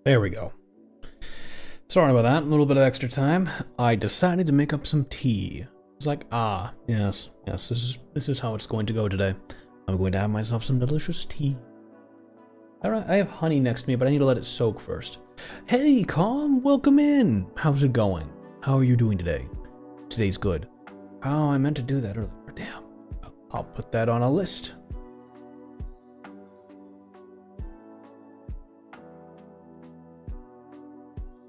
There we go. Sorry about that, a little bit of extra time. I decided to make up some tea. It's like, yes, this is how it's going to go today. I'm going to have myself some delicious tea. I have honey next to me, but I need to let it soak first. Hey, Calm, welcome in. How's it going? How are you doing today? Today's good. Oh, I meant to do that earlier. Damn. I'll put that on a list.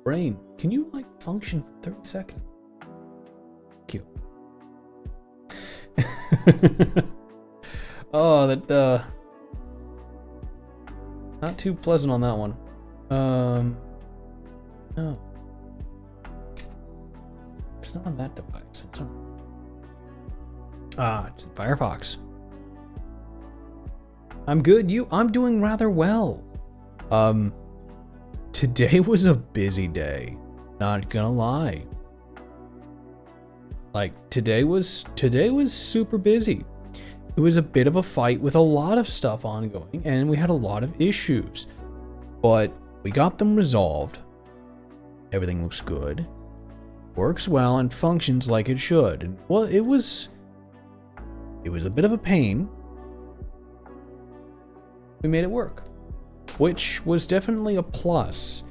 Brain, can you, like, function for 30 seconds? Cute. Oh, that, not too pleasant on that one. No. It's not on that device. It's on... it's Firefox. I'm good, I'm doing rather well. Today was a busy day. Not gonna lie. Like, today was super busy. It was a bit of a fight with a lot of stuff ongoing, and we had a lot of issues. But we got them resolved. Everything looks good. Works well and functions like it should. And, well, it was a bit of a pain. We made it work, which was definitely a plus.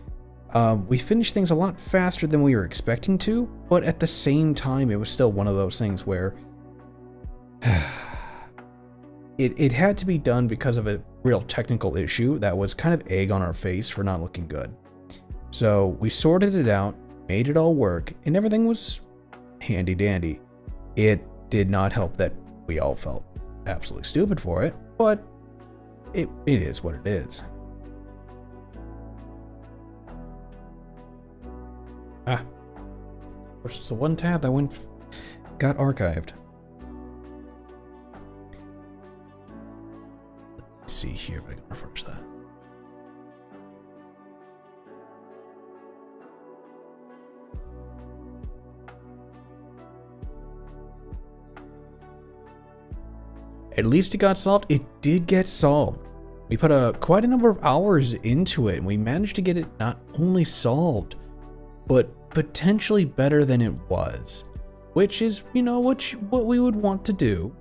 We finished things a lot faster than we were expecting to, but at the same time, it was still one of those things where it had to be done because of a real technical issue that was kind of egg on our face for not looking good. So we sorted it out, made it all work, and everything was handy dandy. It did not help that we all felt absolutely stupid for it, but it is what it is. Of course, it's the one tab that got archived. Let's see here if I can refresh that. At least it got solved. It did get solved. We put quite a number of hours into it, and we managed to get it not only solved, but potentially better than it was, which is, what we would want to do.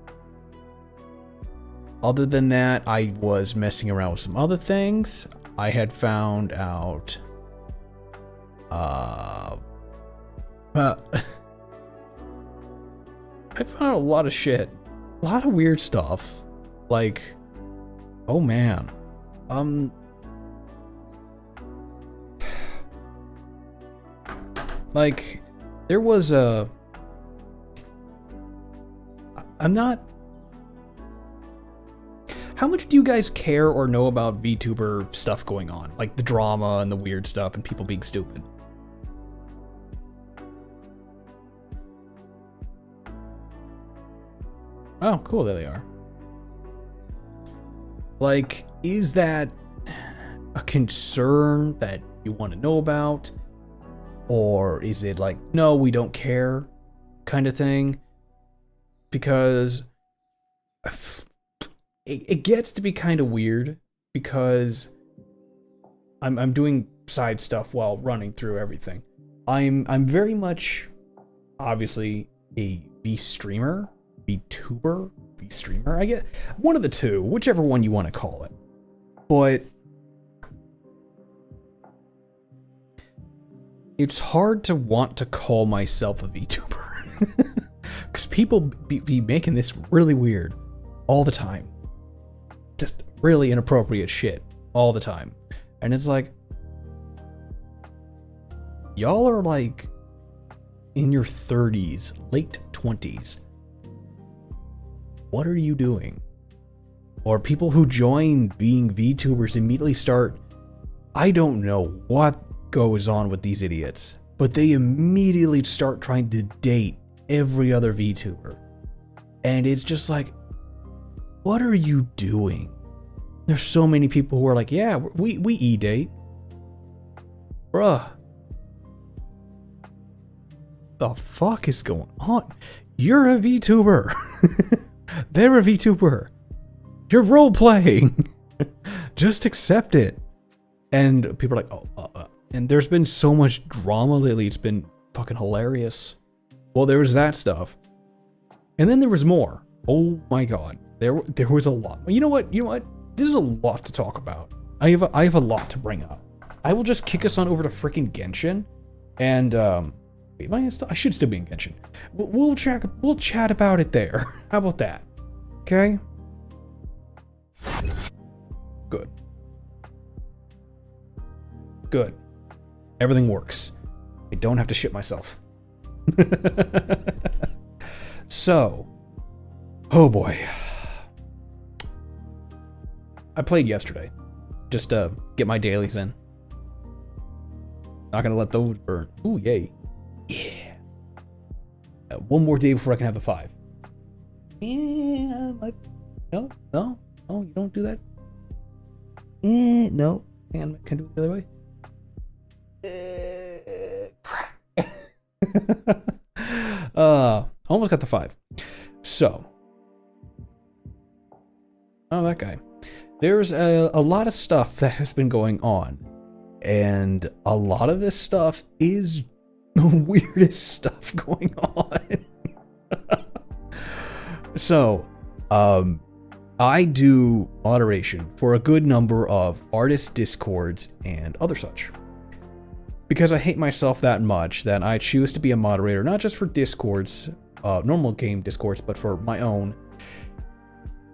Other than that, I was messing around with some other things. I had found out, I found out a lot of shit, a lot of weird stuff, like, oh man, like, there was how much do you guys care or know about VTuber stuff going on? Like the drama and the weird stuff and people being stupid? Oh, cool, there they are. Like, is that a concern that you want to know about? Or is it like, no, we don't care kind of thing? Because it gets to be kind of weird because I'm doing side stuff while running through everything. I'm very much obviously a V-streamer, V-tuber, V-streamer. I get one of the two, whichever one you want to call it. But it's hard to want to call myself a VTuber. Because people be making this really weird all the time. Just really inappropriate shit all the time. And it's like, y'all are like in your 30s, late 20s. What are you doing? Or people who join being VTubers immediately start, I don't know what goes on with these idiots, but they immediately start trying to date every other VTuber. And it's just like, what are you doing? There's so many people who are like, yeah, we e-date. Bruh. The fuck is going on? You're a VTuber. They're a VTuber. You're role-playing. Just accept it. And people are like, and there's been so much drama lately, it's been fucking hilarious. Well, there was that stuff. And then there was more. Oh my god. There was a lot. You know what? There's a lot to talk about. I have a lot to bring up. I will just kick us on over to freaking Genshin. And, I should still be in Genshin. We'll chat about it there. How about that? Okay? Good. Everything works. I don't have to shit myself. So, oh boy. I played yesterday. Just to get my dailies in. Not gonna let those burn. Ooh, yay. Yeah. One more day before I can have the 5. Yeah, no, you don't do that. No, can do it the other way. Crap. Almost got the 5. So, oh, that guy. There's a lot of stuff that has been going on, and a lot of this stuff is the weirdest stuff going on. So, I do moderation for a good number of artist discords and other such. Because I hate myself that much that I choose to be a moderator, not just for discords, normal game discords, but for my own,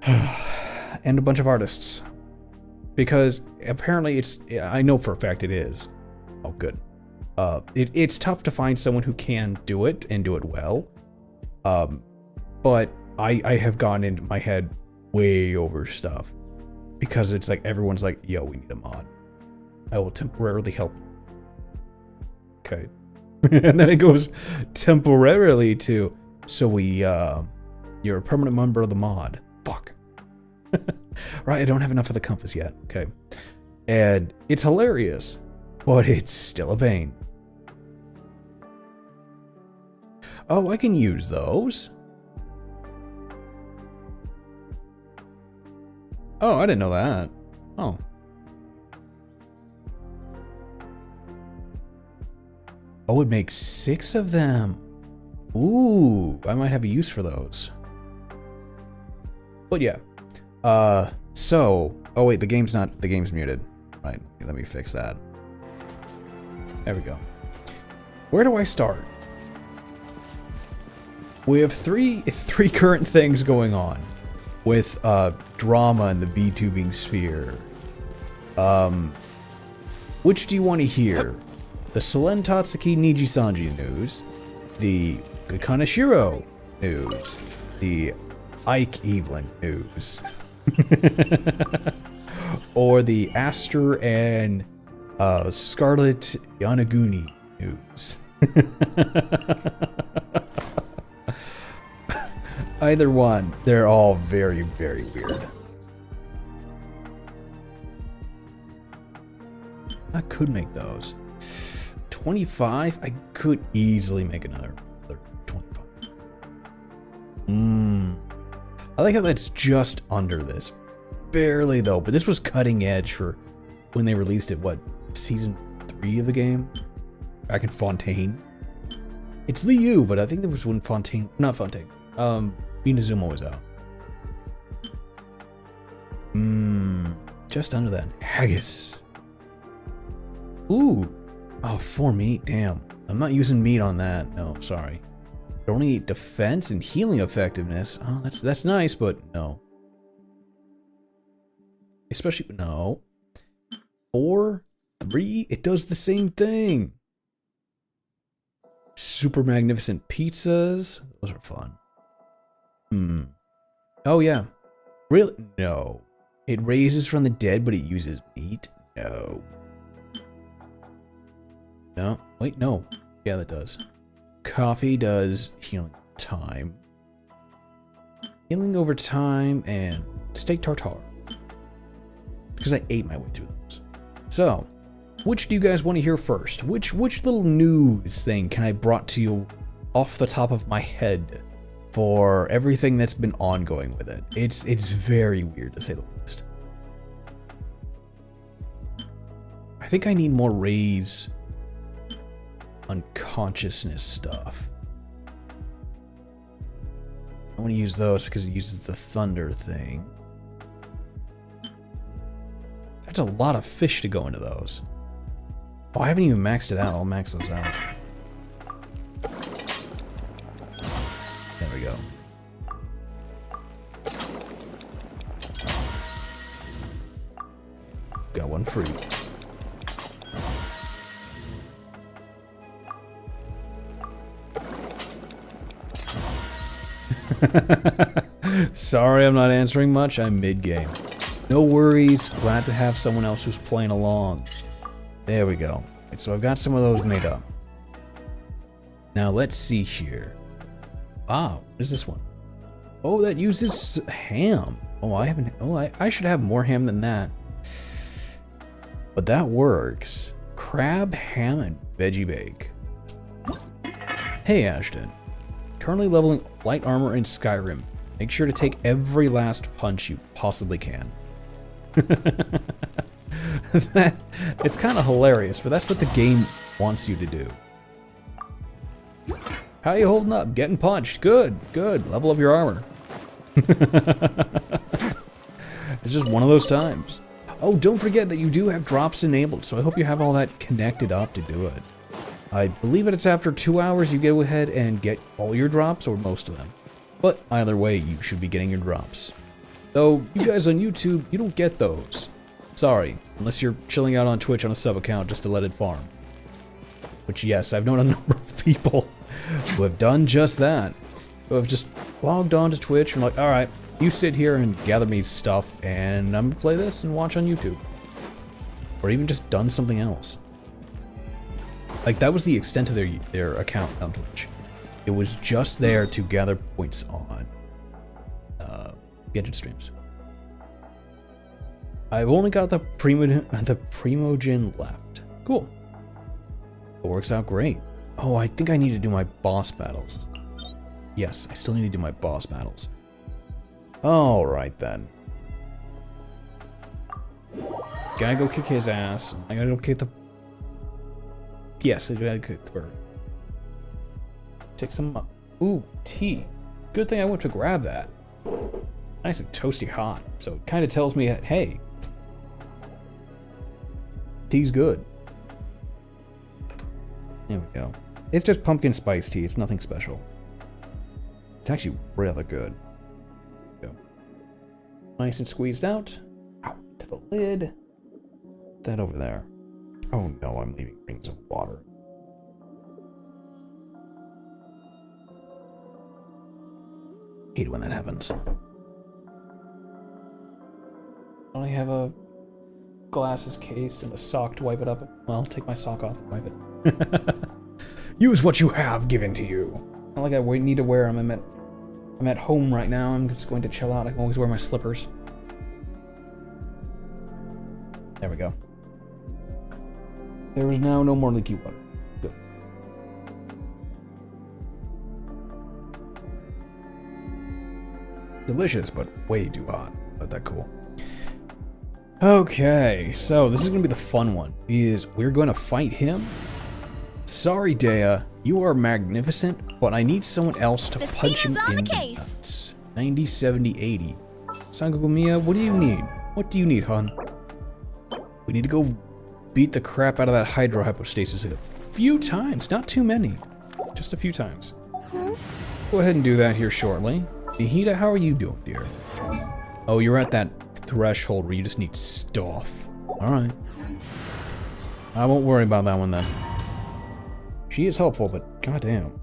and a bunch of artists. Because apparently I know for a fact it is. Oh, good. It's tough to find someone who can do it and do it well. But I have gone into my head way over stuff. Because it's like, everyone's like, yo, we need a mod. I will temporarily help you. Okay. And then it goes temporarily to, so you're a permanent member of the mod. Fuck. Right, I don't have enough of the compass yet. Okay. And it's hilarious, but it's still a pain. Oh, I can use those. Oh, I didn't know that. Oh. Oh, it makes 6 of them. Ooh, I might have a use for those. But yeah. So, oh wait, the game's muted. Right, let me fix that. There we go. Where do I start? We have three current things going on with drama in the VTubing sphere. Which do you want to hear? The Solen Tatsuki Nijisanji news, the Gakana Shiro news, the Ike Evelyn news, or the Aster and Scarlet Yanaguni news. Either one, they're all very, very weird. I could make those. 25? I could easily make another 25. I like how that's just under this. Barely though, but this was cutting edge for when they released it, what, season 3 of the game? Back in Fontaine. It's Liu, but I think there was when Fontaine, not Fontaine, Inazuma was out. Just under that. Haggis. Ooh. Oh, 4 meat, damn. I'm not using meat on that. No, sorry. Only defense and healing effectiveness. Oh, that's nice, but no. Especially, no. 4, 3, it does the same thing. Super magnificent pizzas. Those are fun. Oh, yeah. Really? No. It raises from the dead, but it uses meat? No. No. Wait, no. Yeah, that does. Coffee does healing time. Healing over time and steak tartare. Because I ate my way through those. So, which do you guys want to hear first? Which little news thing can I brought to you off the top of my head for everything that's been ongoing with it? It's very weird to say the least. I think I need more raise unconsciousness stuff. I want to use those because it uses the thunder thing. That's a lot of fish to go into those. Oh, I haven't even maxed it out. I'll max those out. There we go. Got one free. Sorry I'm not answering much. I'm mid-game. No worries. Glad to have someone else who's playing along. There we go. Right, so I've got some of those made up. Now let's see here. Wow, what is this one? Oh, that uses ham. Oh, I haven't. Oh, I should have more ham than that. But that works. Crab, ham, and veggie bake. Hey, Ashton. Currently leveling light armor in Skyrim. Make sure to take every last punch you possibly can. It's kind of hilarious, but that's what the game wants you to do. How you holding up? Getting punched. Good, good. Level up your armor. It's just one of those times. Oh, don't forget that you do have drops enabled, so I hope you have all that connected up to do it. I believe it's after 2 hours you go ahead and get all your drops, or most of them. But either way, you should be getting your drops. Though, you guys on YouTube, you don't get those. Sorry, unless you're chilling out on Twitch on a sub account just to let it farm. Which, yes, I've known a number of people who have done just that. Who have just logged on to Twitch and like, alright, you sit here and gather me stuff, and I'm gonna play this and watch on YouTube. Or even just done something else. Like, that was the extent of their account on Twitch. It was just there to gather points on gadget streams. I've only got the Primogen left. Cool. It works out great. Oh, I think I need to do my boss battles. Yes, I still need to do my boss battles. Alright then. Gotta go kick his ass. I gotta go kick the... Yes, I gotta kick the bird. Take some... Ooh, tea. Good thing I went to grab that. Nice and toasty hot. So it kind of tells me that, hey, tea's good. There we go. It's just pumpkin spice tea. It's nothing special. It's actually rather good. Go. Nice and squeezed out. Out to the lid. Put that over there. Oh no, I'm leaving rings of water. Hate when that happens. I have a glasses case and a sock to wipe it up. Well, I'll take my sock off and wipe it. Use what you have given to you. Not like I need to wear them. I'm at home right now. I'm just going to chill out. I can always wear my slippers. There we go. There is now no more leaky water. delicious, but way too hot. Not that cool. Okay, so this is gonna be the fun one. We're gonna fight him. Sorry, Dea, you are magnificent, but I need someone else to punch him in the nuts. 90, 70, 80. Sangoku-Mia, what do you need? What do you need, hon? We need to go beat the crap out of that hydrohypostasis a few times, not too many. Just a few times. Go ahead and do that here shortly. Nihita, how are you doing, dear? Oh, you're at that threshold where you just need stuff. Alright. I won't worry about that one then. She is helpful, but goddamn.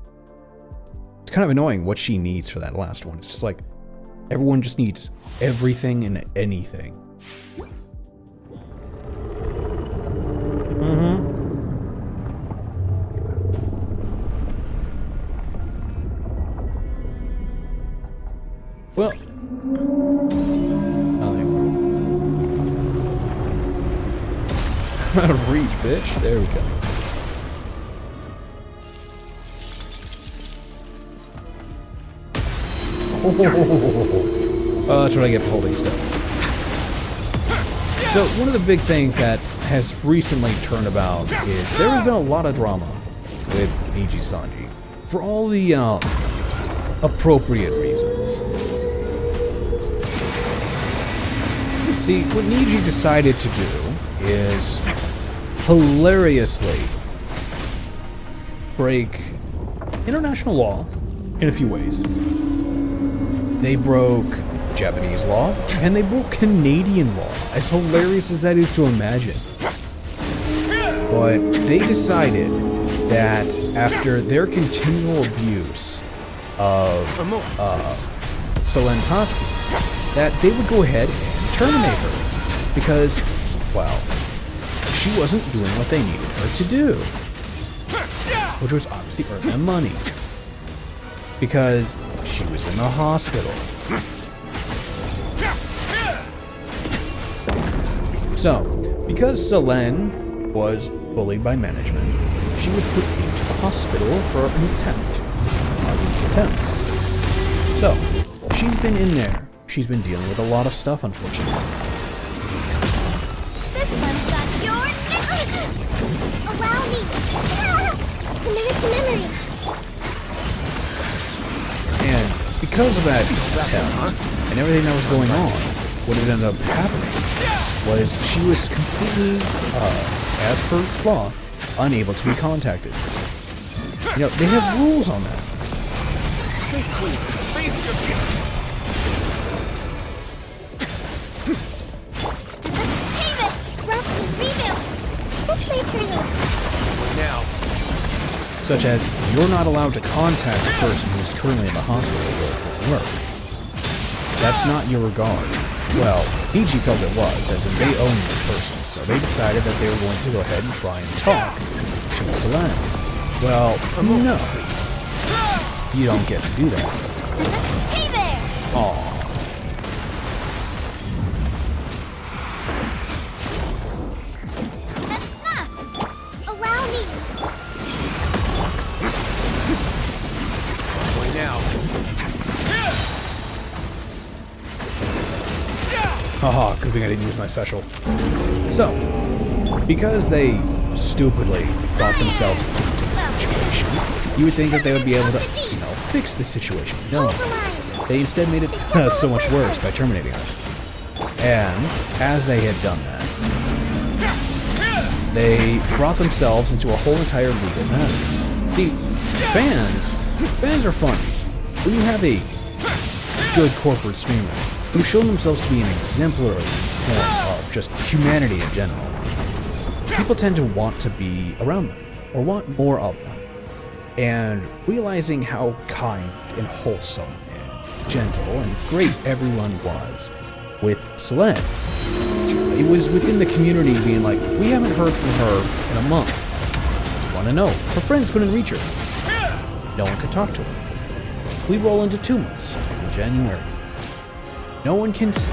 It's kind of annoying what she needs for that last one. It's just like, everyone just needs everything and anything. Well, oh, I'm out of reach, bitch. There we go. Oh, that's what I get for holding stuff. So, one of the big things that has recently turned about is there has been a lot of drama with Niji Sanji. For all the appropriate reasons. See, what Niji decided to do is hilariously break international law in a few ways. They broke Japanese law, and they broke Canadian law, as hilarious as that is to imagine. But they decided that after their continual abuse of Selene Toski, that they would go ahead and terminate her. Because, well, she wasn't doing what they needed her to do. Which was obviously earn them money. Because she was in the hospital. So, because Selene was bullied by management, she was put into the hospital for an attempt. So, she's been in there. She's been dealing with a lot of stuff, unfortunately. This one's got your nickel! Allow me! Committed to memory! And because of that attempt, and everything that was going on, what had ended up happening was she was completely, as per law, unable to be contacted. You know, they have rules on that. Stay clean. Face your guilt. Hey this! Rest, rebuild! This way for you! Now. Such as, you're not allowed to contact the person who's currently in the hospital for work. That's not your regard. Well, Niji felt it was, as in they owned the person, so they decided that they were going to go ahead and try and talk to Selene. Well, no. You don't get to do that. Hey there! Aww. Allow me! Going now. Haha, good thing I didn't use my special. So, because they stupidly got themselves into this situation, you would think that they would be able to, you know, fix the situation. No. They instead made it so much worse by terminating her. And, as they had done that, they brought themselves into a whole entire legal matter. See, fans are fun. When you have a good corporate streamer who show themselves to be an exemplary form of just humanity in general, people tend to want to be around them, or want more of them. And realizing how kind and wholesome and gentle and great everyone was with Selene, it was within the community being like, we haven't heard from her in a month. We want to know. Her friends couldn't reach her. No one could talk to her. We roll into 2 months in January. No one can see.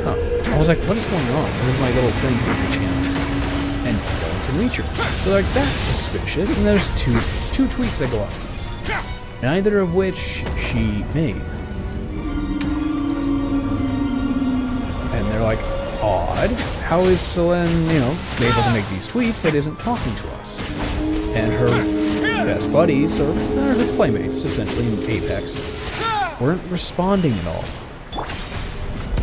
Huh. I was like, what is going on? Where's my little thing here reaching out? And no one can reach her. So like, that's suspicious. And there's two tweets that go up. neither of which she made. And they're like, odd. How is Selene, able to make these tweets but isn't talking to us? And her best buddies, or her playmates, essentially in Apex, weren't responding at all.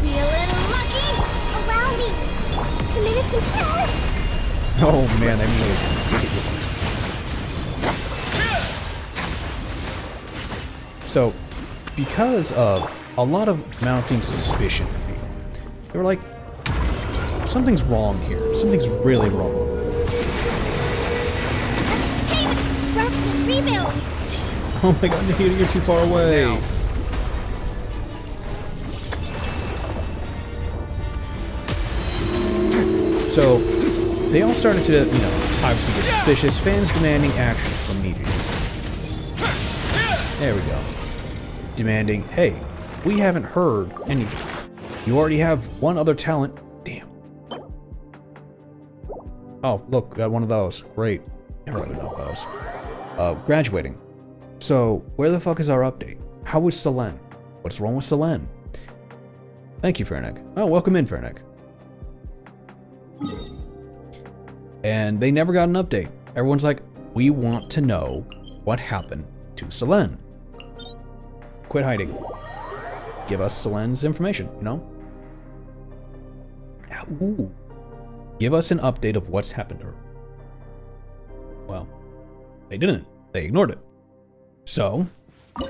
Feeling lucky? Allow me. Committed to hell. Oh man, I mean, so, because of a lot of mounting suspicion, they were like, something's wrong here. Something's really wrong. Rest and rebuild. Oh my god, Nikita, you're too far away. Now. So, they all started to, obviously get suspicious, fans demanding action from media. There we go. Demanding, hey, we haven't heard anything. You already have one other talent. Damn. Oh, look, got one of those. Great. Never really know those. Graduating. So, where the fuck is our update? How is Selene? What's wrong with Selene? Thank you, Fernick. Oh, welcome in, Fernick. And they never got an update. Everyone's like, we want to know what happened to Selene. Quit hiding. Give us Selene's information, Ooh. Give us an update of what's happened to her. Well, they didn't. They ignored it. So,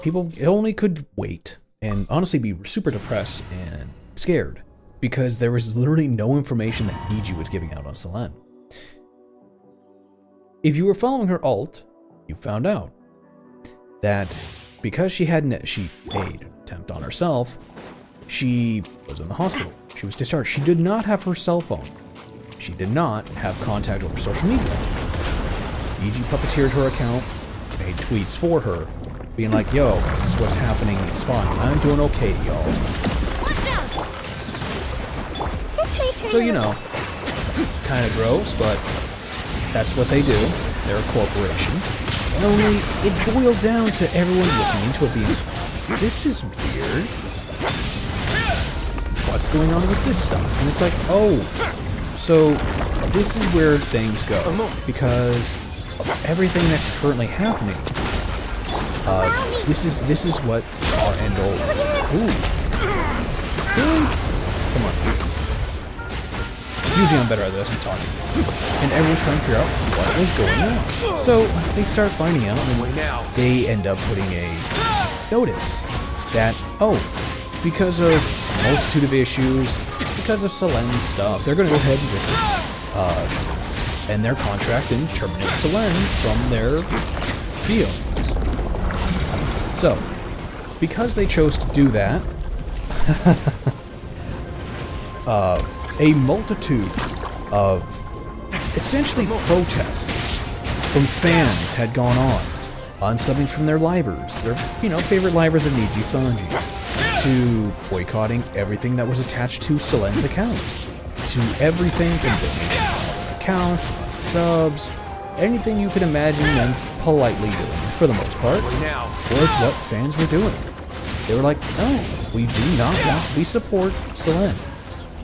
people only could wait and honestly be super depressed and scared because there was literally no information that Niji was giving out on Selene. If you were following her alt, you found out that because she made an attempt on herself, she was in the hospital. She was discharged. She did not have her cell phone. She did not have contact over social media. EG puppeteered her account, made tweets for her, being like, yo, this is what's happening, it's fine. I'm doing okay, y'all. So, kind of gross, but that's what they do. They're a corporation. Only, it boiled down to everyone looking into it being, this is weird. What's going on with this stuff? And it's like, oh, so this is where things go. Because of everything that's currently happening, this is what our end goal is. Ooh. Really? Come on. Usually I'm better at this than talking. And everyone's trying to figure out what was going on. So they start finding out, and they end up putting a notice that, oh, because of a multitude of issues, because of Selene's stuff, they're going to go ahead and just end their contract and terminate Selene from their fields. So, because they chose to do that, a multitude of essentially protests from fans had gone on something from their libraries, their favorite libraries of Niji Sanji, to boycotting everything that was attached to Selene's account, to everything from donations on accounts, subs, anything you could imagine them politely doing, for the most part, was what fans were doing. They were like, no, we do not want, we support Selene.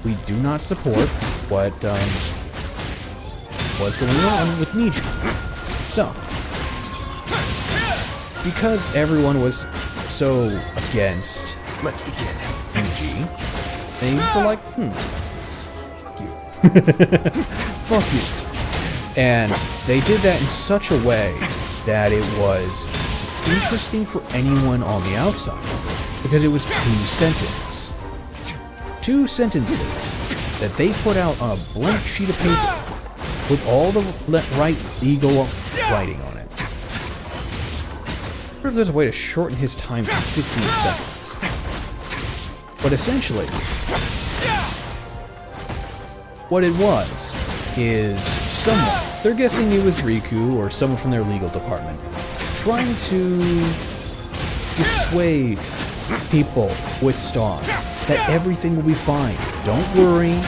We do not support what what's going on with Niji. So, because everyone was so against Let's begin. Niji, they were like, fuck you. Fuck you. And they did that in such a way that it was interesting for anyone on the outside, because it was two sentences that they put out on a blank sheet of paper with all the right legal writing on it. I wonder if there's a way to shorten his time to 15 seconds. But essentially, what it was is someone, they're guessing it was Riku or someone from their legal department, trying to dissuade people with stock that everything will be fine. Don't worry.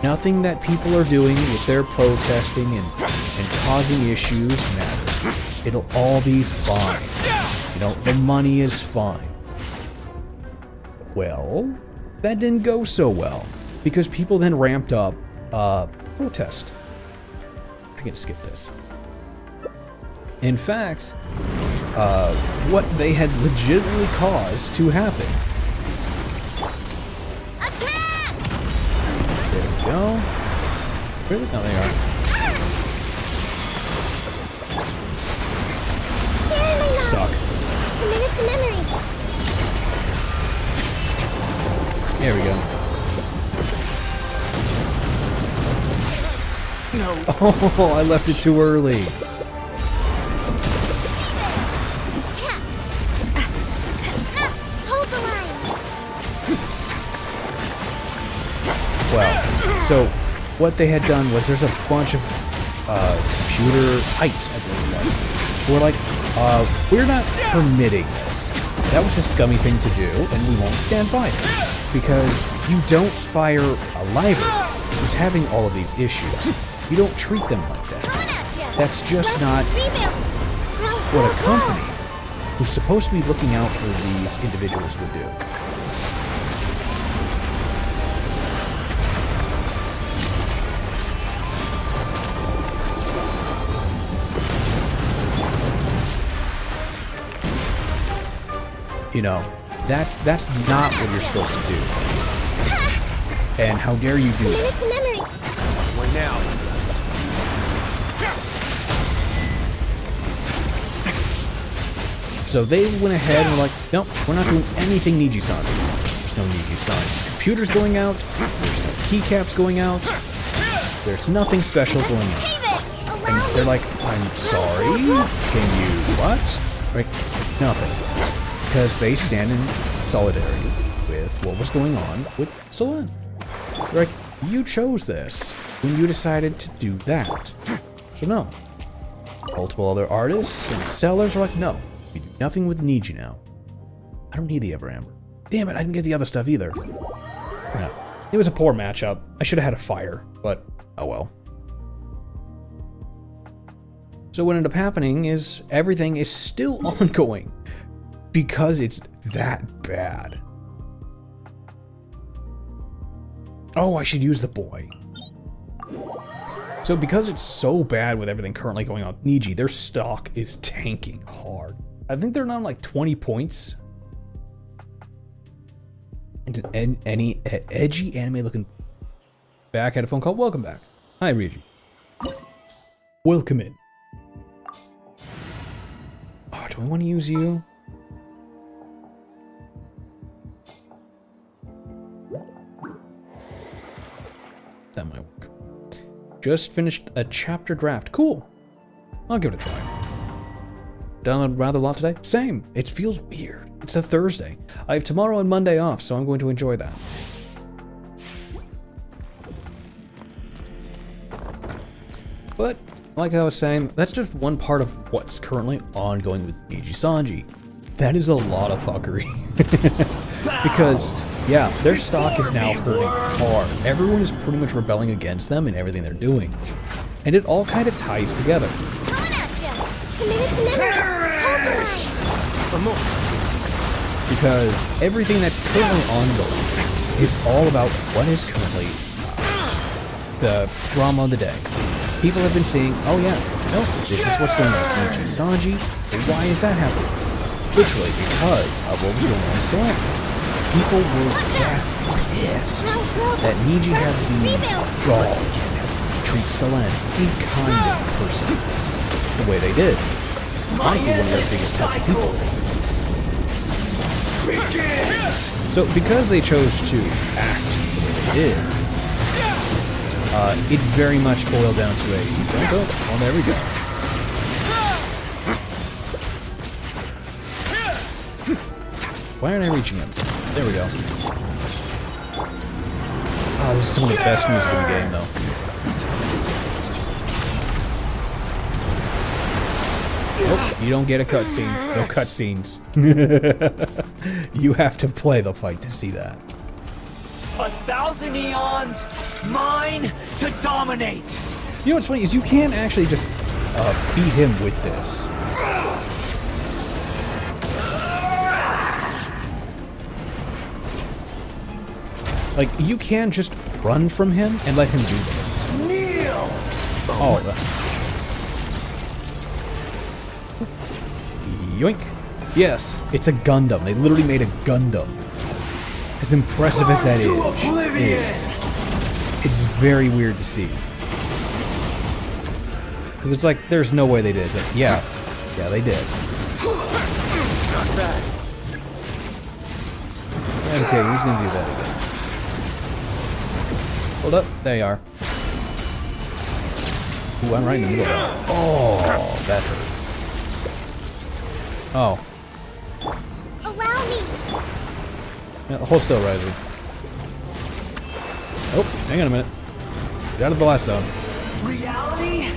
Nothing that people are doing with their protesting and causing issues matters. It'll all be fine. You know, the money is fine. Well, that didn't go so well, because people then ramped up protest. I can skip this. In fact, what they had legitimately caused to happen. Attack! There we go. Really? No, they are. Sharing my knowledge. Suck. Committed to memory. There we go. No. Oh, I left it too early. Hold the line. Well, so what they had done was there's a bunch of computer types, I believe it was, who were like, we're not permitting this. That was a scummy thing to do, and we won't stand by it. Because you don't fire a library who's having all of these issues. You don't treat them like that. That's just not what a company who's supposed to be looking out for these individuals would do. You know, that's not what you're supposed to do. And how dare you do Committed that? to memory. Where now? So they went ahead and were like, nope, we're not doing anything Niji-san. There's no Niji-san. Computers going out. There's no keycaps going out. There's nothing special going on. And they're like, I'm sorry? Can you what? Right? Nothing. Because they stand in solidarity with what was going on with Solen. They're like, you chose this when you decided to do that. So no. Multiple other artists and sellers are like, no. We do nothing with Niji now. I don't need the Ever Amber. Damn it, I didn't get the other stuff either. Yeah. It was a poor matchup. I should have had a fire, but oh well. So what ended up happening is everything is still ongoing because it's that bad. Oh, I should use the boy. So because it's so bad with everything currently going on with Niji, their stock is tanking hard. I think they're now like 20 points. And any edgy anime looking back at a phone call. Welcome back. Hi, Ryuji. Welcome in. Oh, do I want to use you? That might work. Just finished a chapter draft. Cool. I'll give it a try. Downloaded rather a lot today. Same. It feels weird. It's a Thursday. I have tomorrow and Monday off, so I'm going to enjoy that. But, like I was saying, that's just one part of what's currently ongoing with Niji Sanji. That is a lot of fuckery. Because, yeah, their stock is now hurting hard. Everyone is pretty much rebelling against them and everything they're doing. And it all kind of ties together. Coming at ya. Committed to memory. Hold the line. For more. Because everything that's currently ongoing is all about what is currently the drama of the day. People have been saying, oh yeah, no, this is what's going on with Niji Sanji. Why is that happening? Literally because of what was going on with Solen. People were pissed that Niji had the gall to treat Solen, a kind of person, the way they did. Honestly, one of their biggest pet people. So because they chose to act the way they did, it very much boiled down to a don't go. Oh, there we go. Why aren't I reaching him? There we go. Oh, this is some of the best music in the game, though. Nope, you don't get a cutscene. No cutscenes. You have to play the fight to see that. 1,000 eons, mine to dominate. You know what's funny is you can actually just feed him with this. Like, you can just run from him and let him do this. Kneel! Oh, yoink. Yes, it's a Gundam. They literally made a Gundam. As impressive as that is, it's very weird to see. Because it's like, there's no way they did it. Yeah, they did. Not bad. Okay, he's gonna do that again. Hold up, there you are. Ooh, I'm right in the middle of that. Oh, that hurt. Oh. Allow me. Yeah, hold still, Riser. Oh, hang on a minute. Get out of the blast zone. Reality?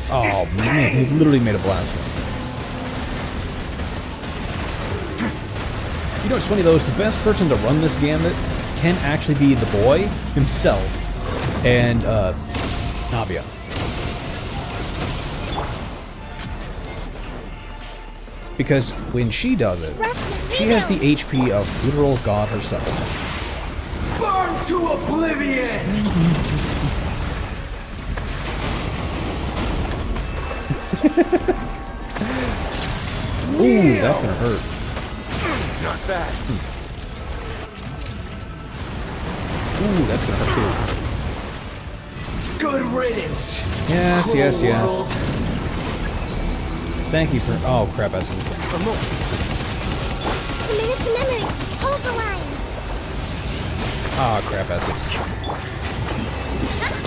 Oh, man, he literally made a blast zone. You know what's funny, though? Is the best person to run this gambit can actually be the boy himself and, Nabia. Because when she does it, she has the HP of literal God herself. Burn to oblivion! Ooh, that's gonna hurt. Not bad. Ooh, that's gonna hurt too. Good riddance! Yes, yes, Cruel yes. world. Thank you for... Oh, crap, I was gonna say. A moment, please. Commit it to memory. Hold the line. Oh, crap, I was gonna say.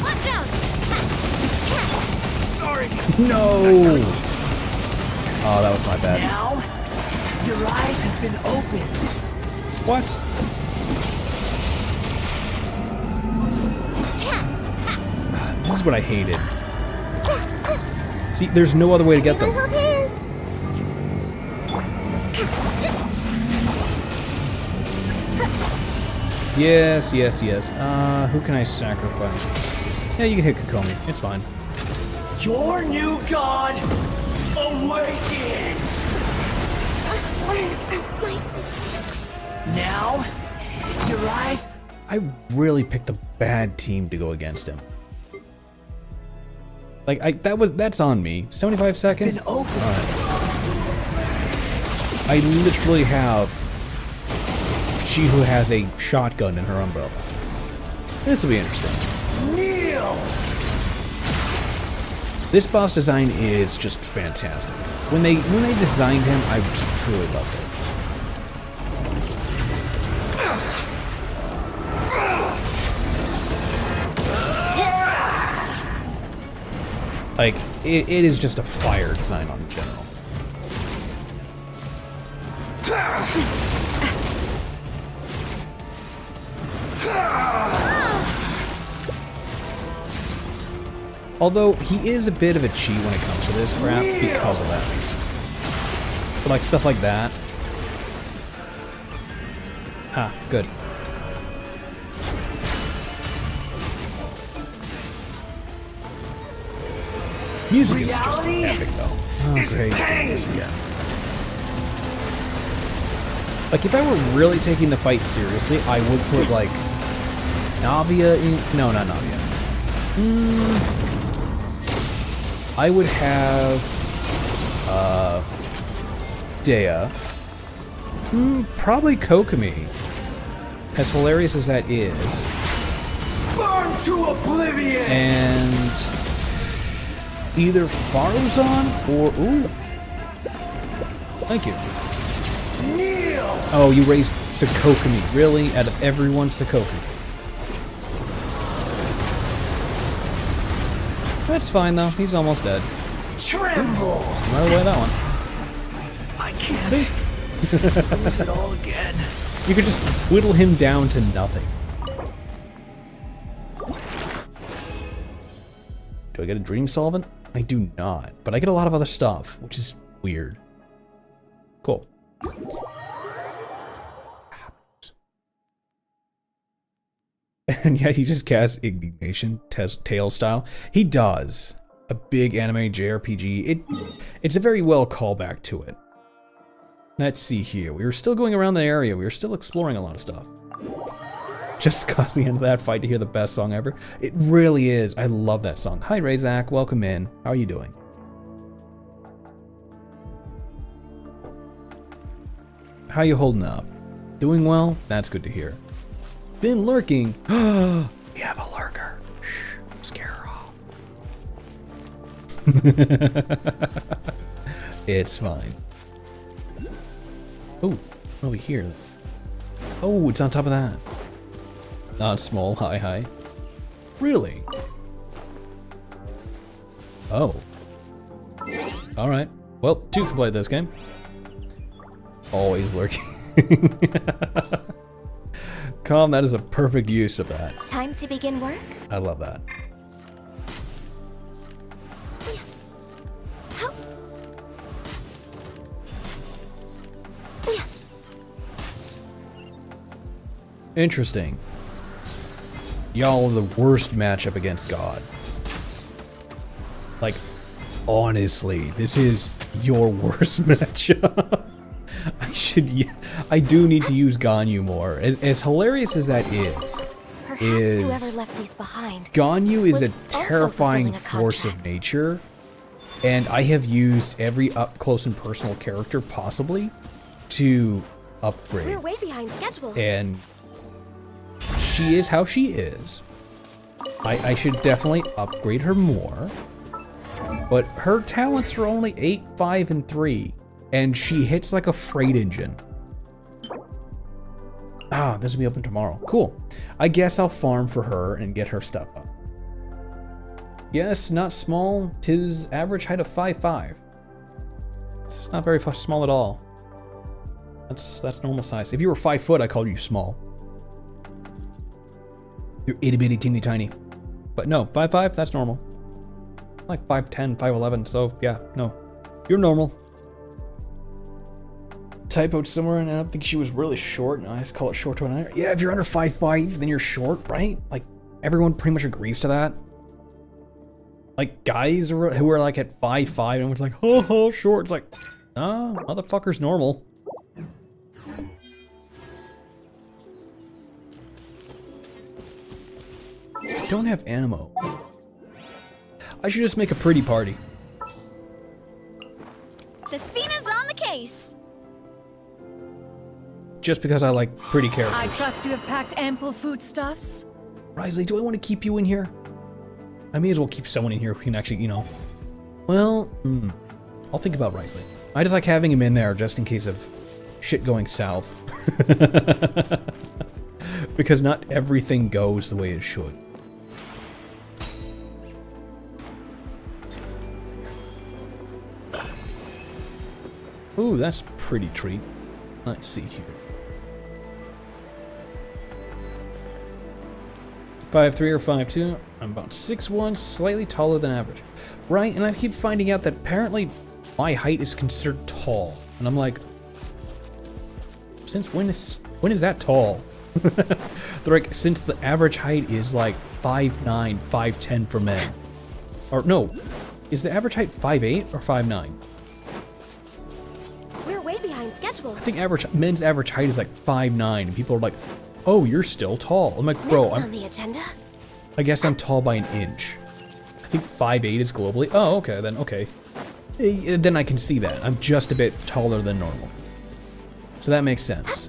Watch out. Sorry. No! Oh, that was my bad. Now, your eyes have been opened. What? This is what I hated. See, there's no other way to get them. Hold hands. Yes, yes, yes. Who can I sacrifice? Yeah, you can hit Kokomi. It's fine. Your new god awakens! Let's learn from my mistakes. Now, your eyes... I really picked a bad team to go against him. Like, that's on me. 75 seconds? Been opened. Alright. I literally have she who has a shotgun in her umbrella. This will be interesting. Kneel! This boss design is just fantastic. When they designed him, I just truly loved it. Like, it is just a fire design on general. Although, he is a bit of a cheat when it comes to this crap because of that. But like, stuff like that. Ah, good. Music is just epic, though. Oh, great. This again. Like, if I were really taking the fight seriously, I would put, like, Navia in... No, not Navia. I would have... Dea. Probably Kokomi. As hilarious as that is. Burn to oblivion! And... either Faruzan or... Ooh. Thank you. Kneel! Oh, you raised Sakokumi. Really? Out of everyone, Sakokumi. That's fine, though. He's almost dead. Tremble! Right away, that one. I can't lose it all again. You could just whittle him down to nothing. Do I get a dream solvent? I do not, but I get a lot of other stuff, which is weird. Cool. And yeah, he just casts Ignition, Tail style. He does. A big anime JRPG. It's a very well callback to it. Let's see here. We were still going around the area. We were still exploring a lot of stuff. Just got to the end of that fight to hear the best song ever. It really is. I love that song. Hi, Razak. Welcome in. How are you doing? How you holding up? Doing well? That's good to hear. Been lurking. We have a lurker. Shh. Scare her off. It's fine. Oh, over here. Oh, it's on top of that. Not small, hi. Really? Oh. Alright. Well, 2 can play this game. Always lurking. Calm, that is a perfect use of that. Time to begin work? I love that. Interesting. Y'all are the worst matchup against God. Like, honestly, this is your worst matchup. I do need to use Ganyu more. As hilarious as that is, Perhaps whoever left these behind Ganyu is was a also terrifying fulfilling a force of contract. nature, and I have used every up close and personal character possibly to upgrade. We're way behind schedule. And she is how she is. I should definitely upgrade her more. But her talents are only 8, 5, and 3. And she hits like a freight engine. Ah, this will be open tomorrow. Cool. I guess I'll farm for her and get her stuff up. Yes, not small. 'Tis average height of 5'5". It's not very small at all. That's normal size. If you were 5 foot, I called you small. You're itty bitty teeny tiny. But no, 5'5", that's normal. Like 5'10", 5'11", so yeah, no. You're normal. Typoed somewhere, and I don't think she was really short, and I just call it short to an iron. Yeah, if you're under 5'5", then you're short, right? Like, everyone pretty much agrees to that. Like, guys who are like at 5'5", and it's like, oh, short. It's like, nah, motherfucker's normal. Don't have ammo. I should just make a pretty party. The Spina's on the case. Just because I like pretty characters. I trust you have packed ample foodstuffs. Risley, do I want to keep you in here? I may as well keep someone in here who can actually, you know. Well, I'll think about Risley. I just like having him in there just in case of shit going south. Because not everything goes the way it should. Ooh, that's a pretty treat. Let's see here. 5'3" or 5'2". I'm about 6'1", slightly taller than average. Right, and I keep finding out that apparently my height is considered tall. And I'm like, since when is that tall? They're like, since the average height is like 5'9", 5'10" for men. Or no, is the average height 5'8" or 5'9"? We're way behind schedule. I think men's average height is like 5'9", and people are like, oh, you're still tall. I'm like, bro, Next on the agenda. I guess I'm tall by an inch. I think 5'8" is globally. Oh, okay, then okay. Then I can see that. I'm just a bit taller than normal. So that makes sense.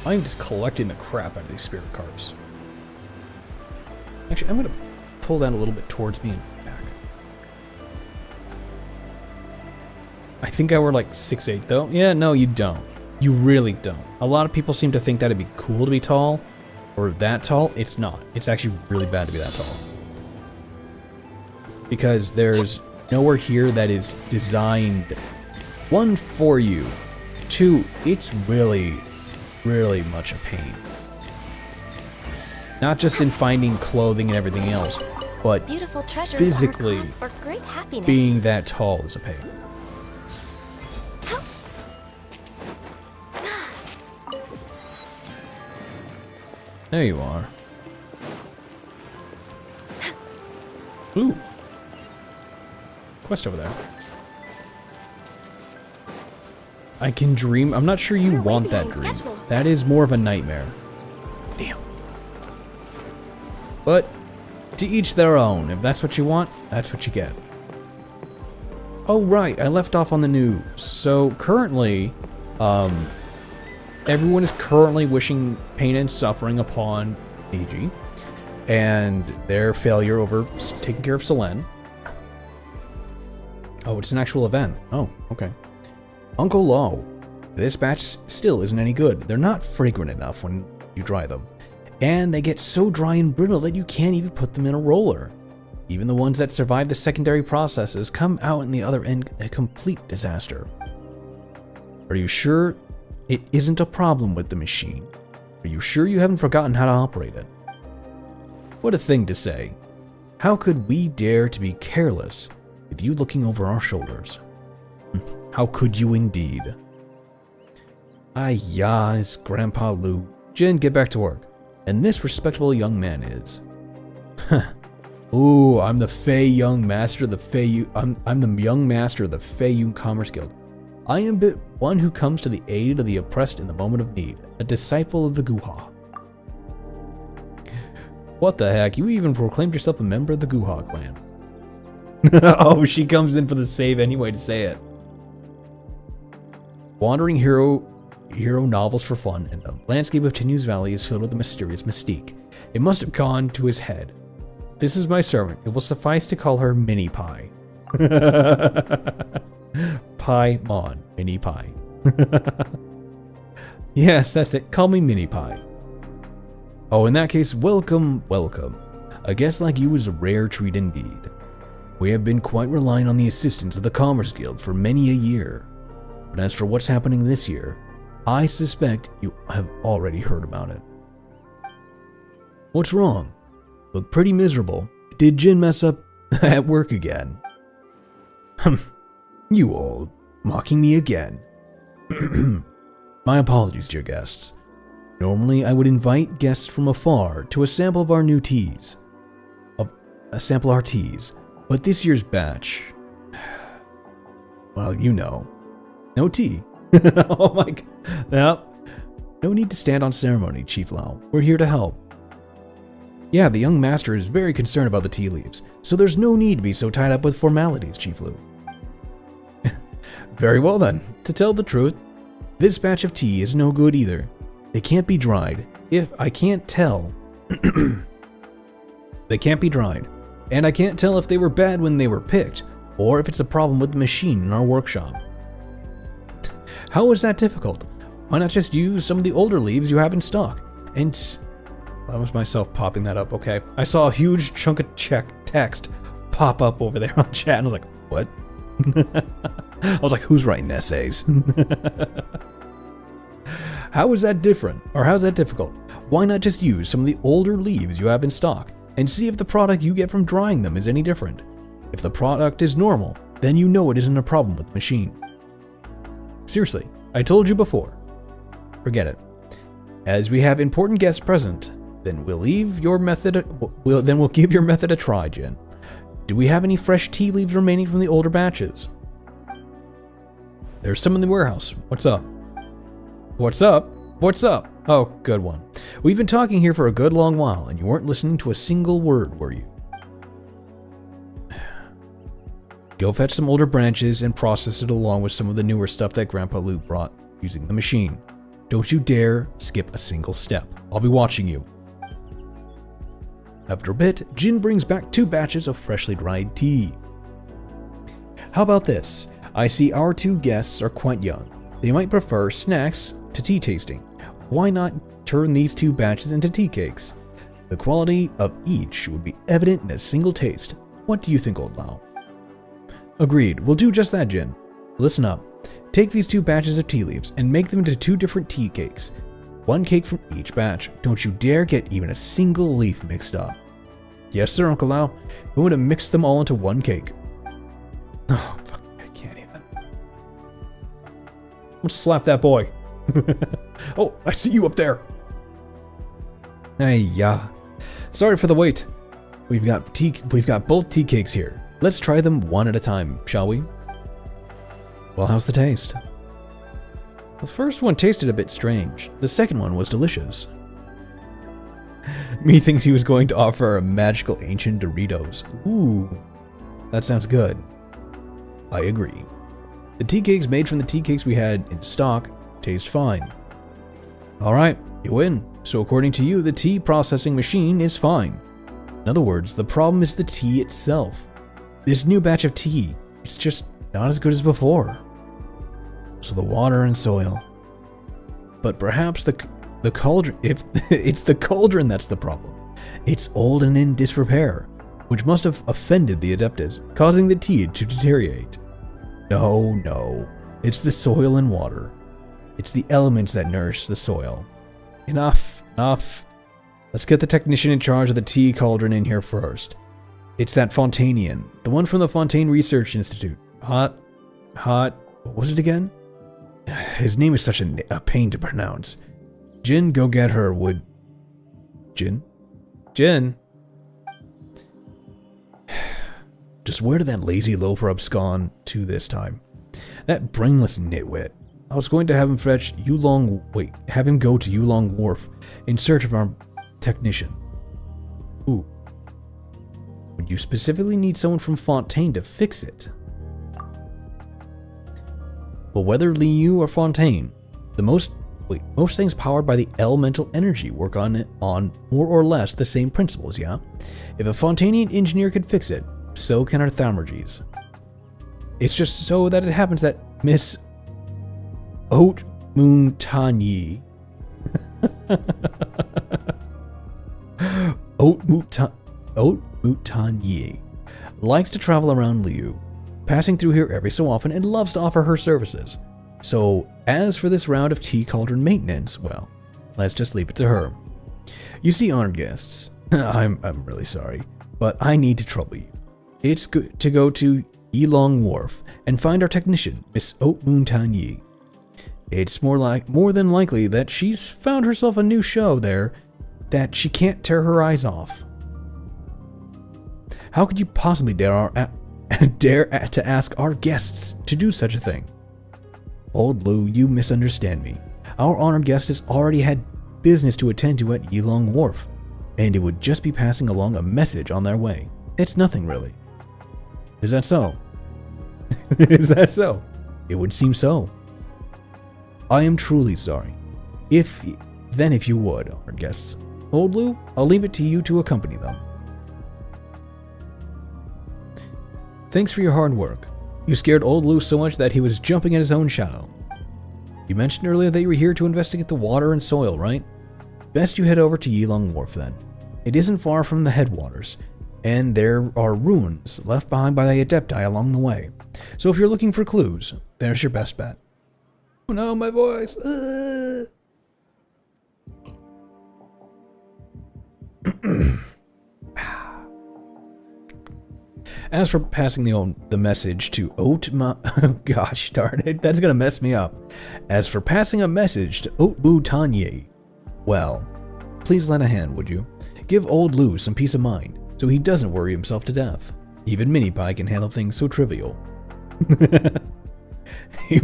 I'm just collecting the crap out of these spirit cards. Actually, I'm gonna pull that a little bit towards me and back. I think I were like 6'8" though. Yeah, no, you don't. You really don't. A lot of people seem to think that it'd be cool to be tall, or that tall. It's not. It's actually really bad to be that tall. Because there's nowhere here that is designed, one, for you, two, it's really, really much a pain. Not just in finding clothing and everything else, but Beautiful treasures physically are a cause for great happiness. being that tall is a pain. There you are. Ooh. Quest over there. I can dream. I'm not sure you We're way want that behind dream. schedule. That is more of a nightmare. Damn. But to each their own. If that's what you want, that's what you get. Oh, right. I left off on the news. So currently, everyone is currently wishing pain and suffering upon Neji and their failure over taking care of Selene. Oh, it's an actual event. Oh, okay. Uncle Lo, this batch still isn't any good. They're not fragrant enough when you dry them. And they get so dry and brittle that you can't even put them in a roller. Even the ones that survive the secondary processes come out in the other end a complete disaster. Are you sure it isn't a problem with the machine? Are you sure you haven't forgotten how to operate it? What a thing to say. How could we dare to be careless with you looking over our shoulders? How could you indeed? Yes, Grandpa Lou. Jin, get back to work. And this respectable young man is. Ooh, I'm the Fei Young Master of the Fei. I'm the Young Master of the Fei Yun Commerce Guild. I am but one who comes to the aid of the oppressed in the moment of need, a disciple of the Guha. What the heck? You even proclaimed yourself a member of the Guha clan. Oh, she comes in for the save anyway to say it. Wandering hero novels for fun, and the landscape of Tinyu's Valley is filled with a mysterious mystique. It must have gone to his head. This is my servant. It will suffice to call her Mini Pie. Pie Mon. Mini Pie. Yes, that's it. Call me Mini Pie. Oh, in that case, welcome, welcome. A guest like you is a rare treat indeed. We have been quite reliant on the assistance of the Commerce Guild for many a year. But as for what's happening this year, I suspect you have already heard about it. What's wrong? Look pretty miserable. Did Jin mess up at work again? You all, mocking me again. My apologies, dear guests. Normally, I would invite guests from afar to a sample of our new teas. A sample our teas. But this year's batch... Well, you know. No tea. Oh my god. Yep. No need to stand on ceremony, Chief Lao. We're here to help. Yeah, the young master is very concerned about the tea leaves, so there's no need to be so tied up with formalities, Chief Lu. Very well then. To tell the truth, this batch of tea is no good either. They can't be dried. If I can't tell... They can't be dried. And I can't tell if they were bad when they were picked, or if it's a problem with the machine in our workshop. How is that difficult? Why not just use some of the older leaves you have in stock? And that was myself popping that up, okay. I saw a huge chunk of text pop up over there on chat, and I was like, what? I was like, who's writing essays? How is that different? Or how's that difficult? Why not just use some of the older leaves you have in stock and see if the product you get from drying them is any different? If the product is normal, then you know it isn't a problem with the machine. Seriously, I told you before. Forget it. As we have important guests present, then we'll give your method a try, Jin. Do we have any fresh tea leaves remaining from the older batches? There's some in the warehouse. What's up? What's up? What's up? Oh, good one. We've been talking here for a good long while, and you weren't listening to a single word, were you? Go fetch some older branches and process it along with some of the newer stuff that Grandpa Lou brought using the machine. Don't you dare skip a single step. I'll be watching you. After a bit, Jin brings back 2 batches of freshly dried tea. How about this? I see our 2 guests are quite young. They might prefer snacks to tea tasting. Why not turn these 2 batches into tea cakes? The quality of each would be evident in a single taste. What do you think, old Lao? Agreed. We'll do just that, Jin. Listen up. Take these 2 batches of tea leaves and make them into 2 different tea cakes. 1 cake from each batch. Don't you dare get even a single leaf mixed up. Yes, sir, Uncle Lao. We want to mix them all into 1 cake. Oh, fuck. I can't even. I'm gonna slap that boy. Oh, I see you up there. Hey, yeah. Sorry for the wait. We've got both tea cakes here. Let's try them one at a time, shall we? Well, how's the taste? The first one tasted a bit strange. The second one was delicious. Me thinks he was going to offer a magical ancient Doritos. Ooh, that sounds good. I agree. The tea cakes made from the tea cakes we had in stock taste fine. Alright, you win. So according to you, the tea processing machine is fine. In other words, the problem is the tea itself. This new batch of tea, it's just not as good as before. So the water and soil. But perhaps the cauldron, if it's the cauldron that's the problem. It's old and in disrepair, which must have offended the Adeptus, causing the tea to deteriorate. No, it's the soil and water. It's the elements that nourish the soil. Enough. Let's get the technician in charge of the tea cauldron in here first. It's that Fontanian, the one from the Fontaine Research Institute. What was it again? His name is such a pain to pronounce. Jin, go get her, would... Jin? Just where did that lazy loafer abscond to this time? That brainless nitwit. I was going to have him fetch have him go to Yulong Wharf in search of our technician. Ooh. Would you specifically need someone from Fontaine to fix it? Well, whether Liu or Fontaine, most things powered by the elemental energy work on more or less the same principles, yeah? If a Fontainian engineer can fix it, so can our Thaumaturges. It's just so that it happens that Miss Haute Montagne Haute Montagne likes to travel around Liu, passing through here every so often, and loves to offer her services. So, as for this round of tea cauldron maintenance, well, let's just leave it to her. You see, honored guests, I'm really sorry, but I need to trouble you. It's good to go to Yulong Wharf and find our technician, Miss Haute Montagne. It's more than likely that she's found herself a new show there that she can't tear her eyes off. How could you possibly dare to ask our guests to do such a thing? Old Lou, you misunderstand me. Our honored guest has already had business to attend to at Yulong Wharf, and it would just be passing along a message on their way. It's nothing really. Is that so? Is that so? It would seem so. I am truly sorry. If you would, honored guests. Old Lou, I'll leave it to you to accompany them. Thanks for your hard work. You scared old Lou so much that he was jumping at his own shadow. You mentioned earlier that you were here to investigate the water and soil, right? Best you head over to Yulong Wharf then. It isn't far from the headwaters, and there are ruins left behind by the Adepti along the way. So if you're looking for clues, there's your best bet. Oh no, my voice! As for passing the message to gosh darn it, that's gonna mess me up. As for passing a message to Haute Montagne, well, please lend a hand, would you? Give old Lou some peace of mind, so he doesn't worry himself to death. Even Mini Pie can handle things so trivial.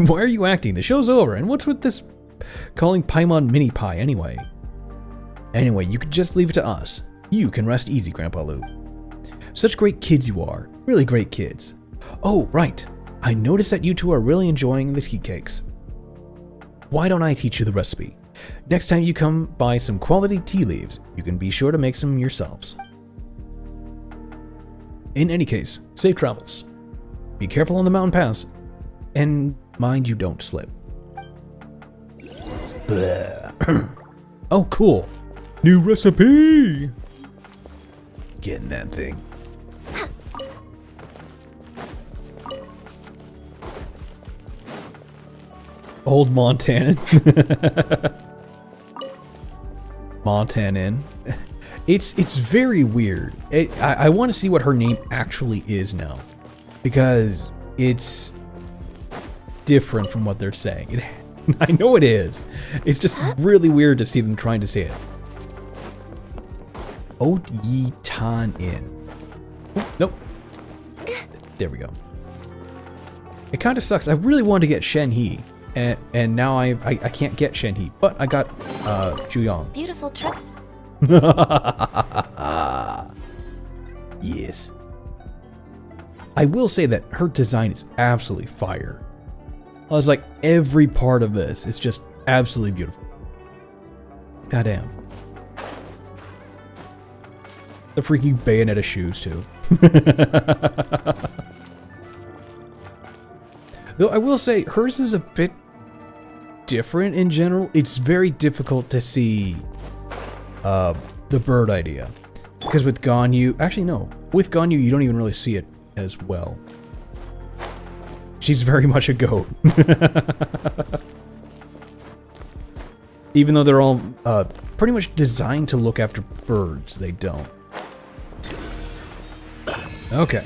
Why are you acting? The show's over, and what's with this calling Paimon Mini Pie anyway? Anyway, you could just leave it to us. You can rest easy, Grandpa Lou. Such great kids you are. Really great kids. Oh, right. I noticed that you two are really enjoying the tea cakes. Why don't I teach you the recipe? Next time you come buy some quality tea leaves, you can be sure to make some yourselves. In any case, safe travels. Be careful on the mountain pass, and mind you don't slip. Oh, cool. New recipe! Getting that thing. Old Montanan. Montanan. It's very weird. I want to see what her name actually is now, because it's different from what they're saying. I know it is. It's just really weird to see them trying to say it. Ot Yi Tan In. Nope. There we go. It kind of sucks. I really wanted to get Shen He, and now I can't get Shenhe, but I got Juyong. Beautiful trip. Yes. I will say that her design is absolutely fire. I was like, every part of this is just absolutely beautiful. Goddamn. The freaking Bayonetta shoes, too. Though I will say, hers is a bit different in general. It's very difficult to see the bird idea. Because with Ganyu... Actually, no. With Ganyu, you don't even really see it as well. She's very much a goat. Even though they're all pretty much designed to look after birds, they don't. Okay.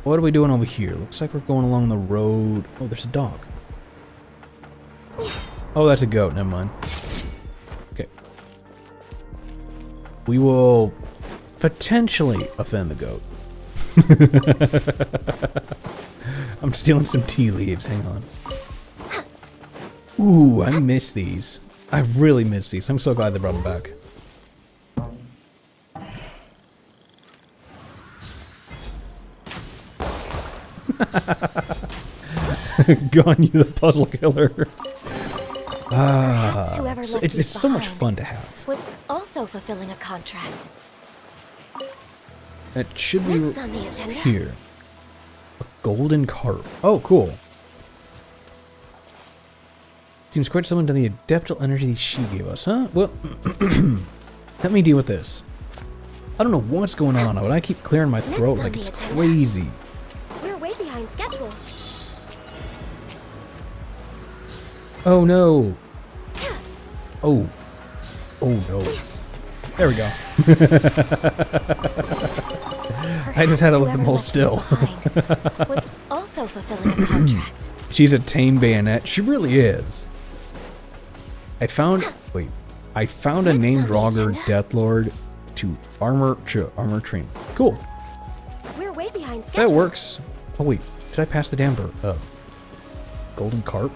What are we doing over here? Looks like we're going along the road. Oh, there's a dog. Oh, that's a goat. Never mind. Okay. We will potentially offend the goat. I'm stealing some tea leaves. Hang on. Ooh, I miss these. I really miss these. I'm so glad they brought them back. Ganyu the puzzle killer. Perhaps whoever left It's these so much behind fun to have. was also fulfilling a contract. It should be Next on the agenda. here. A golden carp. Oh, cool. Seems quite similar to the adeptal energy she gave us, huh? Well, let me deal with this. I don't know what's going on, but I keep clearing my throat like it's crazy. We're way behind schedule. Oh no. Oh. Oh no. There we go. I just had to let them hold still. Was also fulfilling a contract. She's a tame bayonet. She really is. I found a named Rogger Deathlord to armor train. Cool. We're way behind schedule. That works. Oh wait, did I pass the damn bird? Golden carp?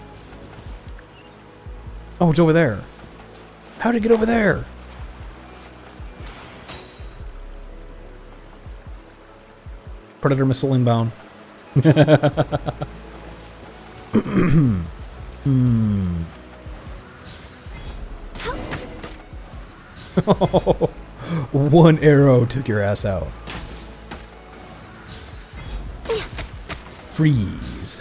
Oh, it's over there. How did it get over there? Predator missile inbound. One arrow took your ass out. Freeze.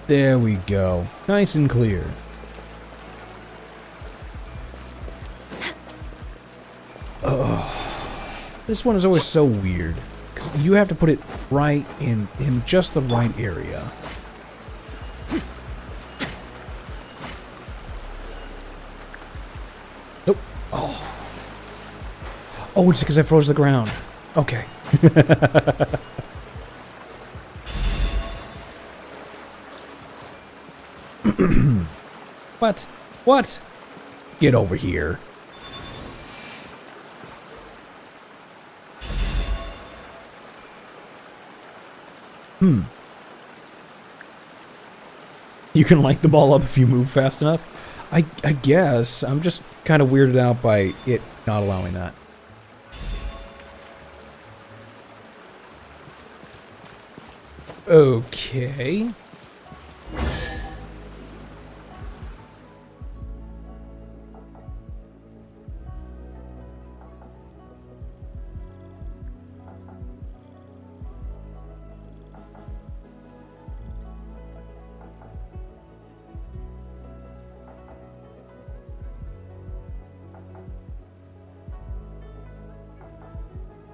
There we go. Nice and clear. This one is always so weird. 'Cause you have to put it right in just the right area. Nope. Oh. Oh, it's because I froze the ground. Okay. What? What? Get over here. You can light the ball up if you move fast enough? I guess. I'm just kind of weirded out by it not allowing that. Okay.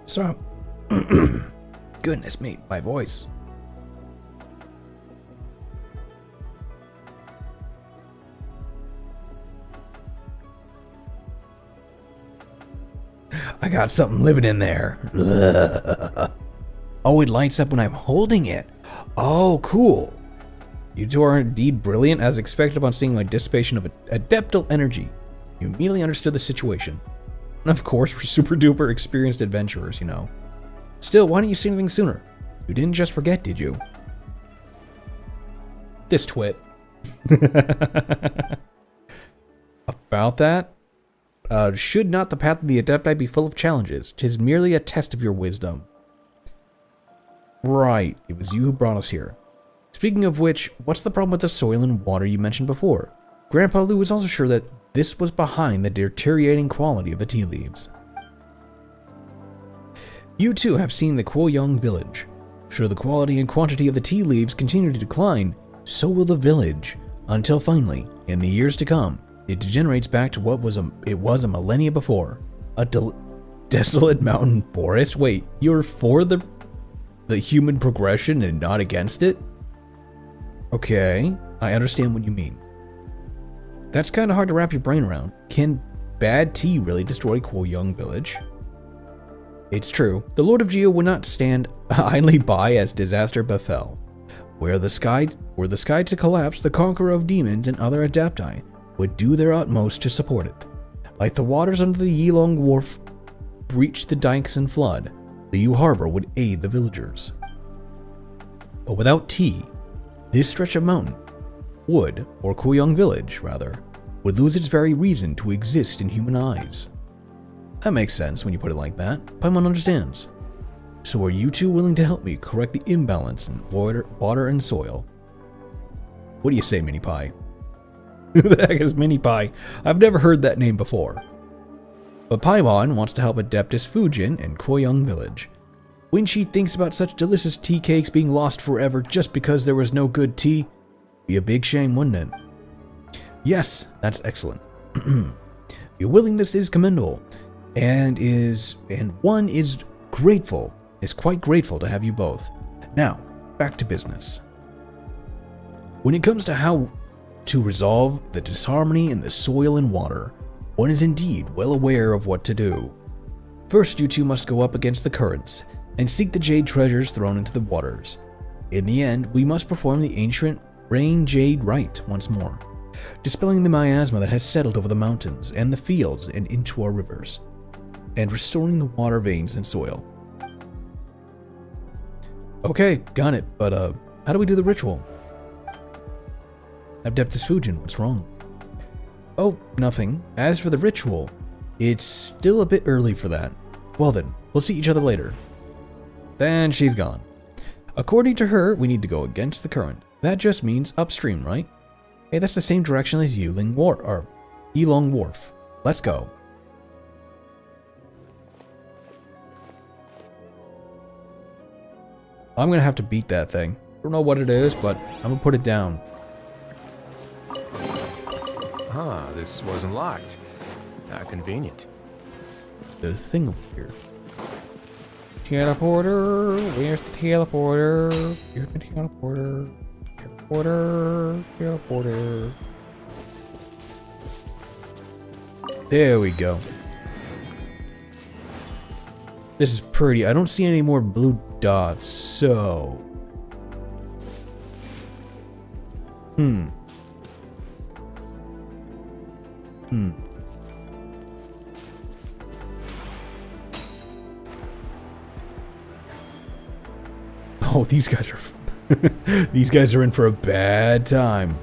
So, goodness me, my voice. I got something living in there. Oh, it lights up when I'm holding it. Oh, cool. You two are indeed brilliant, as expected upon seeing my dissipation of adeptal energy. You immediately understood the situation. And of course, we're super duper experienced adventurers, you know. Still, why didn't you say anything sooner? You didn't just forget, did you? This twit. About that? Should not the path of the Adepti be full of challenges? 'Tis merely a test of your wisdom. Right, it was you who brought us here. Speaking of which, what's the problem with the soil and water you mentioned before? Grandpa Lou was also sure that this was behind the deteriorating quality of the tea leaves. You too have seen the Kuoyong village. Should the quality and quantity of the tea leaves continue to decline, so will the village, until finally, in the years to come, it degenerates back to what it was a millennia before. A desolate mountain forest? Wait, you're for the human progression and not against it? Okay, I understand what you mean. That's kind of hard to wrap your brain around. Can bad tea really destroy Kuoyong village? It's true. The Lord of Geo would not stand idly by as disaster befell. Were the sky to collapse, the Conqueror of Demons and other Adepti would do their utmost to support it. Like the waters under the Yilong Wharf breach the dikes and flood, the Yu Harbor would aid the villagers. But without tea, this stretch of mountain, wood, or Kuoyong village, rather, would lose its very reason to exist in human eyes. That makes sense when you put it like that. Paimon understands. So are you two willing to help me correct the imbalance in water and soil? What do you say, Mini Pie? Who the heck is Mini Pie? I've never heard that name before. But Paimon wants to help Adeptus Fujin and Kuoyong village. When she thinks about such delicious tea cakes being lost forever just because there was no good tea, be a big shame, wouldn't it? Yes, that's excellent. Your willingness is commendable, and one is quite grateful to have you both. Now, back to business. When it comes to how to resolve the disharmony in the soil and water, one is indeed well aware of what to do. First, you two must go up against the currents and seek the jade treasures thrown into the waters. In the end, we must perform the ancient rain jade rite once more, dispelling the miasma that has settled over the mountains and the fields and into our rivers, and restoring the water veins and soil. Okay, got it, but how do we do the ritual? Adeptus Fujin, what's wrong? Oh, nothing. As for the ritual, it's still a bit early for that. Well then, we'll see each other later. Then she's gone. According to her, we need to go against the current. That just means upstream, right? Hey, that's the same direction as Yilong Wharf. Let's go. I'm gonna have to beat that thing. Don't know what it is, but I'm gonna put it down. Huh, this wasn't locked. How convenient. There's a thing over here. Teleporter, where's the teleporter? Here's the teleporter. Teleporter. There we go. This is pretty. I don't see any more blue dots, so... Oh, these guys are... these guys are in for a bad time.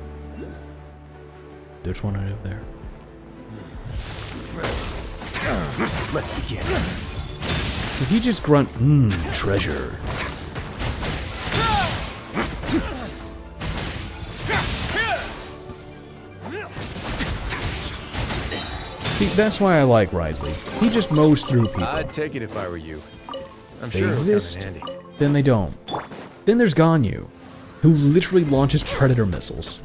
There's one right over there. Let's begin. If you just grunt, treasure. See, that's why I like Ridley. He just mows through people. I'd take it if I were you. I'm They sure it'll come in exist, handy. then they don't. Then there's Ganyu, who literally launches predator missiles.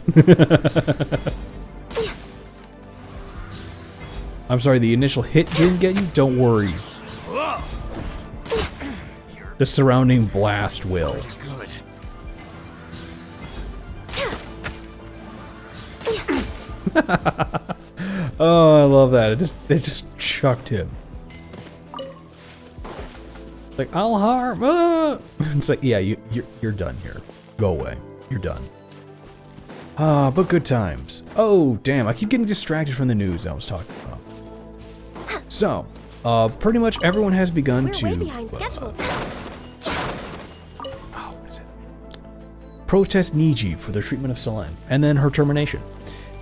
I'm sorry, the initial hit didn't get you? Don't worry. The surrounding blast will. Good. Oh, I love that. They just chucked him. Like, I'll harm. It's like, yeah, you're done here. Go away. You're done. Ah, but good times. Oh, damn. I keep getting distracted from the news I was talking about. So, pretty much everyone has begun We're to way behind schedule. protest Niji for their treatment of Selene, and then her termination.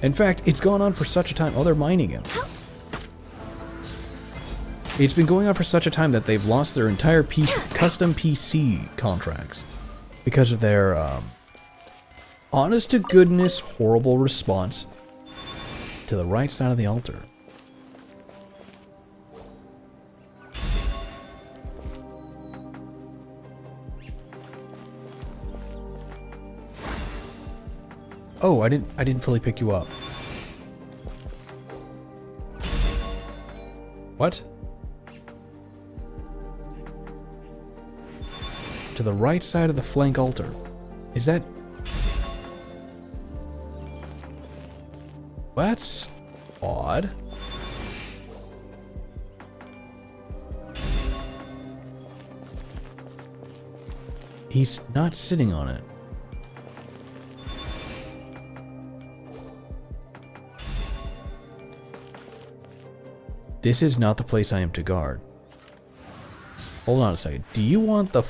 In fact, it's gone on for such a time. Oh, they're mining him. It's been going on for such a time that they've lost their entire custom PC contracts because of their honest-to-goodness horrible response to the right side of the altar. Oh, I didn't fully pick you up. What? To the right side of the flank altar. Is that... That's odd. He's not sitting on it. This is not the place I am to guard. Hold on a second. Do you want the...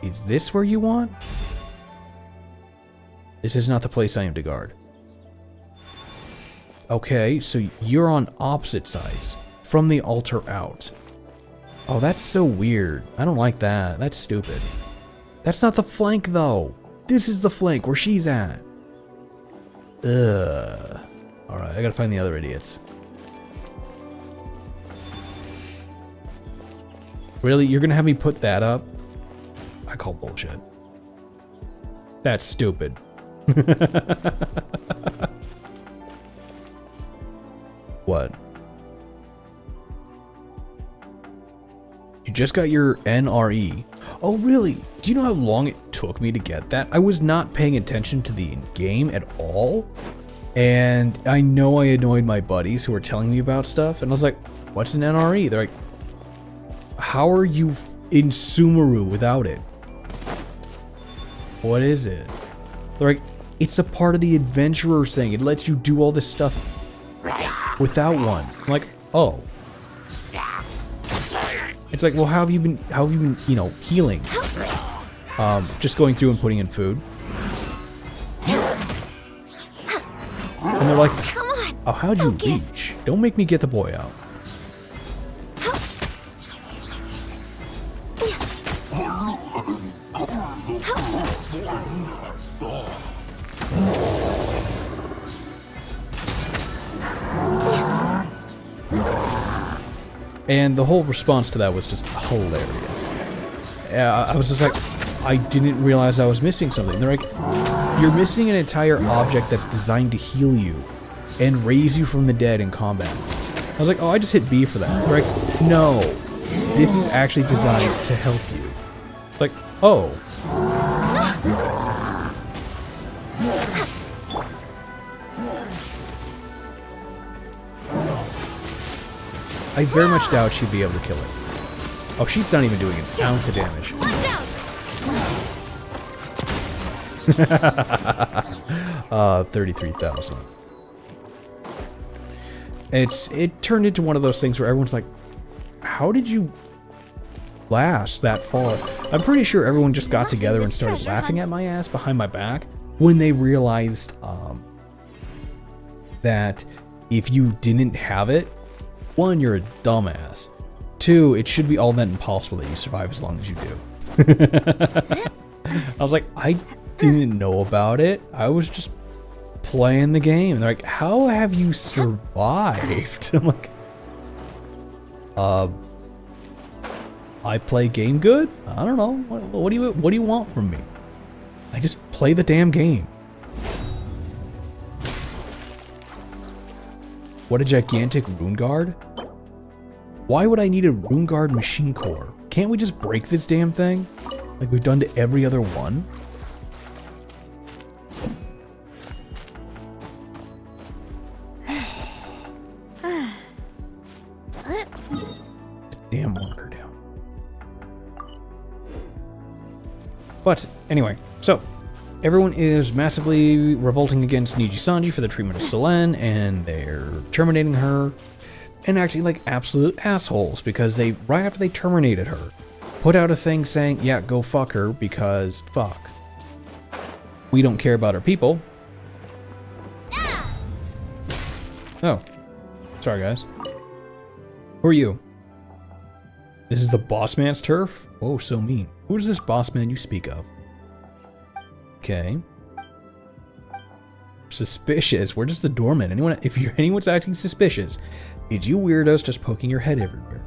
Is this where you want? This is not the place I am to guard. Okay, so you're on opposite sides. From the altar out. Oh, that's so weird. I don't like that. That's stupid. That's not the flank, though. This is the flank where she's at. Ugh. Alright, I gotta find the other idiots. Really? You're gonna have me put that up? I call bullshit. That's stupid. What? You just got your NRE. Oh, really? Do you know how long it took me to get that? I was not paying attention to the game at all. And I know I annoyed my buddies who were telling me about stuff. And I was like, what's an NRE? They're like, how are you in Sumeru without it? What is it? They're like, it's a part of the adventurer thing. It lets you do all this stuff without one. I'm like, oh. It's like, well, how have you been, you know, healing? Just going through and putting in food. And they're like, oh, how'd you reach? Don't make me get the boy out. And the whole response to that was just hilarious. I was just like, I didn't realize I was missing something. They're like, you're missing an entire object that's designed to heal you and raise you from the dead in combat. I was like, oh, I just hit B for that. They're like, no, this is actually designed to help you. Like, oh. I very much doubt she'd be able to kill it. Oh, she's not even doing an ounce of damage. 33,000. It turned into one of those things where everyone's like, how did you last that far? I'm pretty sure everyone just got together and started laughing at my ass behind my back when they realized that if you didn't have it, one, you're a dumbass. Two, it should be all that impossible that you survive as long as you do. I was like, I didn't know about it. I was just playing the game. And they're like, how have you survived? I'm like, I play game good? I don't know. What do you want from me? I just play the damn game. What a gigantic rune guard. Why would I need a rune guard machine core? Can't we just break this damn thing? Like we've done to every other one? Damn marker down. But anyway, so everyone is massively revolting against Niji Sanji for the treatment of Selene, and they're terminating her and acting like absolute assholes because they, right after they terminated her, put out a thing saying, yeah, go fuck her because fuck. We don't care about our people. Oh. Sorry, guys. Who are you? This is the boss man's turf? Oh, so mean. Who is this boss man you speak of? Okay. Suspicious. Where does the doorman? Anyone? If anyone's acting suspicious, it's you weirdos just poking your head everywhere.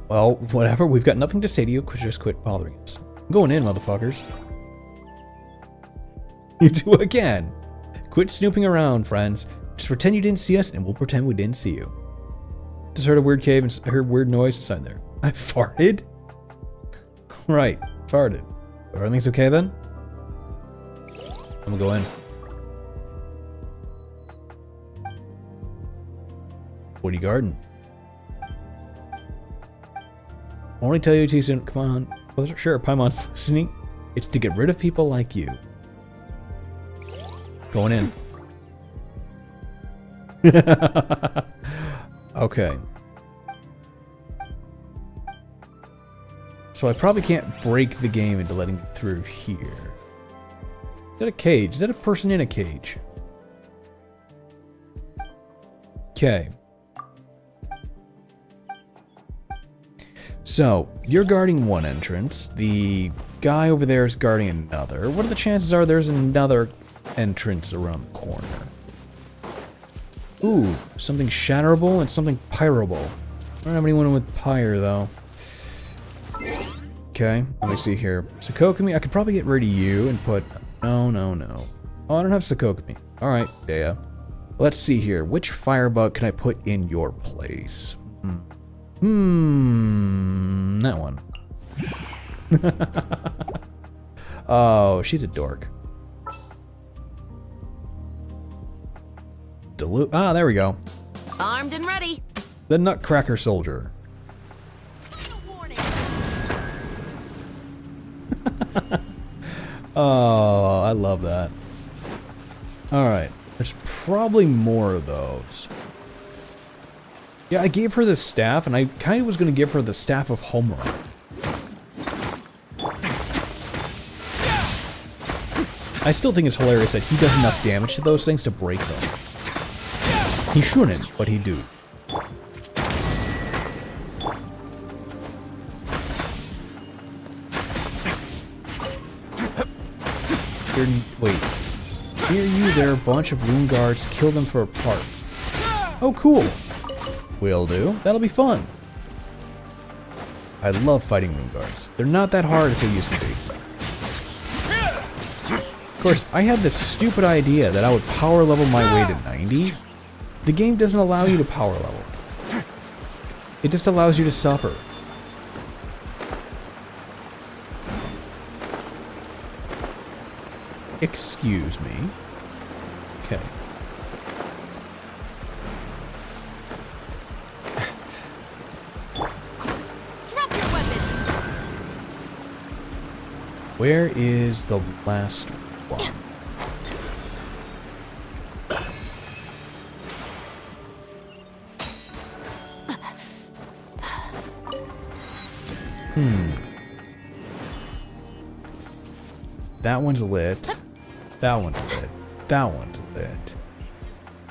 Well, whatever. We've got nothing to say to you. Just quit bothering us. I'm going in, motherfuckers. You do again. Quit snooping around, friends. Just pretend you didn't see us, and we'll pretend we didn't see you. Just heard a weird cave and heard weird noise inside there. I farted? Right, farted. Everything's okay then? I'm gonna go in. What are you guarding? Only tell you too soon. Come on. Well, sure, Paimon's listening. It's to get rid of people like you. Going in. Okay. So I probably can't break the game into letting me through here. Is that a cage? Is that a person in a cage? Okay. So, you're guarding one entrance. The guy over there is guarding another. What are the chances are there's another entrance around the corner? Ooh, something shatterable and something pyroable. I don't have anyone with pyre, though. Okay, let me see here. Sakokami, I could probably get rid of you and put... No, no, no. Oh, I don't have Sakokami. Alright, yeah. Let's see here. Which firebug can I put in your place? That one. Oh, she's a dork. Ah, there we go. Armed and ready. The Nutcracker Soldier. Oh, I love that. Alright, there's probably more of those. Yeah, I gave her the staff, and I kind of was going to give her the Staff of Homework. I still think it's hilarious that he does enough damage to those things to break them. He shouldn't, but he do. Wait. Hear you there, a bunch of rune guards. Kill them for a part. Oh, cool. Will do. That'll be fun. I love fighting rune guards. They're not that hard as they used to be. Of course, I had this stupid idea that I would power level my way to 90. The game doesn't allow you to power level. It just allows you to suffer. Excuse me. Okay. Drop your weapons. Where is the last one? That one's lit. That one's lit. That one's lit.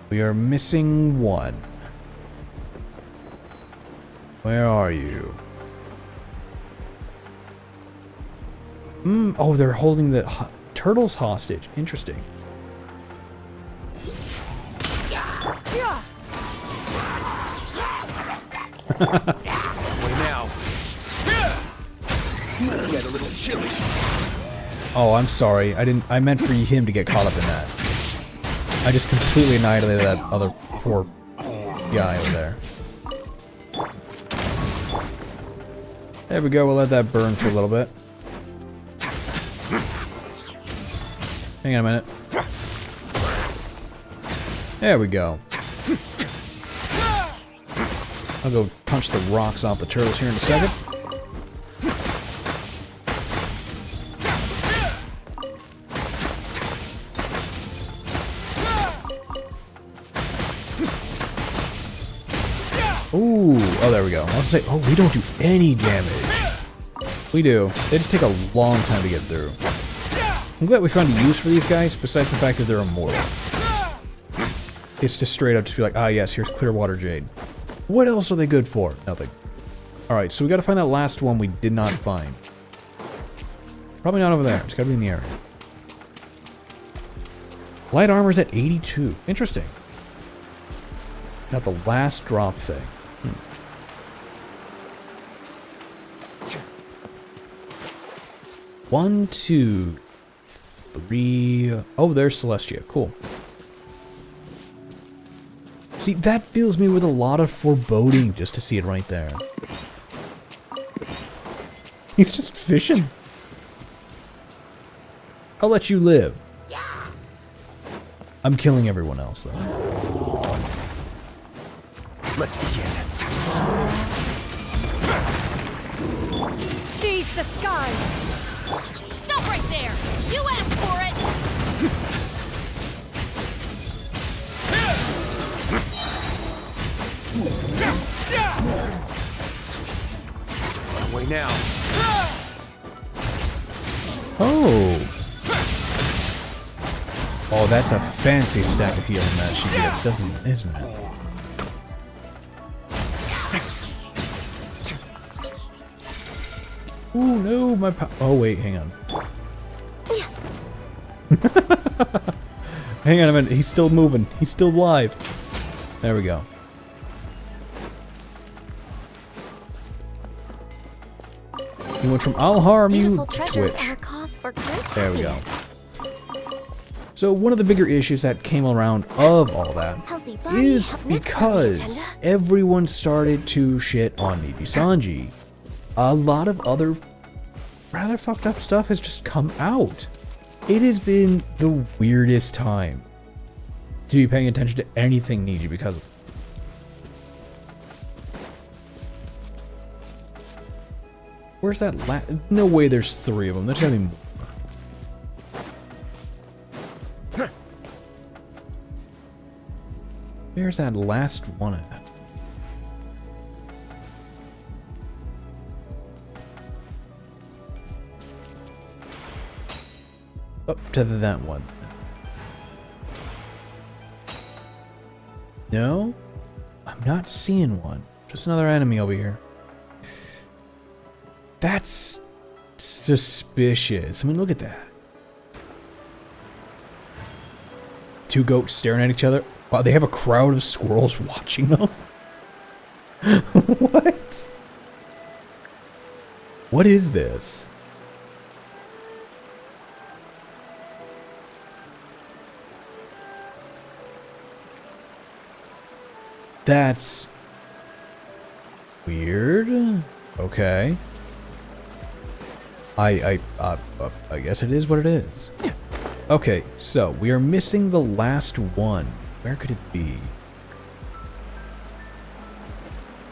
We are missing one. Where are you? Oh, they're holding the turtles hostage. Interesting. What now? It's gonna get a little chilly. Oh, I'm sorry. I meant for him to get caught up in that. I just completely annihilated that other poor guy over there. There we go. We'll let that burn for a little bit. Hang on a minute. There we go. I'll go punch the rocks off the turtles here in a second. Ooh, oh, there we go. I was gonna say, oh, we don't do any damage. We do. They just take a long time to get through. I'm glad we found a use for these guys, besides the fact that they're immortal. It's just straight up just be like, ah yes, here's Clearwater Jade. What else are they good for? Nothing. Alright, so we gotta find that last one we did not find. Probably not over there. It's gotta be in the area. Light armor's at 82. Interesting. Got the last drop thing. 1, 2, 3... Oh, there's Celestia. Cool. See, that fills me with a lot of foreboding just to see it right there. He's just fishing. I'll let you live. I'm killing everyone else, though. Let's begin. Seize the skies! Stop right there! You asked for it! Run away now. Oh! Oh, that's a fancy stack of healing that she gets, isn't it? Ooh, no, my oh, wait, hang on. Hang on a minute, he's still moving. He's still alive. There we go. He went from I'll harm you to Twitch. Are a cause for great There we go. happiness. So one of the bigger issues that came around of all that Healthy body, is help next because agenda. everyone started to shit on Nibi Sanji. A lot of other rather fucked up stuff has just come out. It has been the weirdest time to be paying attention to anything Niji because of it. Where's that no way there's 3 of them. There's gotta be more. Where's that last one at? Up to that one. No? I'm not seeing one. Just another enemy over here. That's suspicious. I mean, look at that. 2 goats staring at each other. Wow, they have a crowd of squirrels watching them? What? What is this? That's weird. Okay. I guess it is what it is. Okay, so we are missing the last one. Where could it be?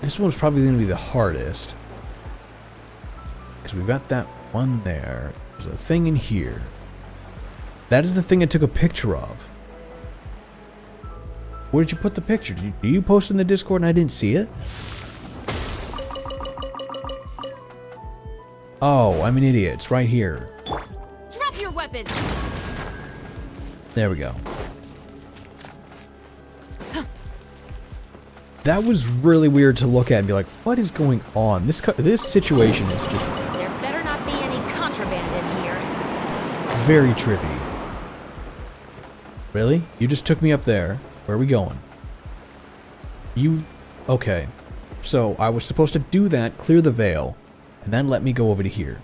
This one's probably going to be the hardest. Because we've got that one there. There's a thing in here. That is the thing I took a picture of. Where did you put the picture? Do you post in the Discord and I didn't see it? Oh, I'm an idiot. It's right here. Drop your weapons! There we go. That was really weird to look at and be like, what is going on? This situation is just There better not be any contraband in here. very trippy. Really? You just took me up there. Where are we going? Okay. So, I was supposed to do that, clear the veil, and then let me go over to here.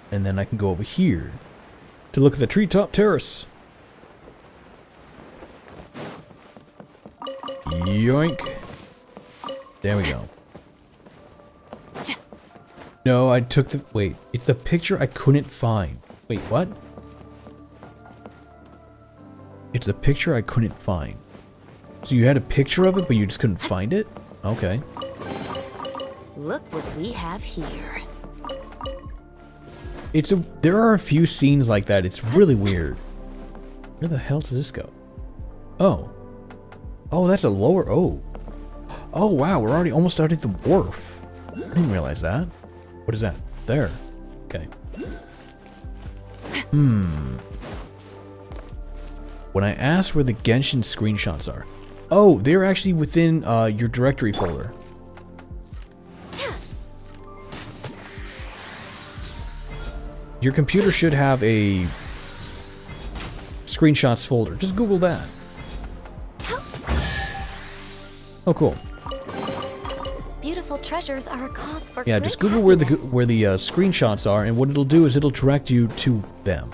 And then I can go over here to look at the treetop terrace. Yoink. There we go. No, I took the... Wait, it's a picture I couldn't find. Wait, what? It's a picture I couldn't find. So you had a picture of it, but you just couldn't find it? Okay. Look what we have here. There are a few scenes like that. It's really weird. Where the hell does this go? Oh. Oh, that's a lower... Oh. Oh, wow. We're already almost out at the wharf. I didn't realize that. What is that? There. Okay. When I asked where the Genshin screenshots are. Oh, they're actually within your directory folder. Your computer should have a screenshots folder. Just Google that. Oh, cool. Beautiful treasures are a cause for Yeah, great just Google where the happiness. screenshots are, and what it'll do is it'll direct you to them.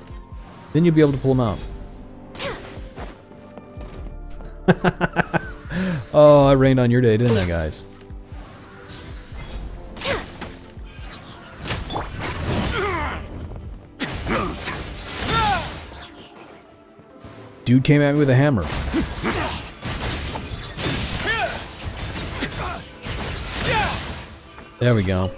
Then you'll be able to pull them out. Oh, I rained on your day, didn't I, guys? Dude came at me with a hammer. There we go.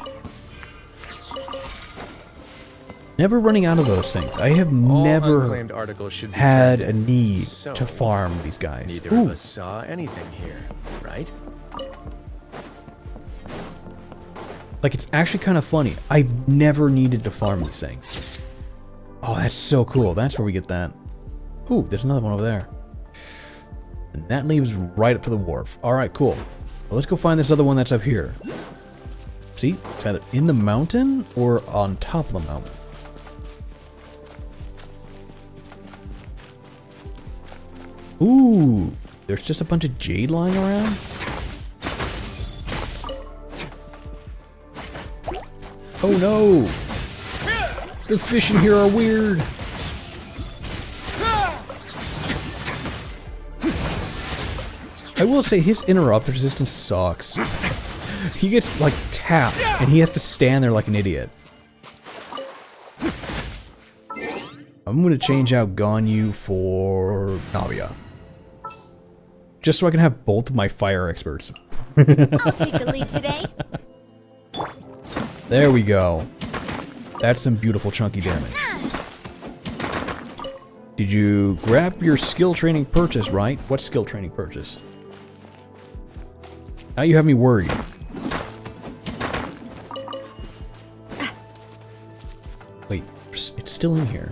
Never running out of those things. I have All never unclaimed articles should be had turned a in. need So, to farm these guys. Neither Ooh. of us saw anything here, right? Like, it's actually kind of funny. I've never needed to farm these things. Oh, that's so cool. That's where we get that. Ooh, there's another one over there. And that leads right up to the wharf. Alright, cool. Well, let's go find this other one that's up here. See? It's either in the mountain or on top of the mountain. Ooh, there's just a bunch of jade lying around? Oh no! The fish in here are weird! I will say his interrupt resistance sucks. He gets, like, tapped, and he has to stand there like an idiot. I'm gonna change out Ganyu for Navia. Just so I can have both of my fire experts. I'll take the lead today. There we go. That's some beautiful chunky damage. Did you grab your skill training purchase, right? What skill training purchase? Now you have me worried. Wait, it's still in here.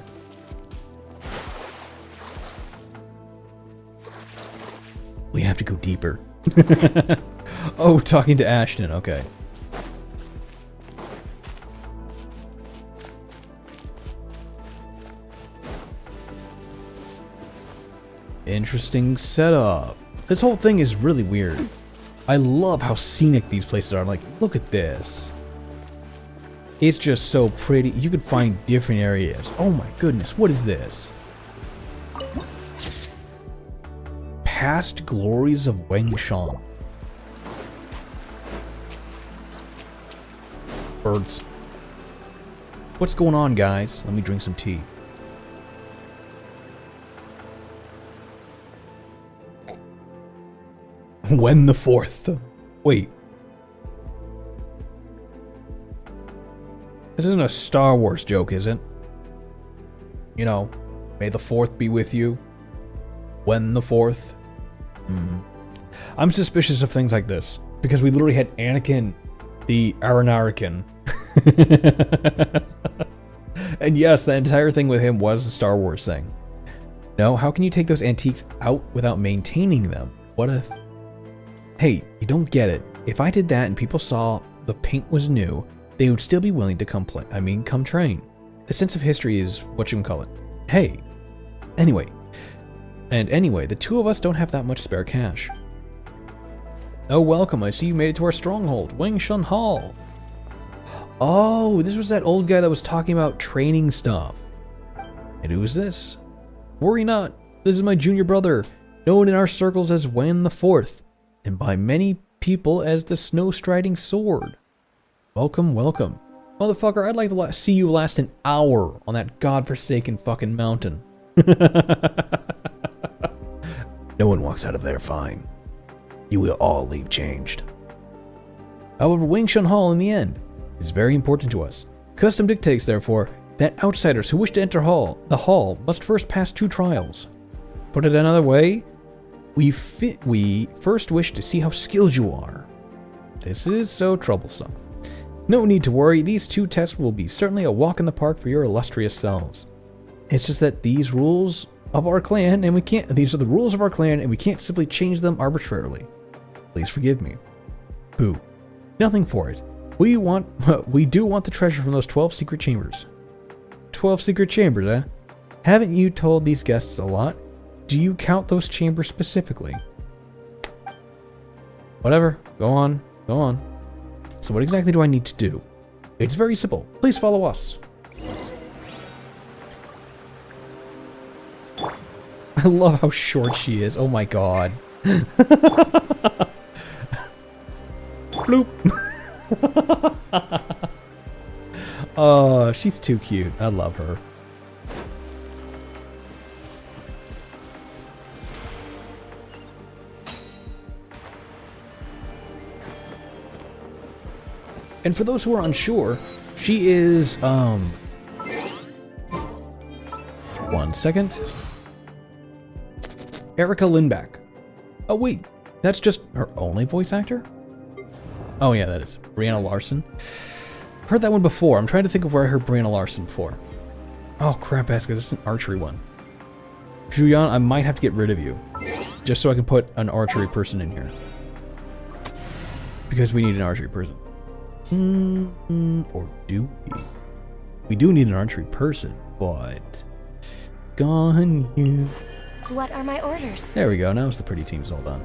We have to go deeper. Oh, talking to Ashton, okay. Interesting setup. This whole thing is really weird. I love how scenic these places are. Like, look at this. It's just so pretty. You could find different areas. Oh my goodness, what is this? Past glories of Wengshan. Birds. What's going on, guys? Let me drink some tea. When the 4th? Wait. This isn't a Star Wars joke, is it? You know, may the 4th be with you. When the 4th? I'm suspicious of things like this. Because we literally had Anakin, the Aranarican. And yes, the entire thing with him was a Star Wars thing. No, how can you take those antiques out without maintaining them? What if... Hey, you don't get it. If I did that and people saw the paint was new, they would still be willing to come train. The sense of history is what you can call it. Hey. Anyway. Anyway, the two of us don't have that much spare cash. Oh, welcome. I see you made it to our stronghold, Wengshan Hall. Oh, this was that old guy that was talking about training stuff. And who is this? Worry not. This is my junior brother, known in our circles as Wen the 4th. And by many people as the Snow-Striding Sword. Welcome, welcome. Motherfucker, I'd like to see you last an hour on that godforsaken fucking mountain. No one walks out of there fine. You will all leave changed. However, Wengshan Hall in the end is very important to us. Custom dictates, therefore, that outsiders who wish to enter the hall must first pass 2 trials. Put it another way, we first wish to see how skilled you are. This is so troublesome. No need to worry, these 2 tests will be certainly a walk in the park for your illustrious selves. It's just that these rules of our clan, and we can't, these are the rules of our clan, and we can't simply change them arbitrarily. Please forgive me. Boo. Nothing for it. We do want the treasure from those 12 secret chambers. 12 secret chambers, eh? Haven't you told these guests a lot? Do you count those chambers specifically? Whatever. Go on. Go on. So what exactly do I need to do? It's very simple. Please follow us. I love how short she is. Oh my god. Bloop. Oh, she's too cute. I love her. And for those who are unsure, she is, 1 second. Erica Lindback. Oh wait, that's just her only voice actor? Oh yeah, that is. Brianna Larson. I've heard that one before. I'm trying to think of where I heard Brianna Larson before. Oh crap, Aska, this is an archery one. Julian, I might have to get rid of you. Just so I can put an archery person in here. Because we need an archery person. Or do we? We do need an archery person, but... Gone you. What are my orders? There we go, now it's the pretty team's all done.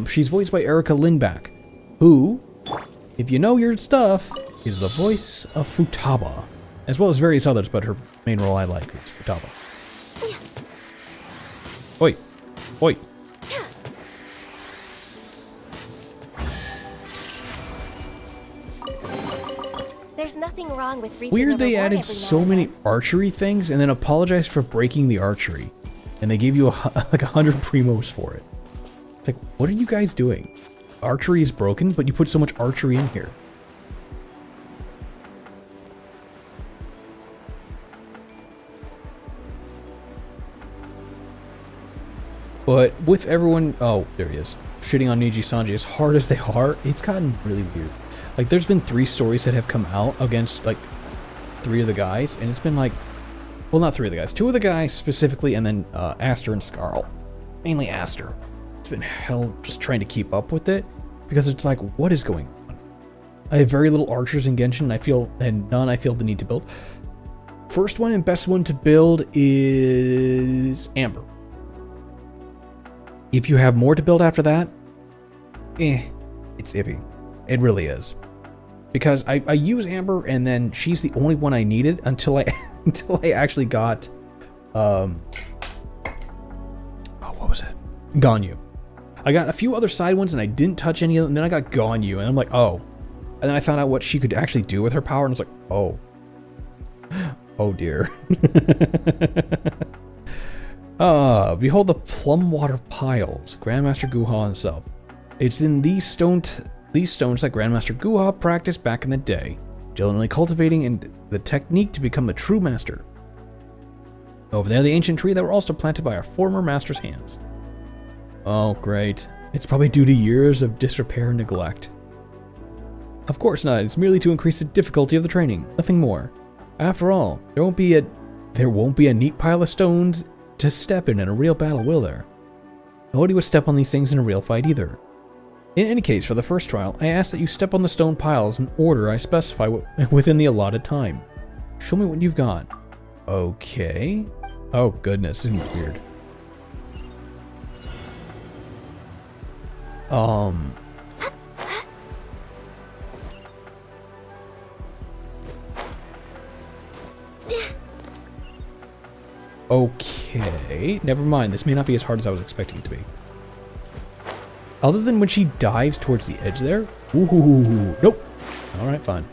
She's voiced by Erica Lindback, who, if you know your stuff, is the voice of Futaba, as well as various others, but her main role I like is Futaba. Oi! Oi! There's nothing wrong with reaping Weird the they reward added every so now and many then. archery things and then apologized for breaking the archery. And they gave you like 100 primos for it. It's like, what are you guys doing? Archery is broken, but you put so much archery in here. But with everyone, oh, there he is, shitting on Niji Sanji as hard as they are, it's gotten really weird. Like, there's been 3 stories that have come out against, like, 3 of the guys, and it's been like, well, not 3 of the guys, 2 of the guys specifically, and then Aster and Scarl. Mainly Aster. It's been hell just trying to keep up with it, because it's like, what is going on? I have very little archers in Genshin, and none I feel the need to build. First one and best one to build is Amber. If you have more to build after that, it's iffy. It really is. Because I use Amber, and then she's the only one I needed until I actually got oh, what was it? Ganyu. I got a few other side ones and I didn't touch any of them, and then I got Ganyu, and I'm like, oh. And then I found out what she could actually do with her power, and I was like, oh. Oh dear. Behold the plum water piles, Grandmaster Guha himself. It's in these stones that Grandmaster Guha practiced back in the day, diligently cultivating and the technique to become the true master. Over there, the ancient tree that were also planted by our former master's hands. Oh, great. It's probably due to years of disrepair and neglect. Of course not, it's merely to increase the difficulty of the training, nothing more. After all, there won't be a neat pile of stones to step in a real battle, will there? Nobody would step on these things in a real fight either. In any case, for the first trial, I ask that you step on the stone piles in order I specify within the allotted time. Show me what you've got. Okay. Oh goodness, isn't it weird? Okay, never mind. This may not be as hard as I was expecting it to be. Other than when she dives towards the edge there? Ooh, nope. Alright, fine.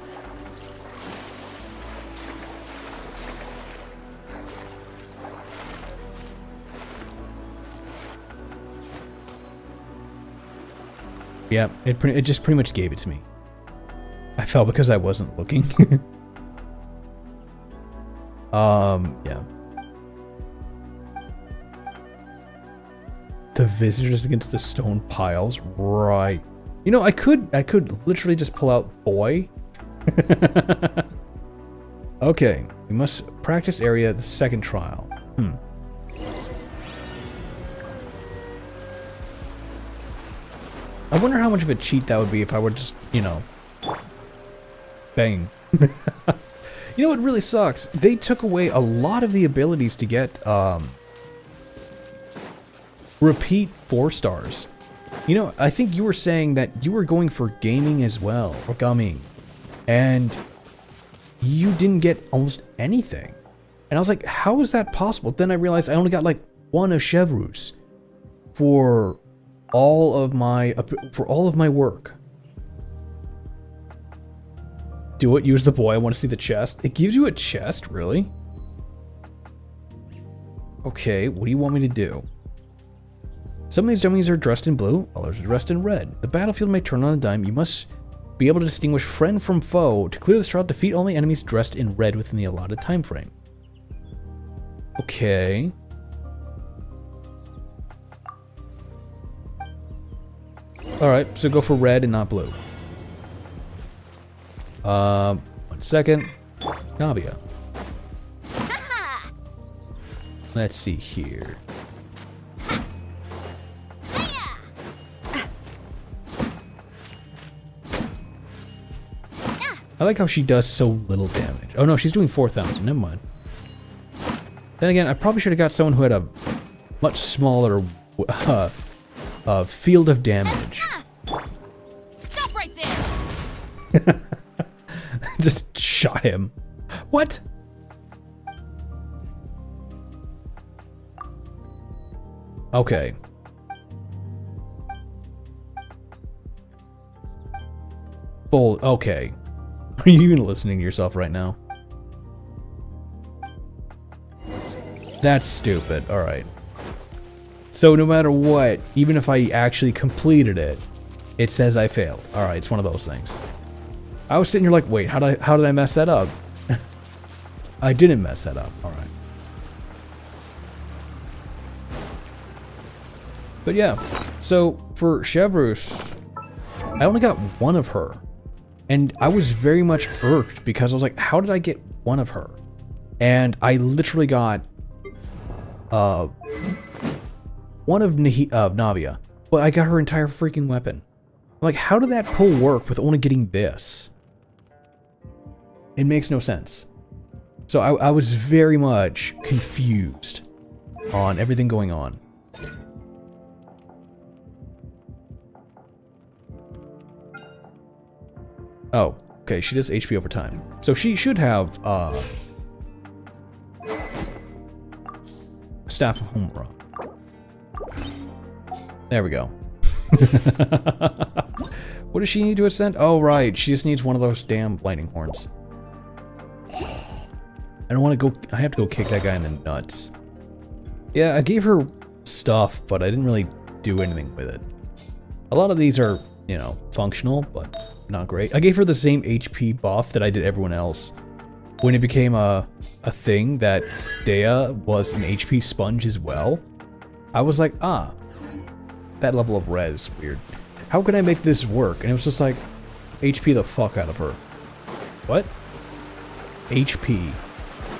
Yeah, it just pretty much gave it to me. I fell because I wasn't looking. Yeah. The visitors against the stone piles. Right. You know, I could literally just pull out boy. Okay. We must practice area the second trial. I wonder how much of a cheat that would be if I were just, you know, bang. You know what really sucks? They took away a lot of the abilities to get repeat 4 stars. You know, I think you were saying that you were going for gaming as well, or gumming, and you didn't get almost anything. And I was like, how is that possible? Then I realized I only got like 1 of Chevreuse for all of my work. Do it, use the boy, I want to see the chest. It gives you a chest, really? Okay, what do you want me to do? Some of these dummies are dressed in blue, others are dressed in red. The battlefield may turn on a dime. You must be able to distinguish friend from foe. To clear this route, defeat only enemies dressed in red within the allotted time frame. Okay. Alright, so go for red and not blue. 1 second. Navia. Let's see here. I like how she does so little damage. Oh no, she's doing 4,000. Never mind. Then again, I probably should have got someone who had a much smaller field of damage. Stop right there. Just shot him. What? Okay. Bull. Okay. Are you even listening to yourself right now? That's stupid. Alright. So no matter what, even if I actually completed it, it says I failed. Alright, it's one of those things. I was sitting here like, wait, how did I mess that up? I didn't mess that up. Alright. But yeah, so for Chevreuse, I only got 1 of her. And I was very much irked because I was like, how did I get 1 of her? And I literally got 1 of Navia, but I got her entire freaking weapon. I'm like, how did that pull work with only getting this? It makes no sense. So I was very much confused on everything going on. Oh, okay, she does HP over time. So she should have, Staff of Homura. There we go. What does she need to ascend? Oh, right, she just needs one of those damn lightning horns. I don't want to go, I have to go kick that guy in the nuts. Yeah, I gave her stuff, but I didn't really do anything with it. A lot of these are, you know, functional, but not great. I gave her the same HP buff that I did everyone else. When it became a thing that Dea was an HP sponge as well, I was like, ah, that level of res, weird. How can I make this work? And it was just like, HP the fuck out of her. What? HP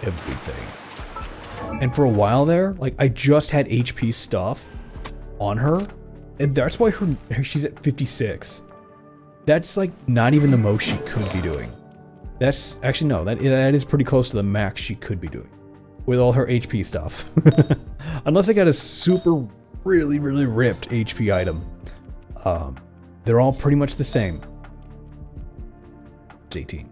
everything. And for a while there, like, I just had HP stuff on her, and that's why she's at 56. That's like not even the most she could be doing. That's actually no, that is pretty close to the max she could be doing with all her HP stuff. Unless I got a super really ripped HP item. They're all pretty much the same. It's 18.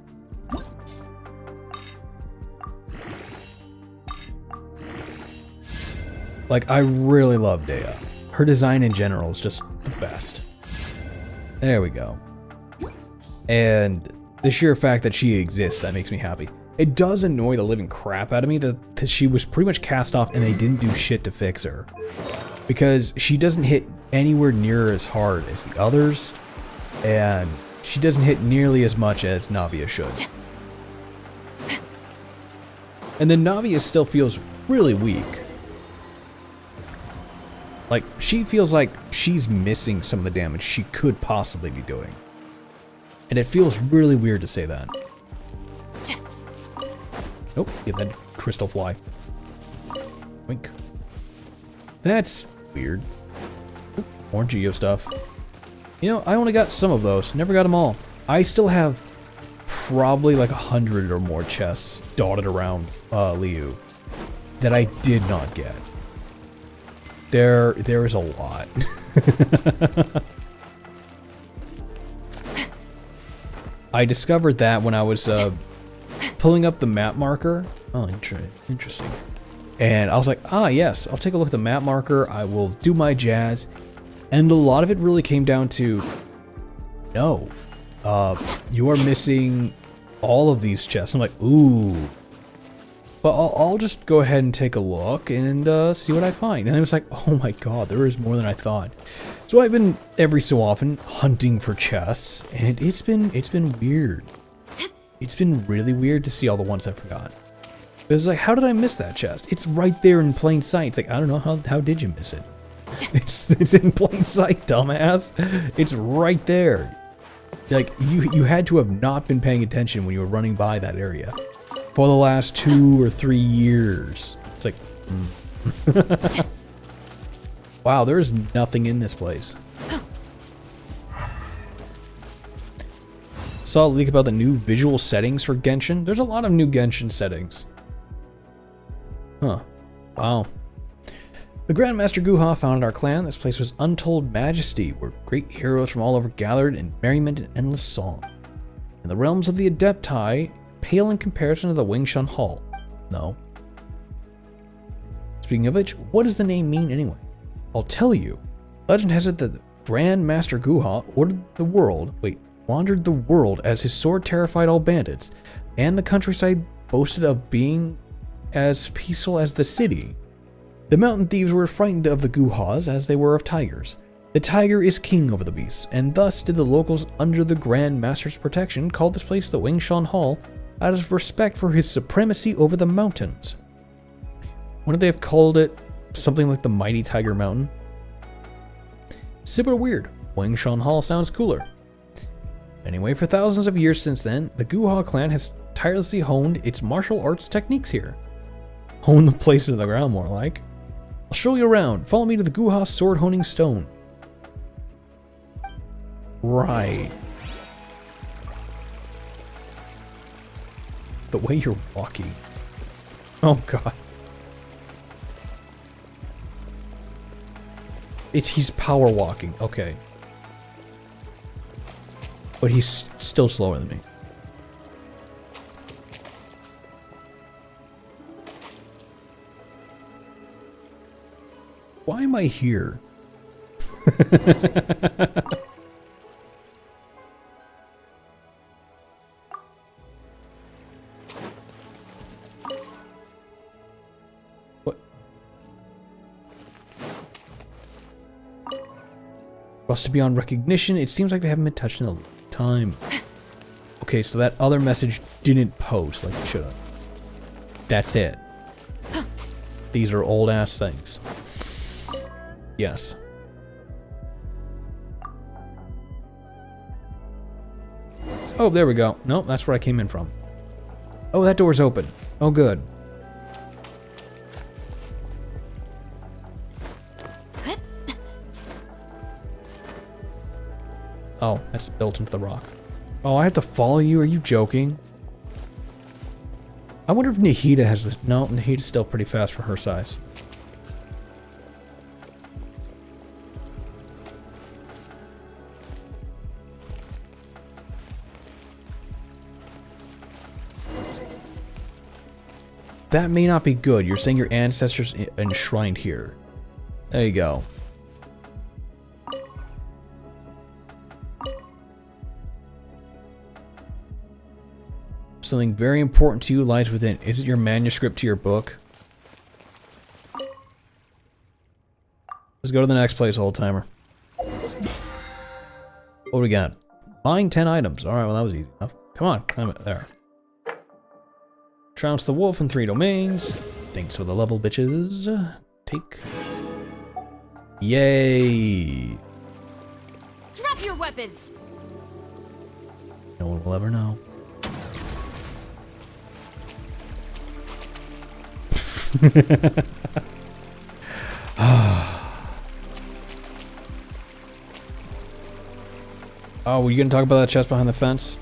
Like, I really love Dea. Her design in general is just the best. There we go. And the sheer fact that she exists, that makes me happy. It does annoy the living crap out of me that she was pretty much cast off and they didn't do shit to fix her. Because she doesn't hit anywhere near as hard as the others, and she doesn't hit nearly as much as Navia should. And then Navia still feels really weak. Like, she feels like she's missing some of the damage she could possibly be doing. And it feels really weird to say that. Nope, get that crystal fly. Wink. That's weird. Oop, more Geo stuff. You know, I only got some of those. Never got them all. I still have probably like 100 or more chests dotted around Liu that I did not get. There is a lot. I discovered that when I was pulling up the map marker. Oh, interesting. And I was like, ah, yes, I'll take a look at the map marker. I will do my jazz. And a lot of it really came down to, no, you are missing all of these chests. I'm like, ooh. But I'll just go ahead and take a look and see what I find. And it was like, oh my god, there is more than I thought. So I've been every so often hunting for chests, and it's been weird. It's been really weird to see all the ones I forgot. It's like, how did I miss that chest? It's right there in plain sight. It's like, I don't know, how did you miss it? It's in plain sight, dumbass. It's right there. Like, you had to have not been paying attention when you were running by that area for the last 2 or 3 years. It's like, wow, there is nothing in this place. Saw a leak about the new visual settings for Genshin. There's a lot of new Genshin settings. Huh. Wow. The Grandmaster Guha founded our clan. This place was untold majesty, where great heroes from all over gathered in merriment and endless song. In the realms of the Adepti, pale in comparison to the Wingshan Hall. No. Speaking of which, what does the name mean anyway? I'll tell you. Legend has it that the Grandmaster Guha wandered the world as his sword terrified all bandits, and the countryside boasted of being as peaceful as the city. The mountain thieves were frightened of the Guhas as they were of tigers. The tiger is king over the beasts, and thus did the locals under the Grand Master's protection call this place the Wingshan Hall out of respect for his supremacy over the mountains. Wouldn't they have called it something like the Mighty Tiger Mountain? Super weird. Wingshan Hall sounds cooler. Anyway, for thousands of years since then, the Guha clan has tirelessly honed its martial arts techniques here. Hone the place to the ground, more like. I'll show you around. Follow me to the Guha sword honing stone. Right. The way you're walking. Oh god. He's power walking. Okay. But he's still slower than me. Why am I here? What? Rusted beyond recognition. It seems like they haven't been touched in a long time. Okay, so that other message didn't post like it should have. That's it. These are old ass things. Yes. Oh, there we go. Nope, that's where I came in from. Oh, that door's open. Oh, good. Oh, that's built into the rock. Oh, I have to follow you? Are you joking? I wonder if Nahida has this. No, Nahida's still pretty fast for her size. That may not be good. You're saying your ancestors enshrined here. There you go. Something very important to you lies within. Is it your manuscript to your book? Let's go to the next place, old timer. What do we got? Buying 10 items. Alright, well that was easy enough. Come on, climb it. There. Trounce the wolf in 3 domains. Thanks for the level, bitches. Take. Yay! Drop your weapons. No one will ever know. Oh, were you gonna talk about that chest behind the fence?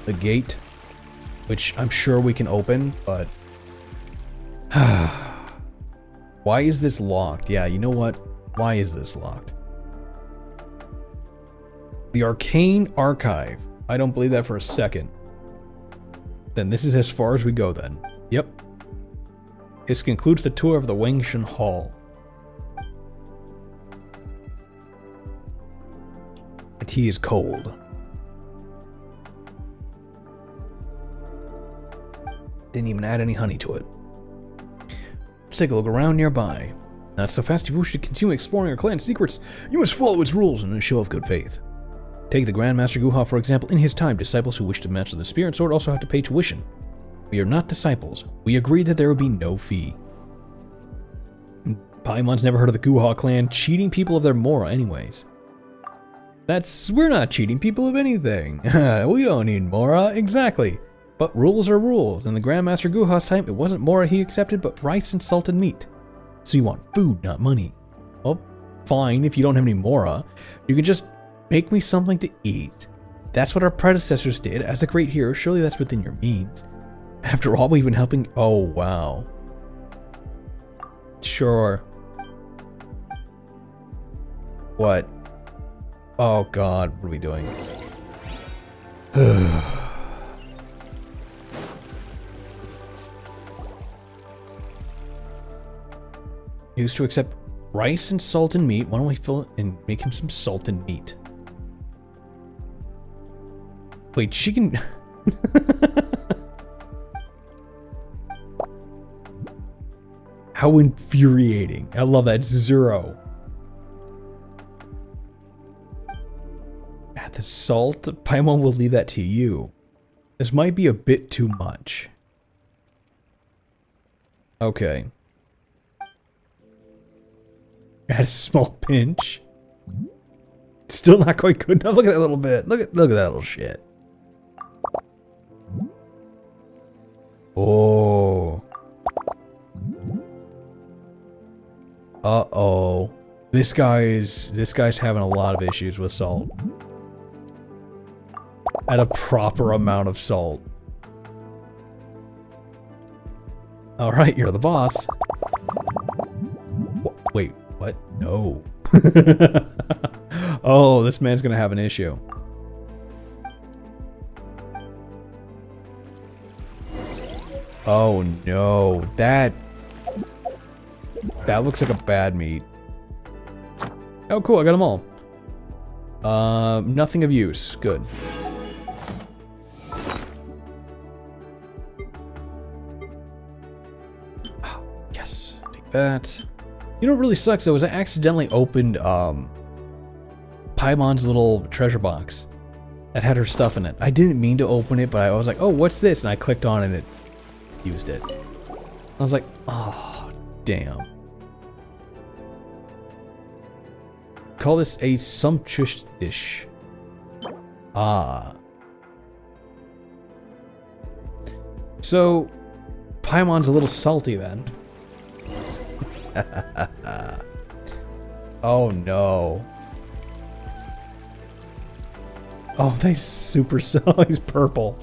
The gate? Which I'm sure we can open, but... Why is this locked? Yeah, you know what? Why is this locked? The Arcane Archive. I don't believe that for a second. Then this is as far as we go then. Yep. This concludes the tour of the Wangshan Hall. The tea is cold. Didn't even add any honey to it. Let's take a look around nearby. Not so fast. If you wish to continue exploring our clan's secrets, you must follow its rules in a show of good faith. Take the Grand Master Guha, for example. In his time, disciples who wish to master the spear and sword also have to pay tuition. We are not disciples. We agreed that there would be no fee. Paimon's never heard of the Guha clan cheating people of their mora anyways. We're not cheating people of anything. We don't need mora, exactly. But rules are rules. In the Grandmaster Guha's time, it wasn't mora he accepted, but rice and salted meat. So you want food, not money. Well, fine, if you don't have any mora, you can just make me something to eat. That's what our predecessors did. As a great hero, surely that's within your means. After all, we've been helping... Oh, wow. Sure. What? Oh, God, what are we doing? Used to accept rice and salt and meat. Why don't we fill it and make him some salt and meat? Wait, she can... How infuriating. I love that. 0. Add the salt. Paimon will leave that to you. This might be a bit too much. Okay. Add a small pinch. Still not quite good enough. Look at that little bit. Look at that little shit. Oh. Uh-oh. This guy's having a lot of issues with salt. Add a proper amount of salt. Alright, you're the boss. Wait, what? No. Oh, this man's gonna have an issue. Oh no, that looks like a bad meat. Oh cool, I got them all. Nothing of use. Good. Oh, yes, take that. You know what really sucks though is I accidentally opened Paimon's little treasure box that had her stuff in it. I didn't mean to open it, but I was like, oh, what's this? And I clicked on it and it used it. I was like, oh, damn. Call this a sumptuous dish. Ah. So, Paimon's a little salty then. Oh no. Oh, they super so he's purple.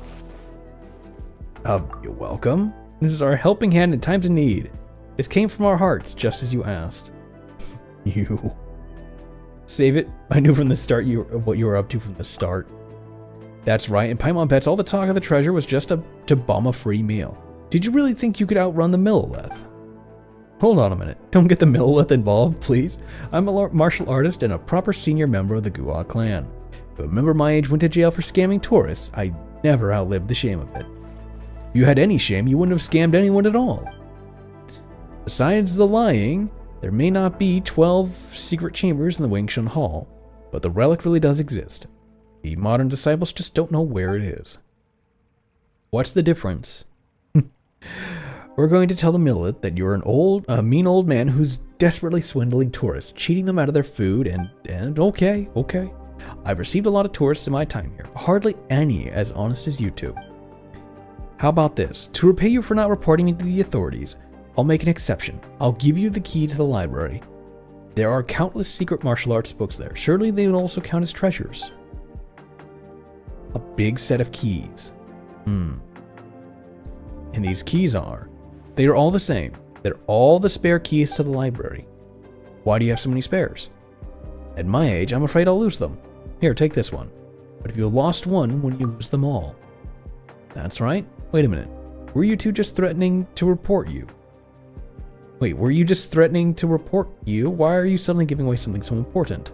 You're welcome. This is our helping hand in times of need. This came from our hearts, just as you asked. You. Save it. I knew from the start what you were up to from the start. That's right, and Paimon bets all the talk of the treasure was just to bum a free meal. Did you really think you could outrun the Millilith? Hold on a minute. Don't get the Millilith involved, please. I'm a martial artist and a proper senior member of the Guha clan. If a member my age went to jail for scamming tourists, I never outlived the shame of it. If you had any shame, you wouldn't have scammed anyone at all. Besides the lying, there may not be 12 secret chambers in the Wangshan Hall, but the relic really does exist. The modern disciples just don't know where it is. What's the difference? We're going to tell the millet that you're a mean old man who's desperately swindling tourists, cheating them out of their food, and okay. I've received a lot of tourists in my time here, but hardly any as honest as you two. How about this? To repay you for not reporting me to the authorities, I'll make an exception. I'll give you the key to the library. There are countless secret martial arts books there. Surely they will also count as treasures. A big set of keys. And these keys they are all the same. They're all the spare keys to the library. Why do you have so many spares? At my age, I'm afraid I'll lose them. Here, take this one. But if you lost one, when you lose them all? That's right. Wait a minute. Were you two just threatening to report you? Wait, were you just threatening to report you? Why are you suddenly giving away something so important?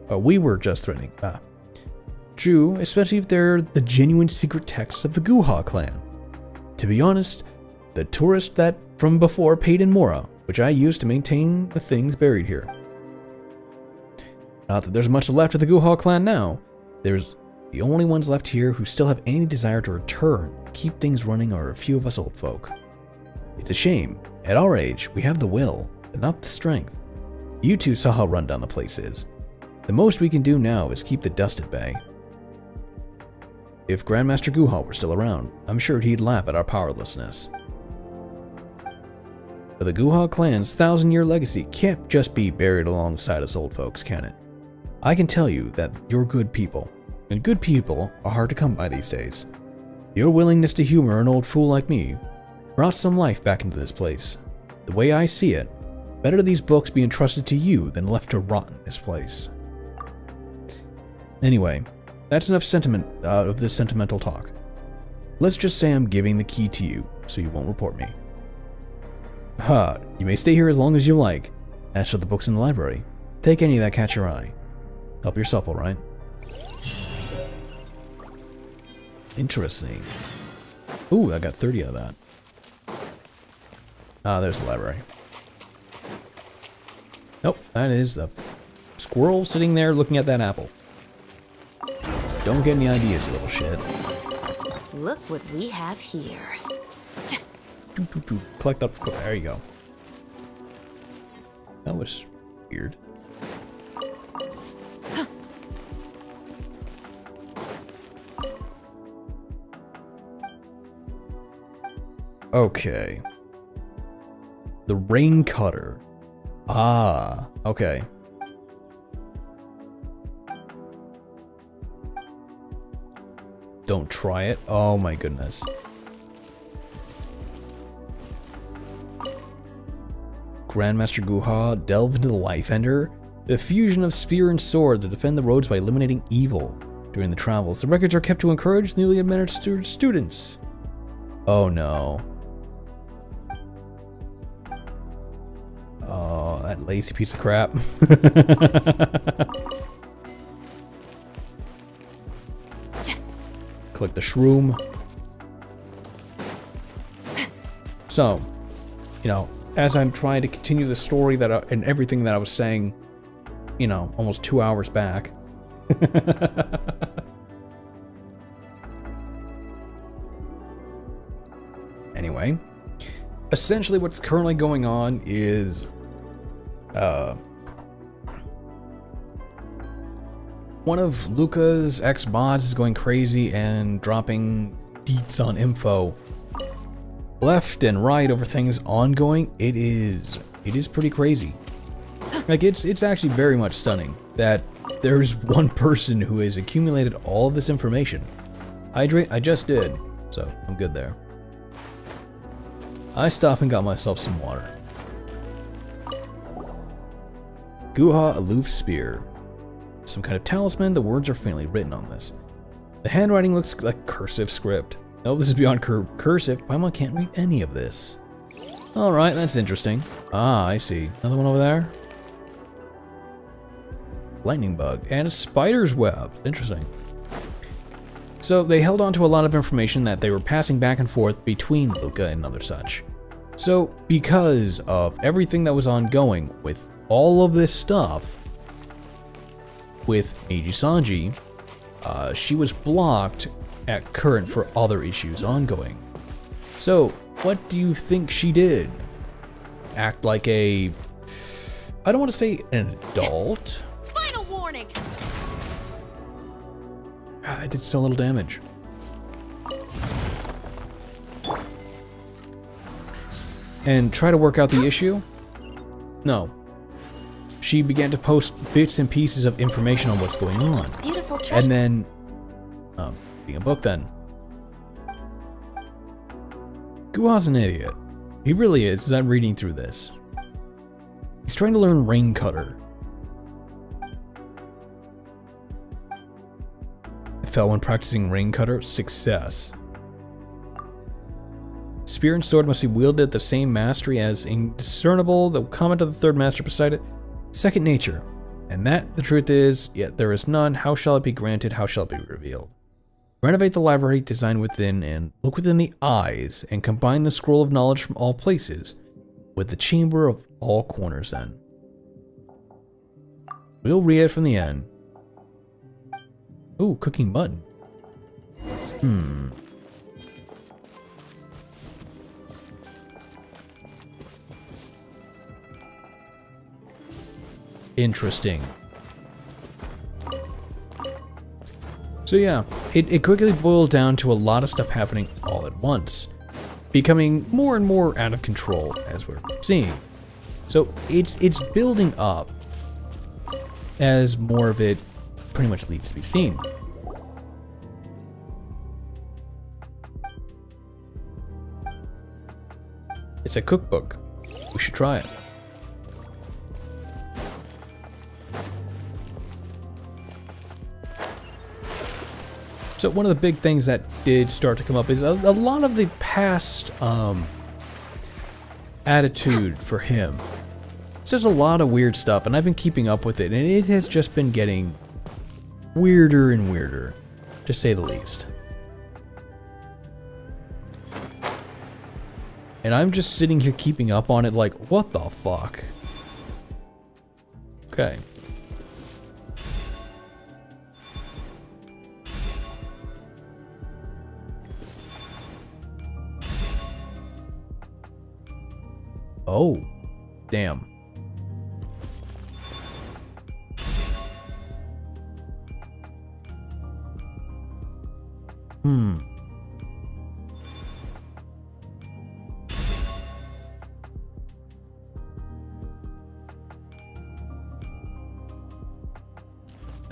We were just threatening. True, especially if they're the genuine secret texts of the Guha clan. To be honest, the tourist that from before paid in Mora, which I used to maintain the things buried here. Not that there's much left of the Guha clan now. There's the only ones left here who still have any desire to return, keep things running, are a few of us old folk. It's a shame. At our age, we have the will, but not the strength. You two saw how run down the place is. The most we can do now is keep the dust at bay. If Grandmaster Guha were still around, I'm sure he'd laugh at our powerlessness. But the Guha clan's 1,000-year legacy can't just be buried alongside us old folks, can it? I can tell you that you're good people, and good people are hard to come by these days. Your willingness to humor an old fool like me brought some life back into this place. The way I see it, better these books be entrusted to you than left to rot in this place. Anyway, that's enough sentiment out of this sentimental talk. Let's just say I'm giving the key to you, so you won't report me. You may stay here as long as you like. As for the books in the library, take any that catch your eye. Help yourself, alright? Interesting. Ooh, I got 30 out of that. There's the library. Nope, that is the squirrel sitting there looking at that apple. Don't get any ideas, you little shit. Look what we have here. Collect up. There you go. That was weird. Okay. The rain cutter. Okay. Don't try it. Oh my goodness. Grandmaster Guha delve into the Life Ender, the fusion of spear and sword to defend the roads by eliminating evil. During the travels, the records are kept to encourage newly administered students. Oh no. Oh, that lazy piece of crap. Click the shroom. So, you know, as I'm trying to continue the story and everything that I was saying, you know, almost 2 hours back. Anyway, essentially what's currently going on is one of Luca's ex-bots is going crazy and dropping deets on info left and right over things ongoing. It is pretty crazy. Like, it's actually very much stunning that there's one person who has accumulated all of this information. Hydrate, I just did, so I'm good there. I stopped and got myself some water. Guha Aloof Spear. Some kind of talisman, the words are faintly written on this. The handwriting looks like cursive script. No, this is beyond cursive. Paimon can't read any of this. Alright, that's interesting. Ah, I see. Another one over there? Lightning bug. And a spider's web. Interesting. So they held on to a lot of information that they were passing back and forth between Luca and other such. So because of everything that was ongoing with all of this stuff, with Meiji Sanji, she was blocked at current for other issues ongoing. So What do you think she did? Act like a... I don't want to say an adult. Final warning. God, I did so little damage. And try to work out the issue? No. She began to post bits and pieces of information on what's going on. Beautiful treasure. And then... being a book then. Gua's an idiot. He really is, as I'm reading through this. He's trying to learn Rain Cutter. I fell when practicing Rain Cutter. Success. Spear and sword must be wielded at the same mastery as indiscernible. The comment of the third master beside it. Second nature. And that, the truth is, yet there is none. How shall it be granted? How shall it be revealed? Renovate the library, design within, and look within the eyes, and combine the scroll of knowledge from all places with the chamber of all corners then. We'll read it from the end. Ooh, cooking mutton. Interesting. So yeah, it quickly boiled down to a lot of stuff happening all at once, becoming more and more out of control as we're seeing. So it's building up as more of it pretty much needs to be seen. It's a cookbook. We should try it. So one of the big things that did start to come up is a lot of the past attitude for him. It's just a lot of weird stuff, and I've been keeping up with it, and it has just been getting weirder and weirder, to say the least. And I'm just sitting here keeping up on it like, what the fuck? Okay. Oh, damn.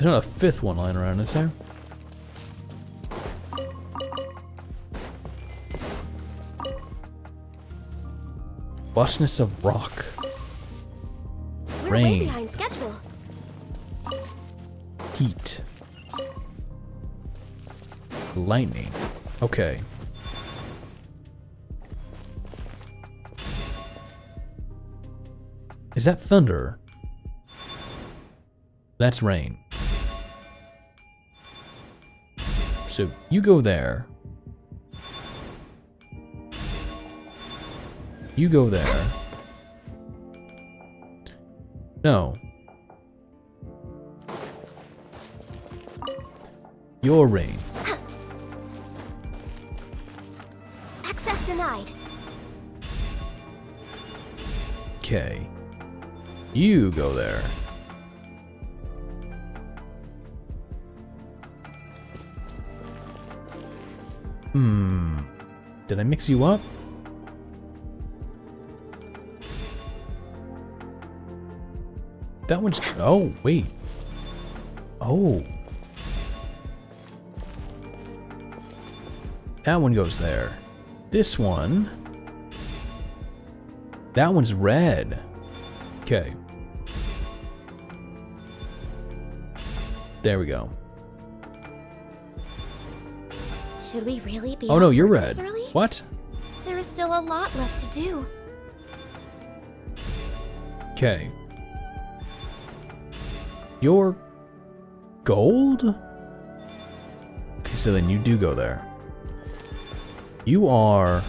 There's not a fifth one lying around, is there? Vastness of rock. We're way Rain. behind schedule. Heat. Lightning. Okay. Is that thunder? That's rain. So you go there. You go there. No. Your rain. Access denied. Okay. You go there. Did I mix you up? That one's... Oh, wait. Oh. That one goes there. This one... That one's red. Okay. There we go. Should we really be? Oh no, off you're work red. this early? What? There is still a lot left to do. Okay. You're gold? Okay, so then you do go there. You are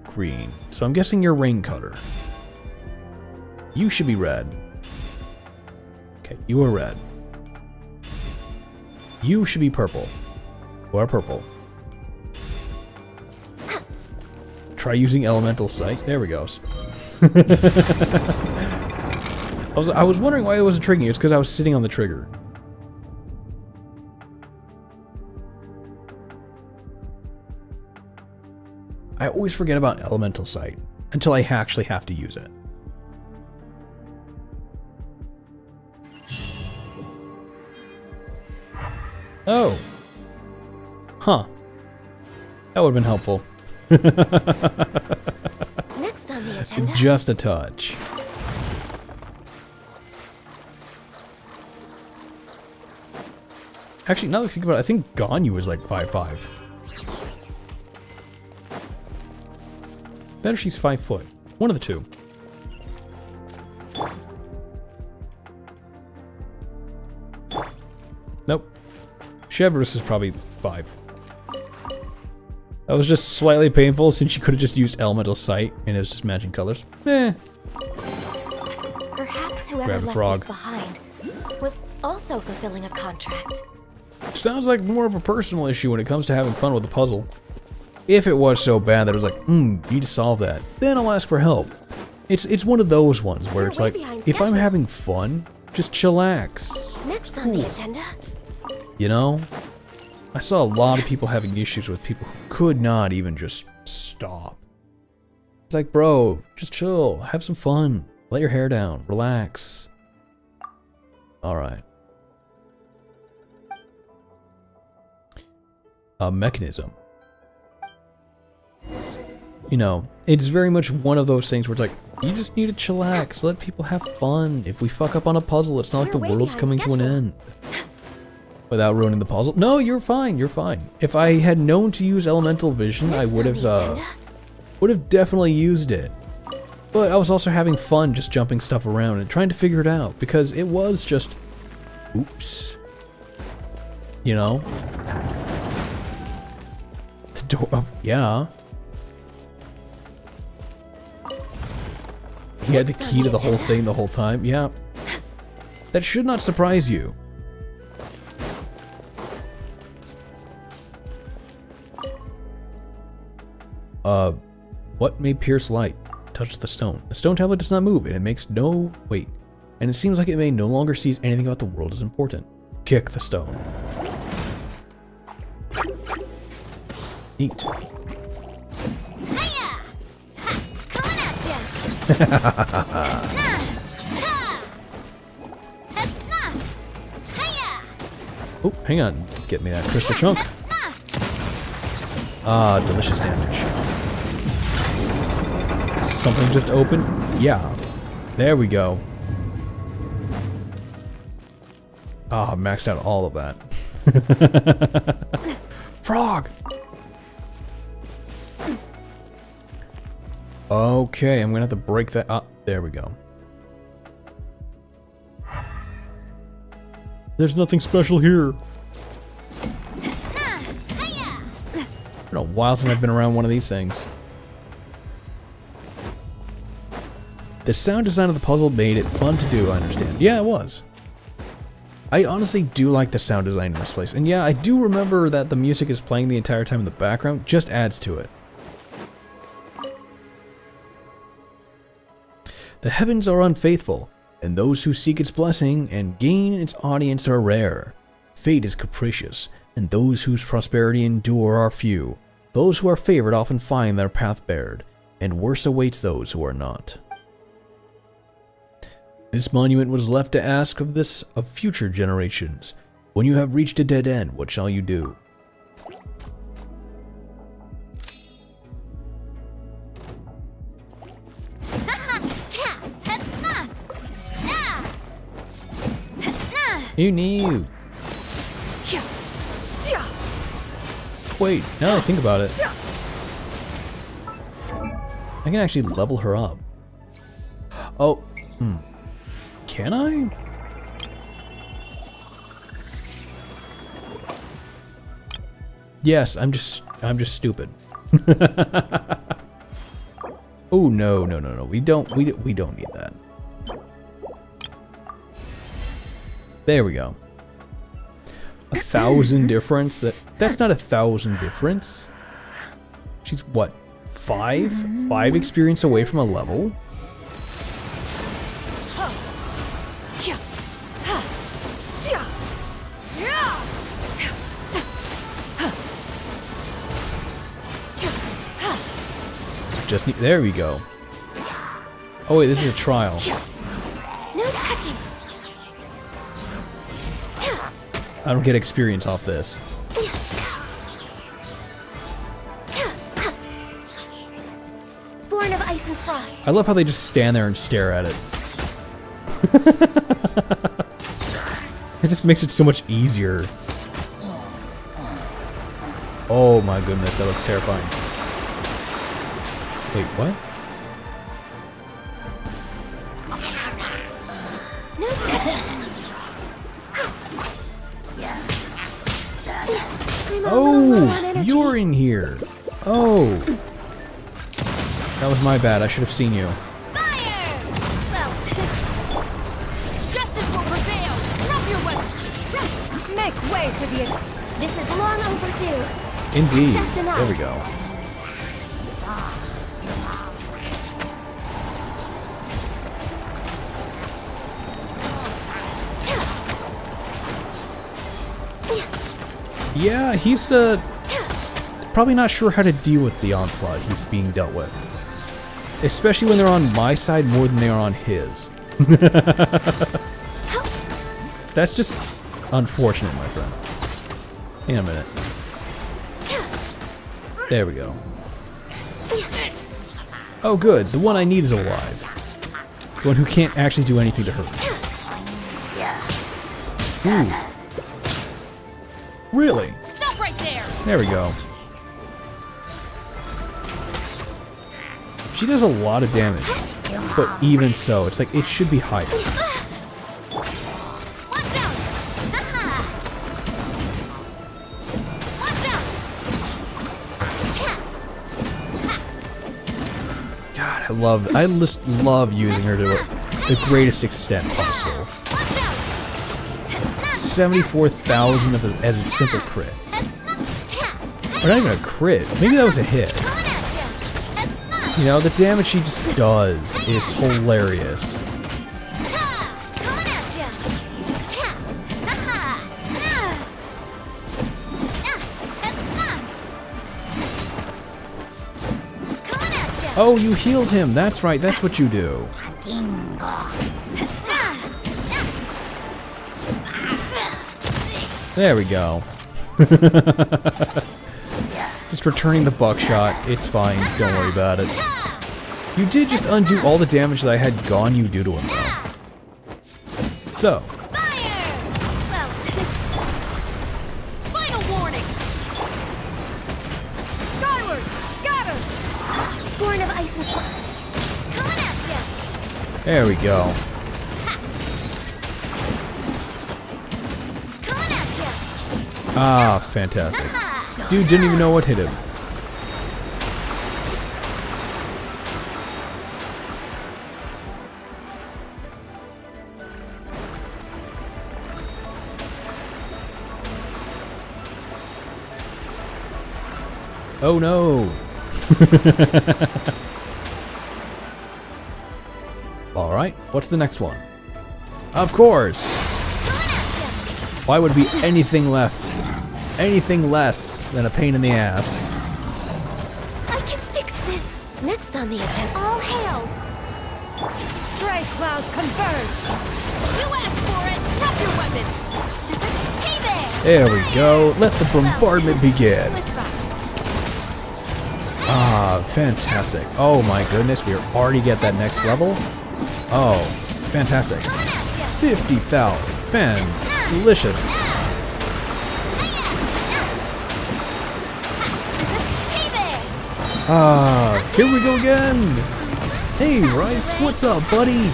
green. So I'm guessing you're rain cutter. You should be red. Okay, you are red. You should be purple. You are purple. Try using elemental sight. There we go. I was wondering why it wasn't triggering you. It's because I was sitting on the trigger. I always forget about elemental sight until I actually have to use it. Oh. Huh. That would have been helpful. Next on the agenda. Just a touch. Actually, now that I think about it, I think Ganyu was like 5'5". Better she's 5 foot. One of the two. Nope. Chevrus is probably 5. That was just slightly painful since she could have just used elemental sight and it was just matching colors. Eh. Perhaps whoever Grab a left frog. this behind was also fulfilling a contract. Sounds like more of a personal issue when it comes to having fun with the puzzle. If it was so bad that it was like, need to solve that, then I'll ask for help. It's one of those ones where You're it's way like, behind if I'm schedule. having fun, just chillax. Next on the agenda. You know? I saw a lot of people having issues with people who could not even just stop. It's like, bro, just chill, have some fun, let your hair down, relax. Alright. A mechanism. You know, it's very much one of those things where it's like, you just need to chillax, let people have fun. If we fuck up on a puzzle, it's not like the We're way world's behind coming to an schedule. end. Without ruining the puzzle. No, you're fine, you're fine. If I had known to use elemental vision, I Next would on the agenda. have definitely used it. But I was also having fun just jumping stuff around and trying to figure it out, because it was just, oops. You know? The door, oh, yeah. He had the Next on key to the the whole agenda. thing the whole time. Yeah. That should not surprise you. What may pierce light? Touch the stone. The stone tablet does not move, and it makes no... Wait. And it seems like it may no longer sees anything about the world as important. Kick the stone. Neat. Hiya! Ha! Coming at ya! Hiya! Oh, hang on. Get me that crystal chunk. Ah, delicious damage. Something just opened? Yeah. There we go. Ah, maxed out all of that. Frog! Okay, I'm gonna have to break that up. There we go. There's nothing special here. It's been a while since I've been around one of these things. The sound design of the puzzle made it fun to do, I understand. Yeah, it was. I honestly do like the sound design in this place. And yeah, I do remember that the music is playing the entire time in the background. Just adds to it. The heavens are unfaithful, and those who seek its blessing and gain its audience are rare. Fate is capricious, and those whose prosperity endure are few. Those who are favored often find their path bared, and worse awaits those who are not. This monument was left to ask of future generations. When you have reached a dead end, what shall you do? You knew. Wait, now that I think about it, I can actually level her up. Oh, can I? Yes, I'm just stupid. Oh no. We don't need that. There we go. 1,000 difference? That's not 1,000 difference. She's what? five experience away from a level? Just need, there we go. Oh wait, this is a trial. No touching. I don't get experience off this. Born of ice and frost. I love how they just stand there and stare at it. It just makes it so much easier. Oh my goodness, that looks terrifying. Wait, what? No touching. I'm a little low on Oh, energy. you're in here. Oh. That was my bad. I should have seen you. Fire! Well, justice will prevail. Drop your weapon. Make way for the... This is long overdue. Indeed. Access denied. There we go. Yeah, he's probably not sure how to deal with the onslaught he's being dealt with. Especially when they're on my side more than they are on his. That's just unfortunate, my friend. In a minute. There we go. Oh good, the one I need is alive. The one who can't actually do anything to hurt me. Ooh. Really? Stop right there. There we go. She does a lot of damage. But even so, it's like, it should be higher. Watch out! Haha! Watch out! God, I just love using her to the greatest extent possible. Watch out! 74,000 as a simple crit. Or not even a crit. Maybe that was a hit. Coming at ya! You know, the damage she just does is hilarious. Coming at ya! Haha! Coming at ya! Oh, you healed him. That's right. That's what you do. There we go. Just returning the buckshot. It's fine. Don't worry about it. You did just undo all the damage that I had gone you do to him, though. So, Fire! Well, final warning. Skyward! Scatter! Born of ice and frost. Coming at ya! there we go. Coming at ya! Ah, fantastic. Dude didn't even know what hit him. Oh no! Alright, what's the next one? Of course! Why would be anything anything less than a pain in the ass? I can fix this. Next on the agenda. All hail. Stray clouds converge! You asked for it! Drop your weapons! Hey there! There we go, let the bombardment begin. Ah, fantastic. Oh my goodness, we are already at that next level? Oh, fantastic. 50,000. Delicious. Hey there! Ah, here we go again. Hey, Rice, what's up, buddy?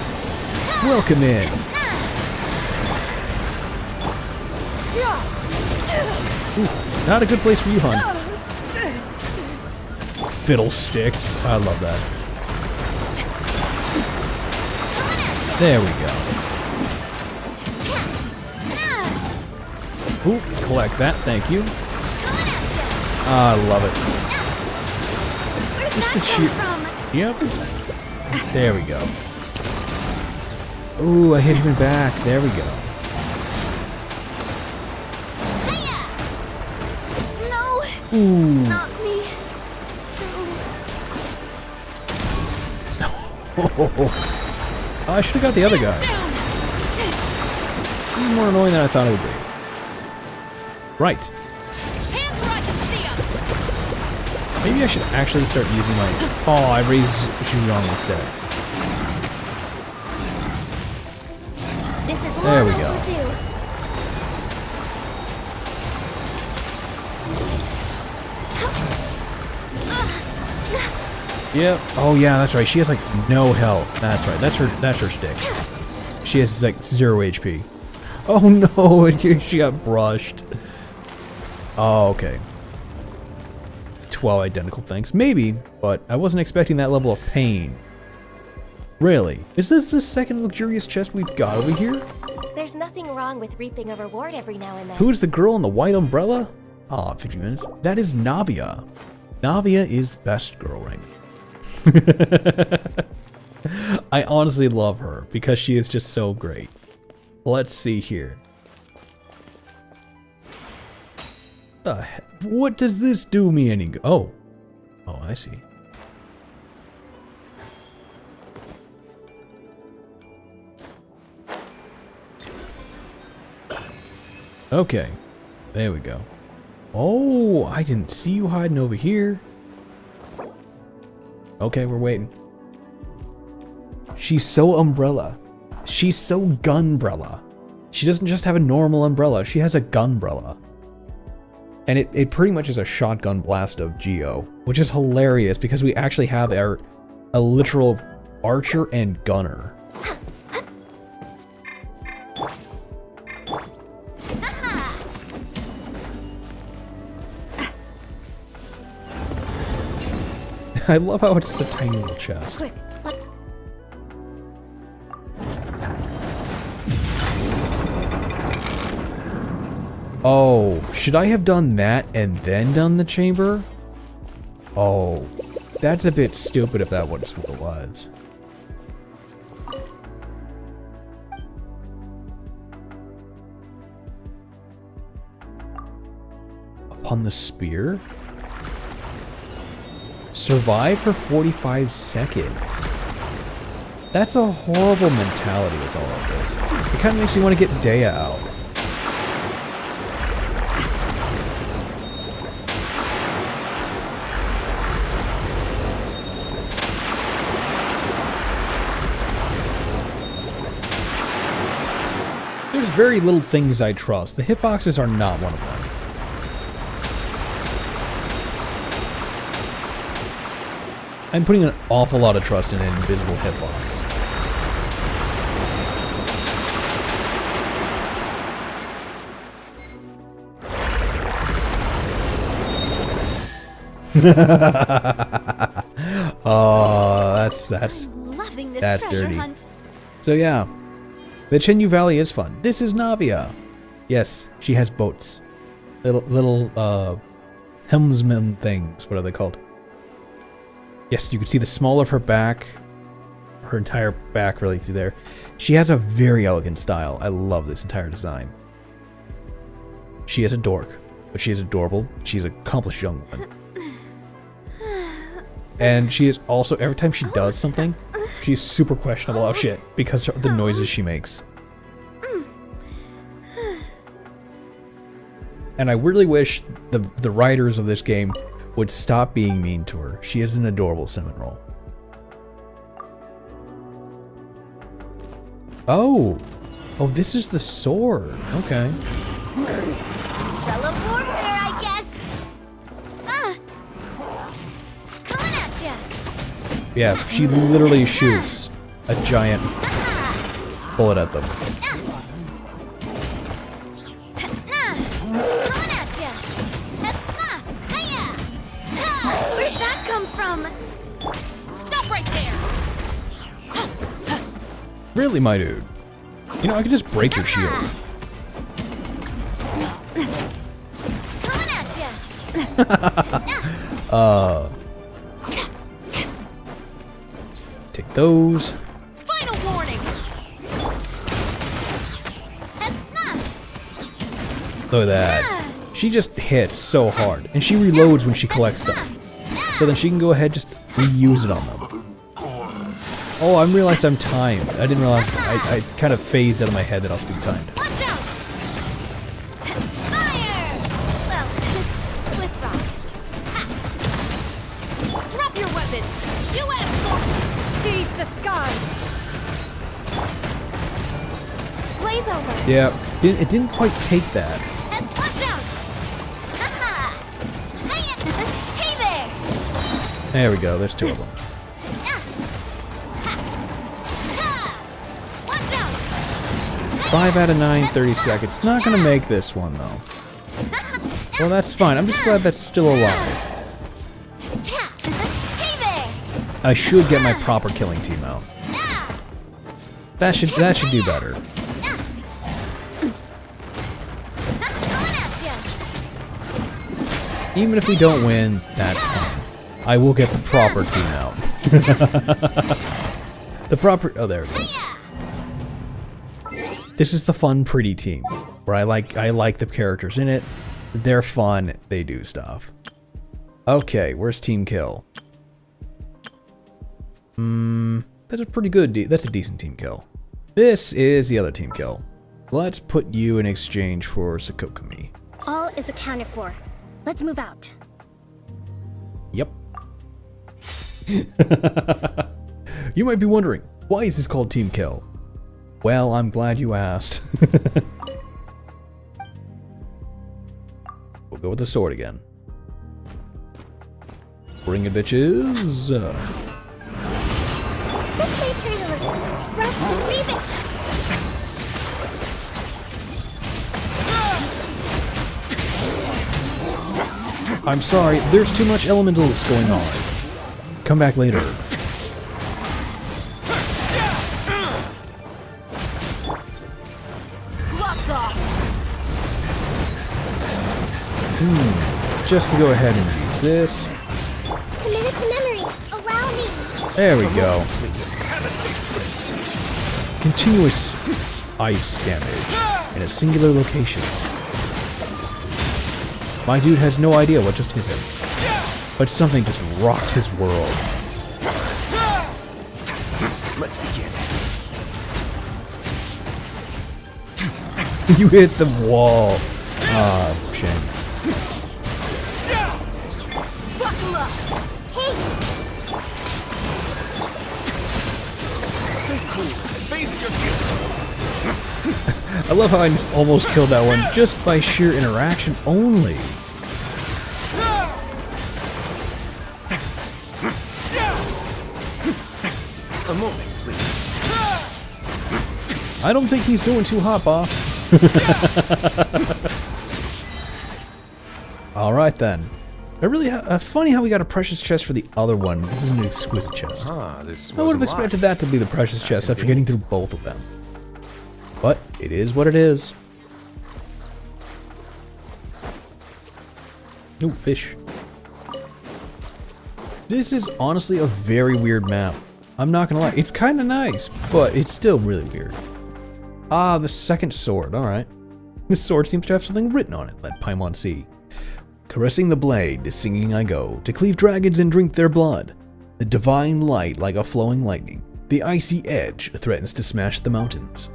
Welcome in. Ooh, not a good place for you, hon. Fiddlesticks. I love that. There we go. Ooh, collect that, thank you. I love it. that sheer- come from? Yep. There we go. Ooh, I hit him in back. There we go. Hiya! No, Ooh. not me. It's true. Oh, I should have got the other guy. Down. He's more annoying than I thought it would be. Right. Hands where I can see 'em. Maybe I should actually start using my... Oh, I raised Zhuyong instead. This is There long we go. overdue. Yep. Oh yeah, that's right. She has like no health. That's right. That's her stick. She has like 0 HP. Oh no, she got brushed. Oh, okay. 12 identical things. Maybe, but I wasn't expecting that level of pain. Really? Is this the second luxurious chest we've got over here? There's nothing wrong with reaping a reward every now and then. Who is the girl in the white umbrella? Aw, 50 minutes. That is Navia. Navia is the best girl right now. I honestly love her because she is just so great. Let's see here. The heck? What does this do me any good? Oh. Oh, I see. Okay. There we go. Oh, I didn't see you hiding over here. Okay, we're waiting. She's so umbrella. She's so gunbrella. She doesn't just have a normal umbrella, she has a gunbrella. And it pretty much is a shotgun blast of Geo, which is hilarious because we actually have a literal archer and gunner. I love how it's just a tiny little chest. Quick, let- Oh, should I have done that and then done the chamber? Oh, that's a bit stupid if that was what it was. Upon the spear? Survive for 45 seconds. That's a horrible mentality with all of this. It kind of makes me want to get Dea out. There's very little things I trust. The hitboxes are not one of them. I'm putting an awful lot of trust in an invisible hitbox. Oh, that's loving this that's treasure dirty. hunt. So yeah, the Chenyu Valley is fun. This is Navia. Yes, she has boats. Little helmsman things. What are they called? Yes, you can see the small of her back, her entire back really through there. She has a very elegant style. I love this entire design. She is a dork, but she is adorable. She's an accomplished young woman. And she is also, every time she does something, she's super questionable of shit because of the noises she makes. And I really wish the writers of this game would stop being mean to her. She is an adorable cinnamon roll. Oh! Oh, this is the sword. Okay. Fellow warfare, I guess. Coming at ya. Yeah, she literally shoots a giant bullet at them. Coming at ya. Hiya. Where'd that come from? Stop right there! Really, my dude? You know, I could just break your shield. Coming at ya. those. Final warning. Look at that. She just hits so hard. And she reloads when she collects stuff. So then she can go ahead and just reuse it on them. Oh, I realized I'm timed. I didn't realize. I kind of phased out of my head that I was being timed. Watch out! Fire! Well, with rocks. Ha. Drop your weapons. You asked for. Seize the skies. Blaze over. Yeah, it didn't quite take that. Watch out! Aha! Hey there! There we go. There's two of them. Watch out! 5 out of 9, 30 seconds. Not gonna make this one though. Well, that's fine. I'm just glad that's still alive. Hey there! I should get my proper killing team out. That should do better. Even if we don't win, that's fine. I will get the proper team out. The proper... Oh, there it is. This is the fun, pretty team. Where I like the characters in it. They're fun. They do stuff. Okay, where's team kill? That's a pretty good... That's a decent team kill. This is the other team kill. Let's put you in exchange for Sakokumi. All is accounted for. Let's move out. Yep. You might be wondering, why is this called Team Kill? Well, I'm glad you asked. We'll go with the sword again. Bring it, bitches. This may hurt a little. Russ, leave it. I'm sorry, there's too much elementals going on. Come back later. Gloves off! Just to go ahead and use this. Commit it to memory. Allow me. There we go. Please, have a safe trip. Continuous ice damage in a singular location. My dude has no idea what just hit him. But something just rocked his world. Let's begin. You hit the wall. Ah, shame. Buckle up! Stay cool. Face your guilt. I love how I just almost killed that one just by sheer interaction only. A moment, please. I don't think he's doing too hot, boss. Alright then. I really funny how we got a precious chest for the other one. This is an exquisite chest. Ah, this I would have wasn't expected locked. that to be the precious chest after getting through both of them. But it is what it is. Ooh, fish. This is honestly a very weird map. I'm not gonna lie. It's kind of nice, but it's still really weird. Ah, the second sword. Alright. This sword seems to have something written on it. Let Paimon see. Caressing the blade, singing I go, to cleave dragons and drink their blood. The divine light like a flowing lightning. The icy edge threatens to smash the mountains.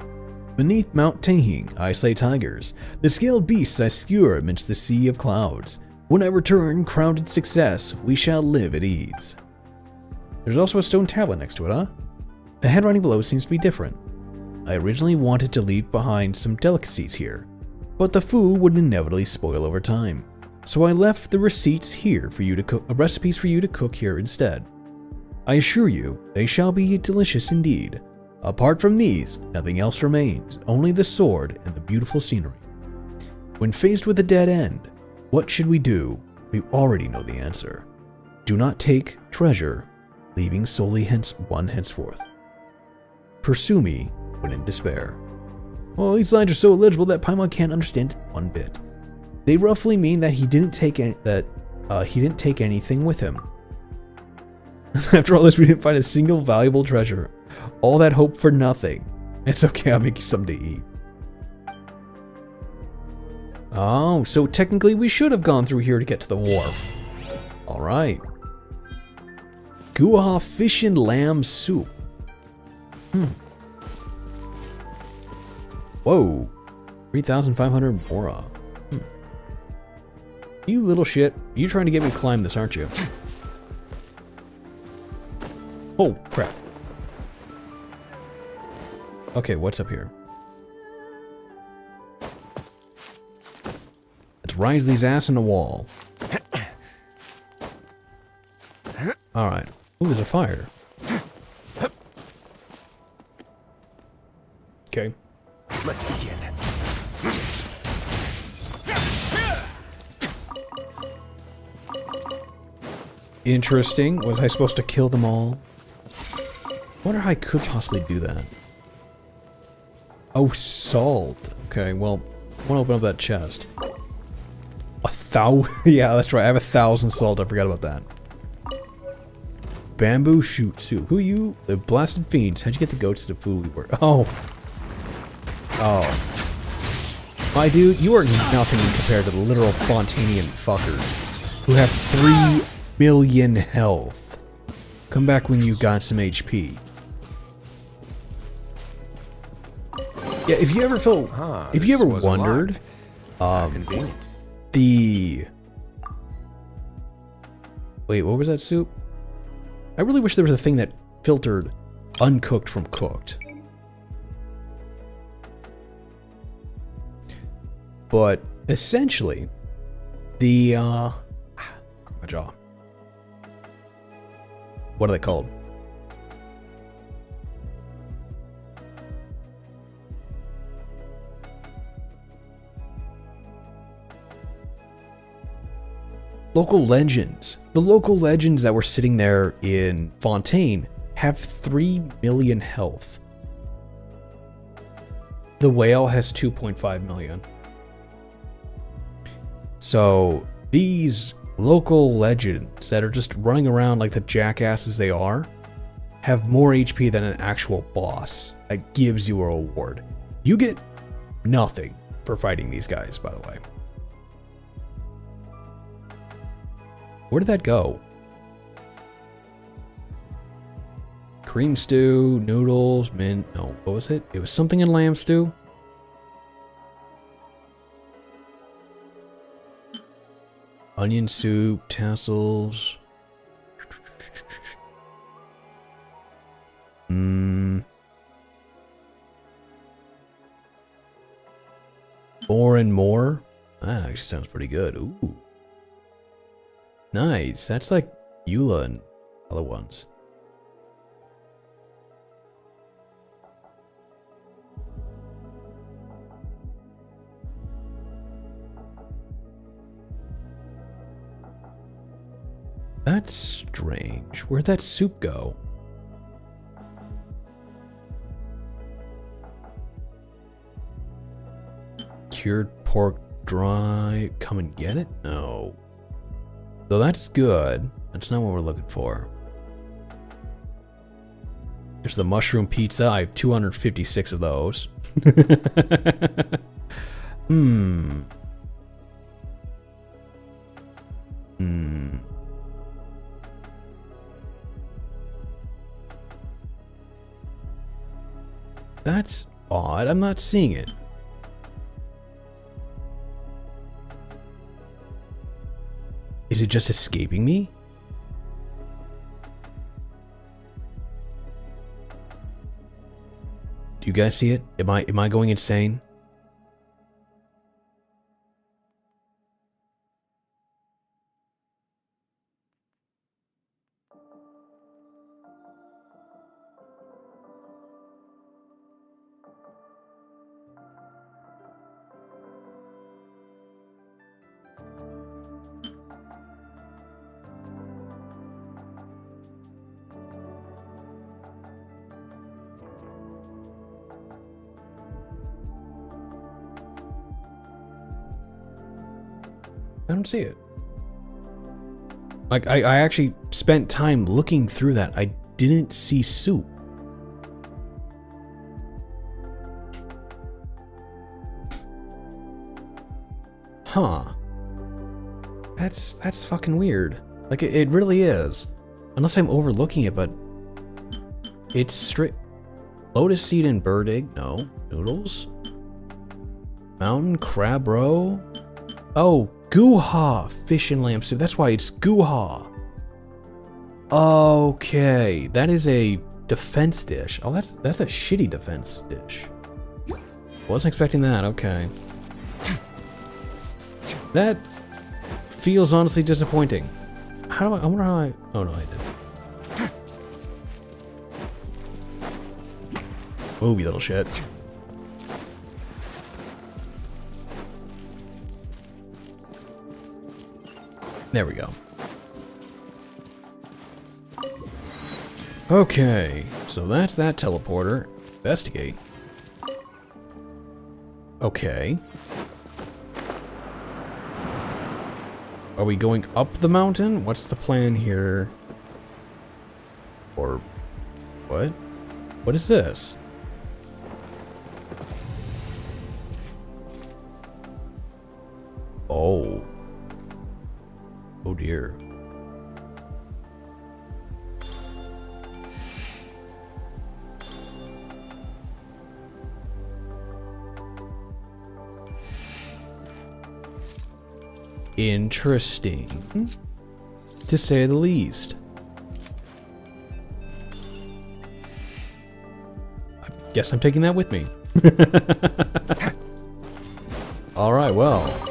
Beneath Mount Tehing, I slay tigers. The scaled beasts I skewer amidst the sea of clouds. When I return, crowned in success, we shall live at ease. There's also a stone tablet next to it, huh? The handwriting below seems to be different. I originally wanted to leave behind some delicacies here, but the food would inevitably spoil over time. So I left the receipts here for you to cook, recipes for you to cook here instead. I assure you, they shall be delicious indeed. Apart from these, nothing else remains, only the sword and the beautiful scenery. When faced with a dead end, what should we do? We already know the answer. Do not take treasure, leaving solely henceforth. Pursue me when in despair. Well, these lines are so illegible that Paimon can't understand it one bit. They roughly mean that he didn't take anything with him. After all this, we didn't find a single valuable treasure. All that hope for nothing. It's okay, I'll make you something to eat. Oh, so technically we should have gone through here to get to the wharf. Alright. Guha fish and lamb soup. Whoa. 3,500 mora. You little shit. You trying to get me to climb this, aren't you? Oh, crap. Okay, what's up here? Let's rise these ass in the wall. Alright. Ooh, there's a fire. Okay. Let's begin. Interesting. Was I supposed to kill them all? I wonder how I could possibly do that. Oh, salt. Okay, well, I want to open up that chest. 1,000? Yeah, that's right. I have 1,000 salt. I forgot about that. Bamboo shoot soup. Who are you? The blasted fiends. How'd you get the goats to the food we were? Oh. Oh. My dude, you are nothing compared to the literal Fontanian fuckers who have 3 million health. Come back when you got some HP. Yeah, if you ever felt, if you ever wondered, convenient. Wait, what was that soup? I really wish there was a thing that filtered uncooked from cooked. But essentially, the my jaw. What are they called? Local legends. The local legends that were sitting there in Fontaine have 3 million health. The whale has 2.5 million. So these local legends that are just running around like the jackasses they are have more HP than an actual boss that gives you a reward. You get nothing for fighting these guys, by the way. Where did that go? Cream stew, noodles, mint. No, what was it? It was something in lamb stew. Onion soup, tassels. More and more? That actually sounds pretty good. Ooh. Nice. That's like Eula and other ones. That's strange. Where'd that soup go? Cured pork dry. Come and get it? No. Though that's good. That's not what we're looking for. There's the mushroom pizza. I have 256 of those. That's odd. I'm not seeing it. Is it just escaping me? Do you guys see it? Am I going insane? I don't see it. Like, I actually spent time looking through that. I didn't see soup. Huh. That's fucking weird. Like, it really is. Unless I'm overlooking it, but... It's straight... Lotus seed and bird egg? No. Noodles? Mountain crab roe? Oh, guha! Fish and lamb soup. That's why it's guha. Okay. That is a defense dish. Oh, that's a shitty defense dish. Wasn't expecting that. Okay. That feels honestly disappointing. How do I wonder how I... Oh, no, I did. Move, you little shit. There we go. Okay, so that's that teleporter. Investigate. Okay. Are we going up the mountain? What's the plan here? Or... what? What is this? Oh. Oh dear. Interesting, to say the least. I guess I'm taking that with me. Alright, well.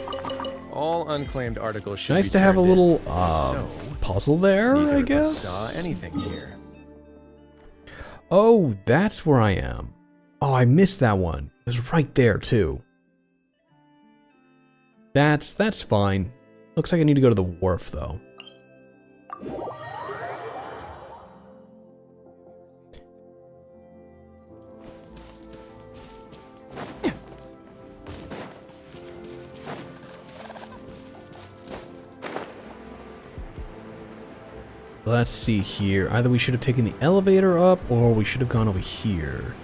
All unclaimed articles should Nice be to have a turned in. little So, puzzle there, neither I of us guess. saw anything here. Oh, that's where I am. Oh, I missed that one. It was right there, too. That's fine. Looks like I need to go to the wharf, though. Let's see here. Either we should have taken the elevator up, or we should have gone over here.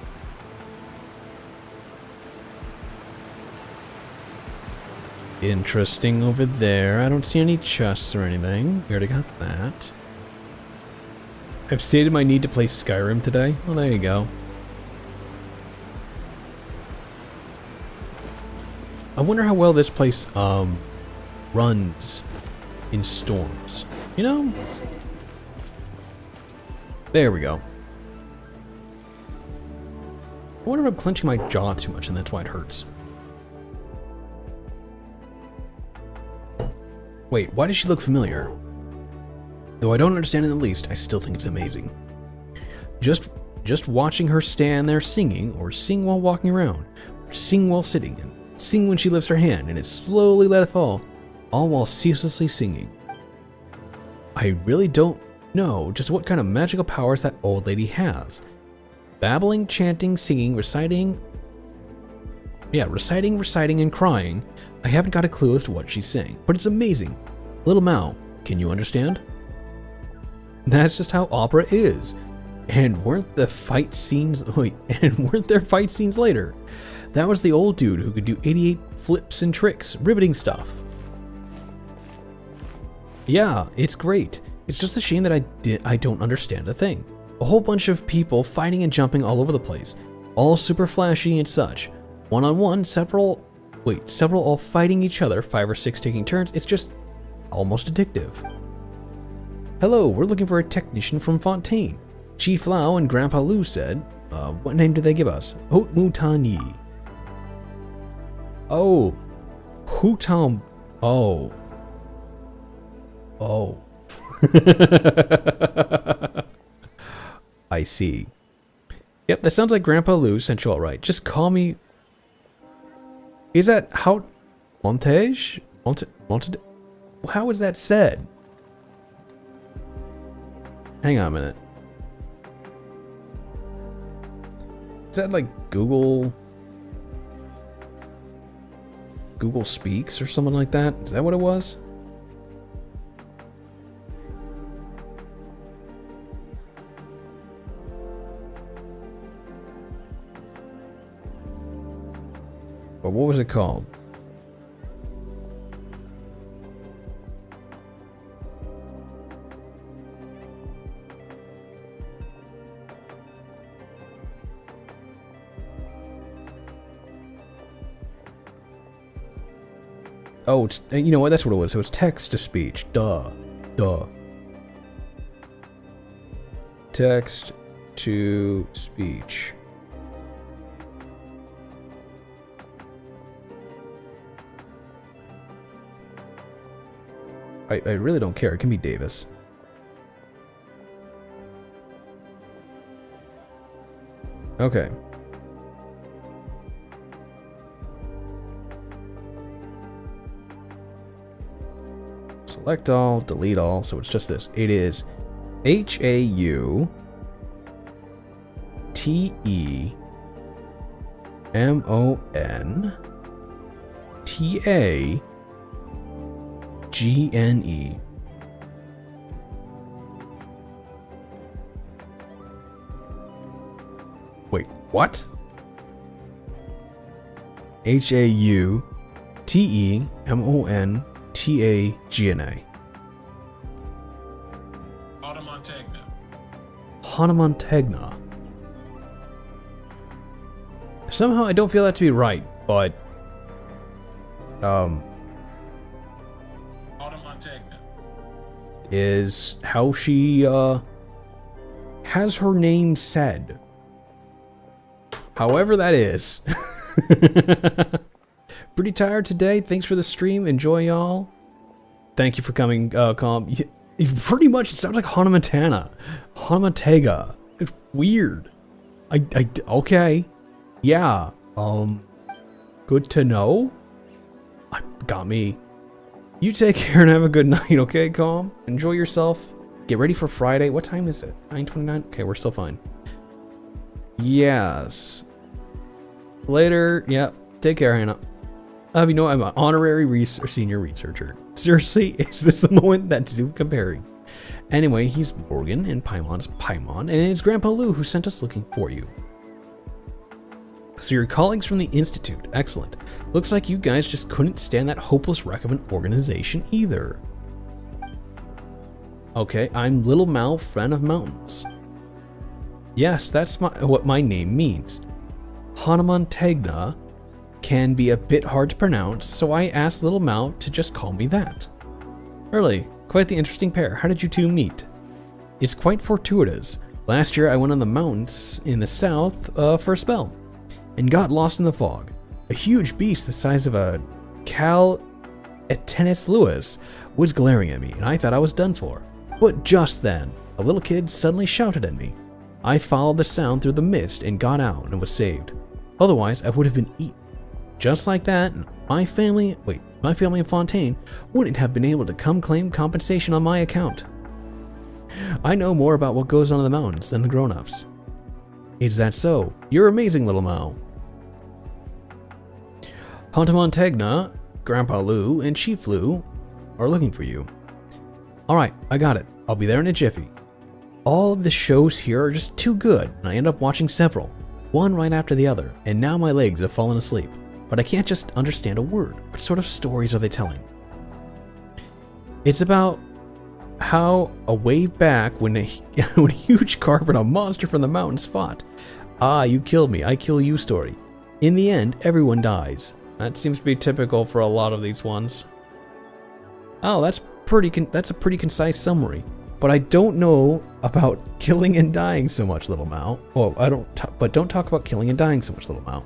Interesting over there. I don't see any chests or anything. We already got that. I've stated my need to play Skyrim today. Well, there you go. I wonder how well this place, runs in storms. You know? There we go. I wonder if I'm clenching my jaw too much and that's why it hurts. Wait, why does she look familiar? Though I don't understand in the least, I still think it's amazing. Just watching her stand there singing, or sing while walking around, or sing while sitting, and sing when she lifts her hand, and it slowly let it fall, all while ceaselessly singing. I really don't know just what kind of magical powers that old lady has. Babbling, chanting, singing, reciting, and crying. I haven't got a clue as to what she's saying, but it's amazing. Little Mao, can you understand? That's just how opera is. And weren't there fight scenes later? That was the old dude who could do 88 flips and tricks, riveting stuff. Yeah, it's great. It's just a shame that I don't understand a thing. A whole bunch of people fighting and jumping all over the place, all super flashy and such. One-on-one, several all fighting each other, 5 or 6 taking turns. It's just almost addictive. Hello, we're looking for a technician from Fontaine. Chief Lau and Grandpa Lu said, what name did they give us? Haute Moutonnier. Oh. Houton. Oh. Oh. I see. Yep, that sounds like Grandpa Lou sent you all right. Just call me... Is that how... Montage? How is that said? Hang on a minute. Is that like Google Speaks or something like that? Is that what it was? But what was it called? Oh, it's, you know what? That's what it was. So it's text to speech. Duh. Duh. Text to speech. I really don't care. It can be Davis. Okay. Select all, delete all, so it's just this. It is HAUTEMONTAGNE. Wait, what? HAUTEMONTAGNA. Hanamontagna. Somehow I don't feel that to be right, but is how she has her name said. However that is. Pretty tired today. Thanks for the stream. Enjoy, y'all. Thank you for coming, Calm. Pretty much, it sounds like Hannah Montana. Hannah Montega. It's weird. Okay. Yeah. Good to know. Got me. You take care and have a good night, okay, Calm? Enjoy yourself. Get ready for Friday. What time is it? 9:29? Okay, we're still fine. Yes. Later. Yep. Take care, Hannah. You know, I'm an honorary senior researcher. Seriously, is this the moment that to do comparing? Anyway, he's Morgan, and Paimon's Paimon, and it's Grandpa Lou who sent us looking for you. So your colleagues from the Institute. Excellent. Looks like you guys just couldn't stand that hopeless wreck of an organization either. Okay, I'm Little Mal, Friend of Mountains. Yes, that's what my name means. Hanamontagna can be a bit hard to pronounce, so I asked Little Mal to just call me that. Really, quite the interesting pair. How did you two meet? It's quite fortuitous. Last year I went on the mountains in the south for a spell, and got lost in the fog. A huge beast the size of a Cal Etenis Lewis was glaring at me, and I thought I was done for. But just then, a little kid suddenly shouted at me. I followed the sound through the mist and got out and was saved. Otherwise, I would have been eaten. Just like that, my family in Fontaine wouldn't have been able to come claim compensation on my account. I know more about what goes on in the mountains than the grown-ups. Is that so? You're amazing, Little Mal. Hanamontagna, Grandpa Lou, and Chief Lou are looking for you. Alright, I got it. I'll be there in a jiffy. All of the shows here are just too good, and I end up watching several, one right after the other, and now my legs have fallen asleep. But I can't just understand a word. What sort of stories are they telling? It's about how a way back when a huge carp and a monster from the mountains fought. Ah, you killed me, I kill you story. In the end, everyone dies. That seems to be typical for a lot of these ones. Oh, that's a pretty concise summary. But I don't know about killing and dying so much, Little Mal. Well, but don't talk about killing and dying so much, Little Mal.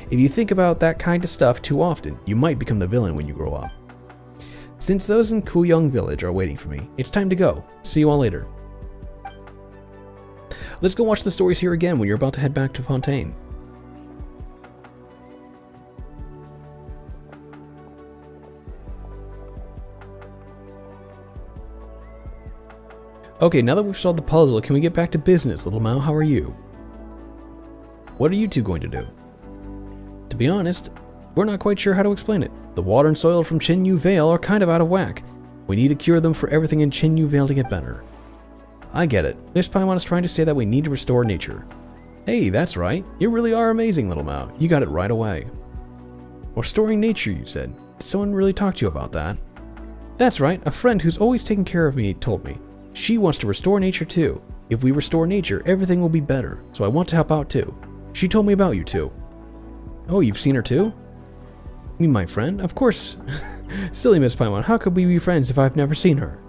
If you think about that kind of stuff too often, you might become the villain when you grow up. Since those in Kuyong Village are waiting for me, it's time to go. See you all later. Let's go watch the stories here again when you're about to head back to Fontaine. Okay, now that we've solved the puzzle, can we get back to business, Little Mal? How are you? What are you two going to do? To be honest, we're not quite sure how to explain it. The water and soil from Chinyu Vale are kind of out of whack. We need to cure them for everything in Chinyu Vale to get better. I get it. This Paimon is trying to say that we need to restore nature. Hey, that's right. You really are amazing, Little Mal. You got it right away. Restoring nature, you said. Did someone really talk to you about that? That's right, a friend who's always taken care of me told me. She wants to restore nature too. If we restore nature, everything will be better, so I want to help out too. She told me about you too. Oh, you've seen her too? You mean my friend? Of course. Silly Miss Paimon, how could we be friends if I've never seen her?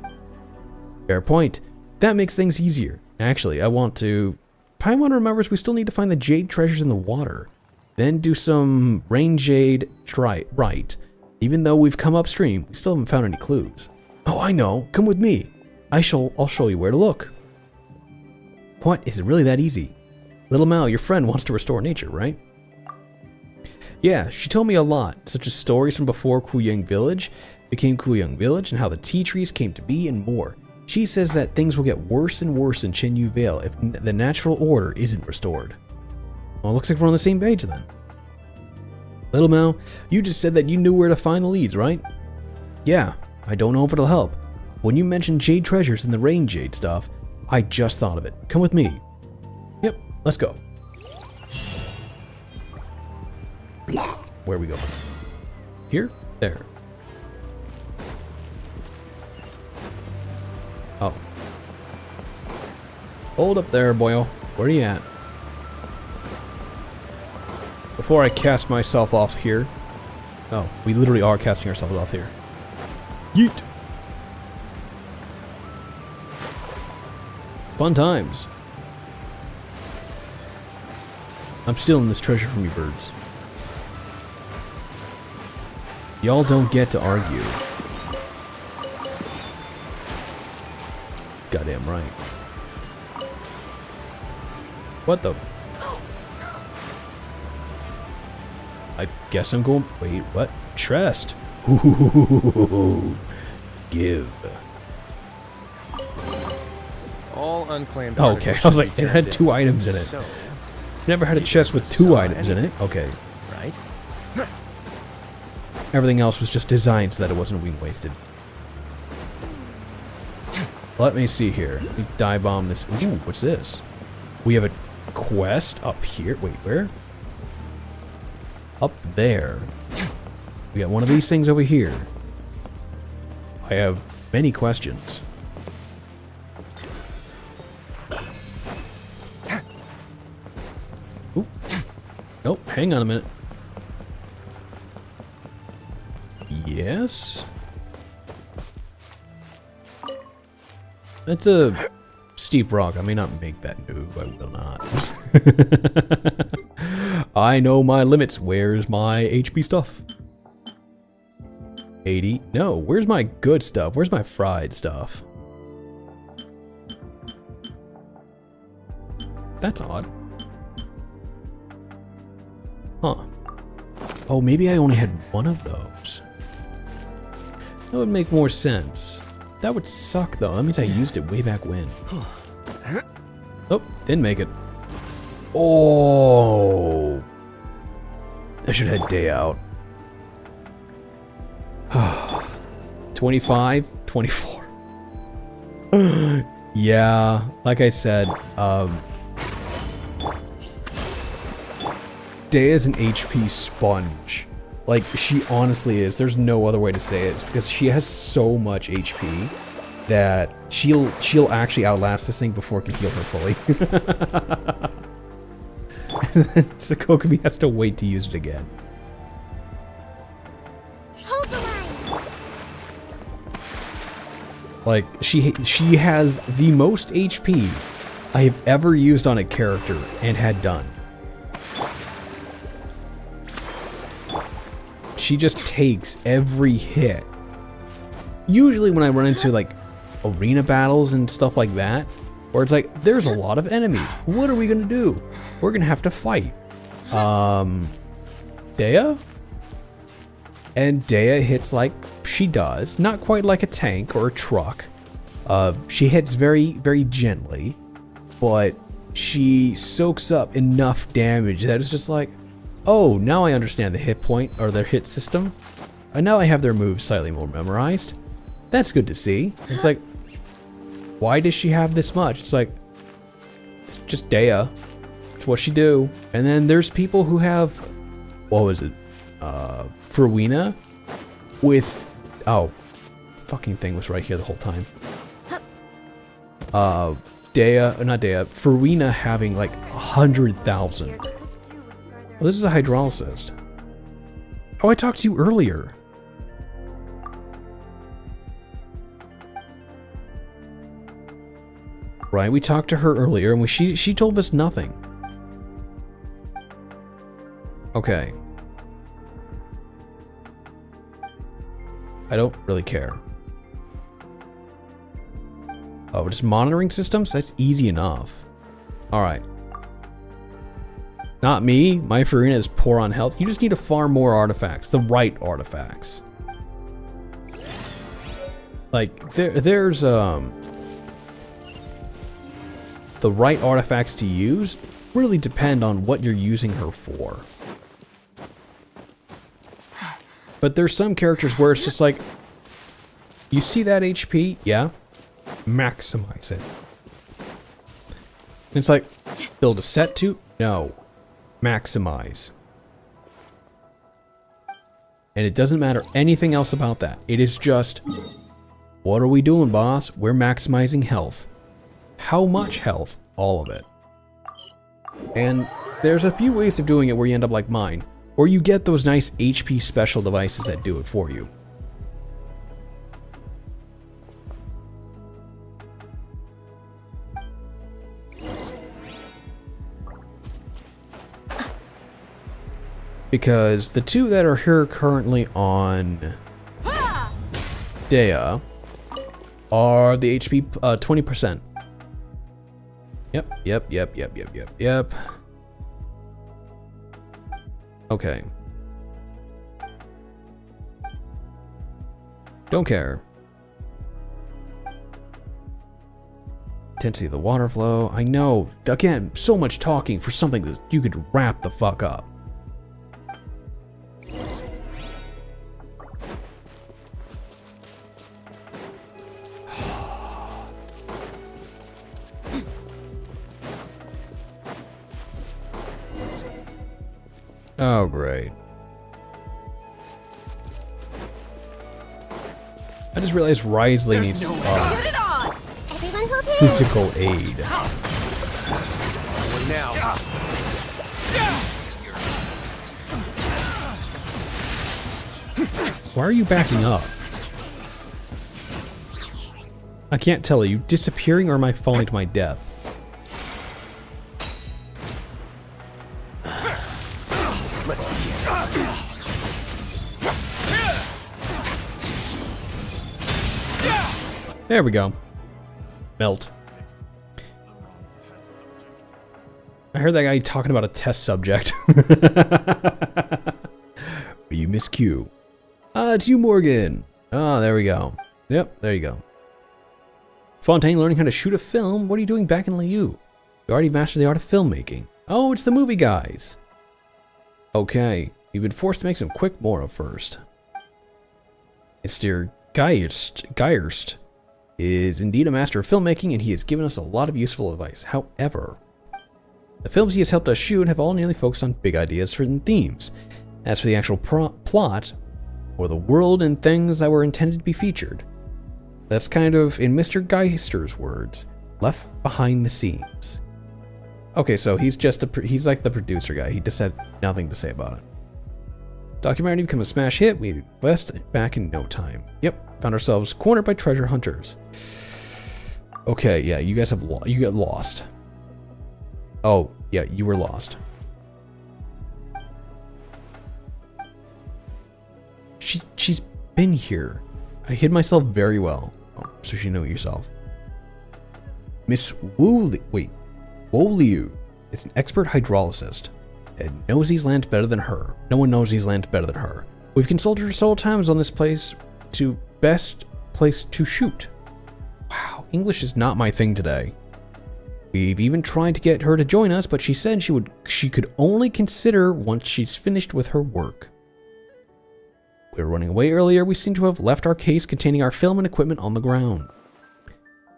Fair point. That makes things easier. Actually, I want to... Paimon remembers we still need to find the jade treasures in the water. Then do some rain jade right. Even though we've come upstream, we still haven't found any clues. Oh, I know. Come with me. I'll show you where to look. What? Is it really that easy? Little Mal, your friend wants to restore nature, right? Yeah, she told me a lot, such as stories from before Kuyang Village became Kuyang Village and how the tea trees came to be and more. She says that things will get worse and worse in Chenyu Vale if the natural order isn't restored. Well, looks like we're on the same page then. Little Mal, you just said that you knew where to find the leads, right? Yeah, I don't know if it'll help. When you mentioned jade treasures and the rain jade stuff, I just thought of it. Come with me. Yep, let's go. Where are we going? Here? There. Oh. Hold up there, boyo. Where are you at? Before I cast myself off here. Oh, we literally are casting ourselves off here. Yeet! Fun times. I'm stealing this treasure from you birds. Y'all don't get to argue. Goddamn right. What the? I guess I'm going... Wait, what? Trust. Ooh, give. All unclaimed Oh, okay, I was like, it had 2 items in it. So, Never had a chest with 2 items in it. Okay. right? Everything else was just designed so that it wasn't being wasted. Let me see here. Let me dive bomb this. Ooh, what's this? We have a quest up here. Wait, where? Up there. We got one of these things over here. I have many questions. Ooh. Nope, hang on a minute. Yes? That's a steep rock. I may not make that move. I will not. I know my limits. Where's my HP stuff? 80. No, where's my good stuff? Where's my fried stuff? That's odd. Huh. Oh, maybe I only had one of those. That would make more sense. That would suck, though. That means I used it way back when. Oh, didn't make it. Oh. I should have had day out. 25, 24. Yeah, like I said, Day is an HP sponge. Like, she honestly is. There's no other way to say it. It's because she has so much HP that she'll actually outlast this thing before it can heal her fully. So Kokomi has to wait to use it again. Hold the line. Like, she has the most HP I have ever used on a character and had done. She just takes every hit. Usually when I run into like arena battles and stuff like that, where it's like, there's a lot of enemies. What are we gonna do? We're gonna have to fight. Dea? And Dea hits like she does. Not quite like a tank or a truck. She hits very, very gently, but she soaks up enough damage that it's just like, oh, now I understand the hit point, or their hit system. And now I have their moves slightly more memorized. That's good to see. It's like, why does she have this much? It's like, just Dea. It's what she do. And then there's people who have, what was it? Farina with... Oh, fucking thing was right here the whole time. Not Dea, Farina having like 100,000. Well, this is a hydrolysis. Oh, I talked to you earlier. Right, we talked to her earlier, and she told us nothing. Okay. I don't really care. Oh, just monitoring systems? That's easy enough. Alright. Not me. My Farina is poor on health. You just need to farm more artifacts. The right artifacts. Like, there's, the right artifacts to use really depend on what you're using her for. But there's some characters where it's just like, you see that HP? Yeah. Maximize it. And it's like, build a set to? No. Maximize. And it doesn't matter anything else about that. It is just, what are we doing, boss? We're maximizing health. How much health? All of it. And there's a few ways of doing it where you end up like mine. Or you get those nice HP special devices that do it for you. Because the two that are here currently on Dea are the HP 20%. Yep. Okay. Don't care. Intensity of the water flow. I know. Again, so much talking for something that you could wrap the fuck up. Oh, great. I just realized Risley needs physical aid. Now. Why are you backing up? I can't tell. Are you disappearing or am I falling to my death? Let's begin. There we go. Melt. I heard that guy talking about a test subject. You miss Q. It's you, Morgan. Ah, there we go. Yep, there you go. Fontaine learning how to shoot a film? What are you doing back in Liu? You already mastered the art of filmmaking. Oh, it's the movie guys. Okay, you've been forced to make some quick mora first. Mr. Geierst is indeed a master of filmmaking, and he has given us a lot of useful advice. However, the films he has helped us shoot have all nearly focused on big ideas for themes. As for the actual plot, or the world and things that were intended to be featured, that's kind of, in Mr. Geister's words, left behind the scenes. Okay, so he's he's like the producer guy. He just had nothing to say about it. Documentary became a smash hit. We invested back in no time. Yep, found ourselves cornered by treasure hunters. Okay, yeah, you guys have you got lost. Oh, yeah, you were lost. She's been here. I hid myself very well. Oh, so you know it yourself. Miss Liu is an expert hydrologist and knows these lands better than her. No one knows these lands better than her. We've consulted her several times on this best place to shoot. Wow, English is not my thing today. We've even tried to get her to join us, but she said she could only consider once she's finished with her work. We were running away earlier. We seem to have left our case containing our film and equipment on the ground.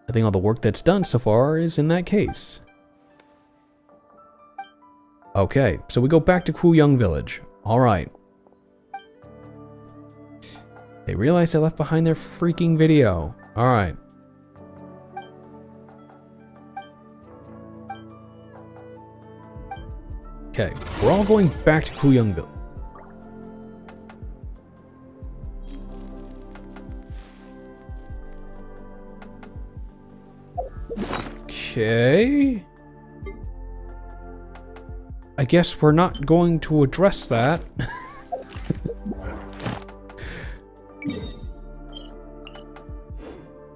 I think all the work that's done so far is in that case. Okay, so we go back to Kuyang Village. Alright. They realized they left behind their freaking video. Alright. Okay, we're all going back to Kuyungville. Okay. I guess we're not going to address that.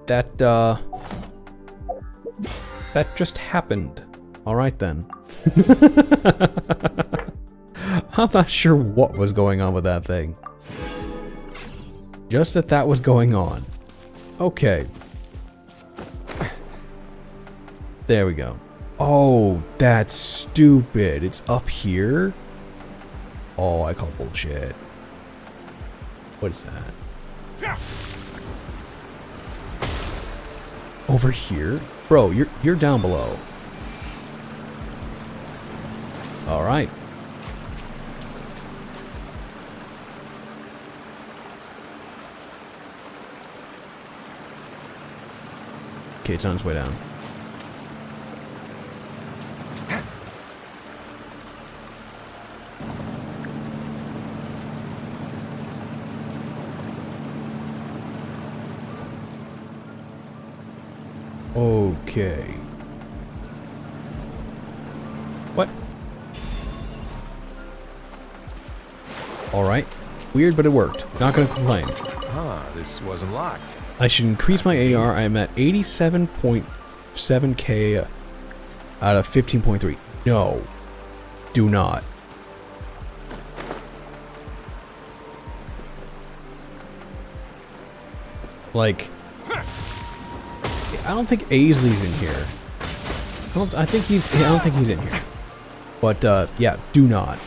That just happened. Alright then. I'm not sure what was going on with that thing. Just that was going on. Okay. There we go. Oh, that's stupid. It's up here? Oh, I call bullshit. What is that? Over here? Bro, you're down below. Alright. Okay, it's on its way down. Okay. What? Alright. Weird, but it worked. Not gonna complain. Ah, this wasn't locked. I should increase my AR. I'm at 87.7k out of 15.3. No. Do not. Like... I don't think Aisley's in here. I don't think he's in here. But, yeah, do not.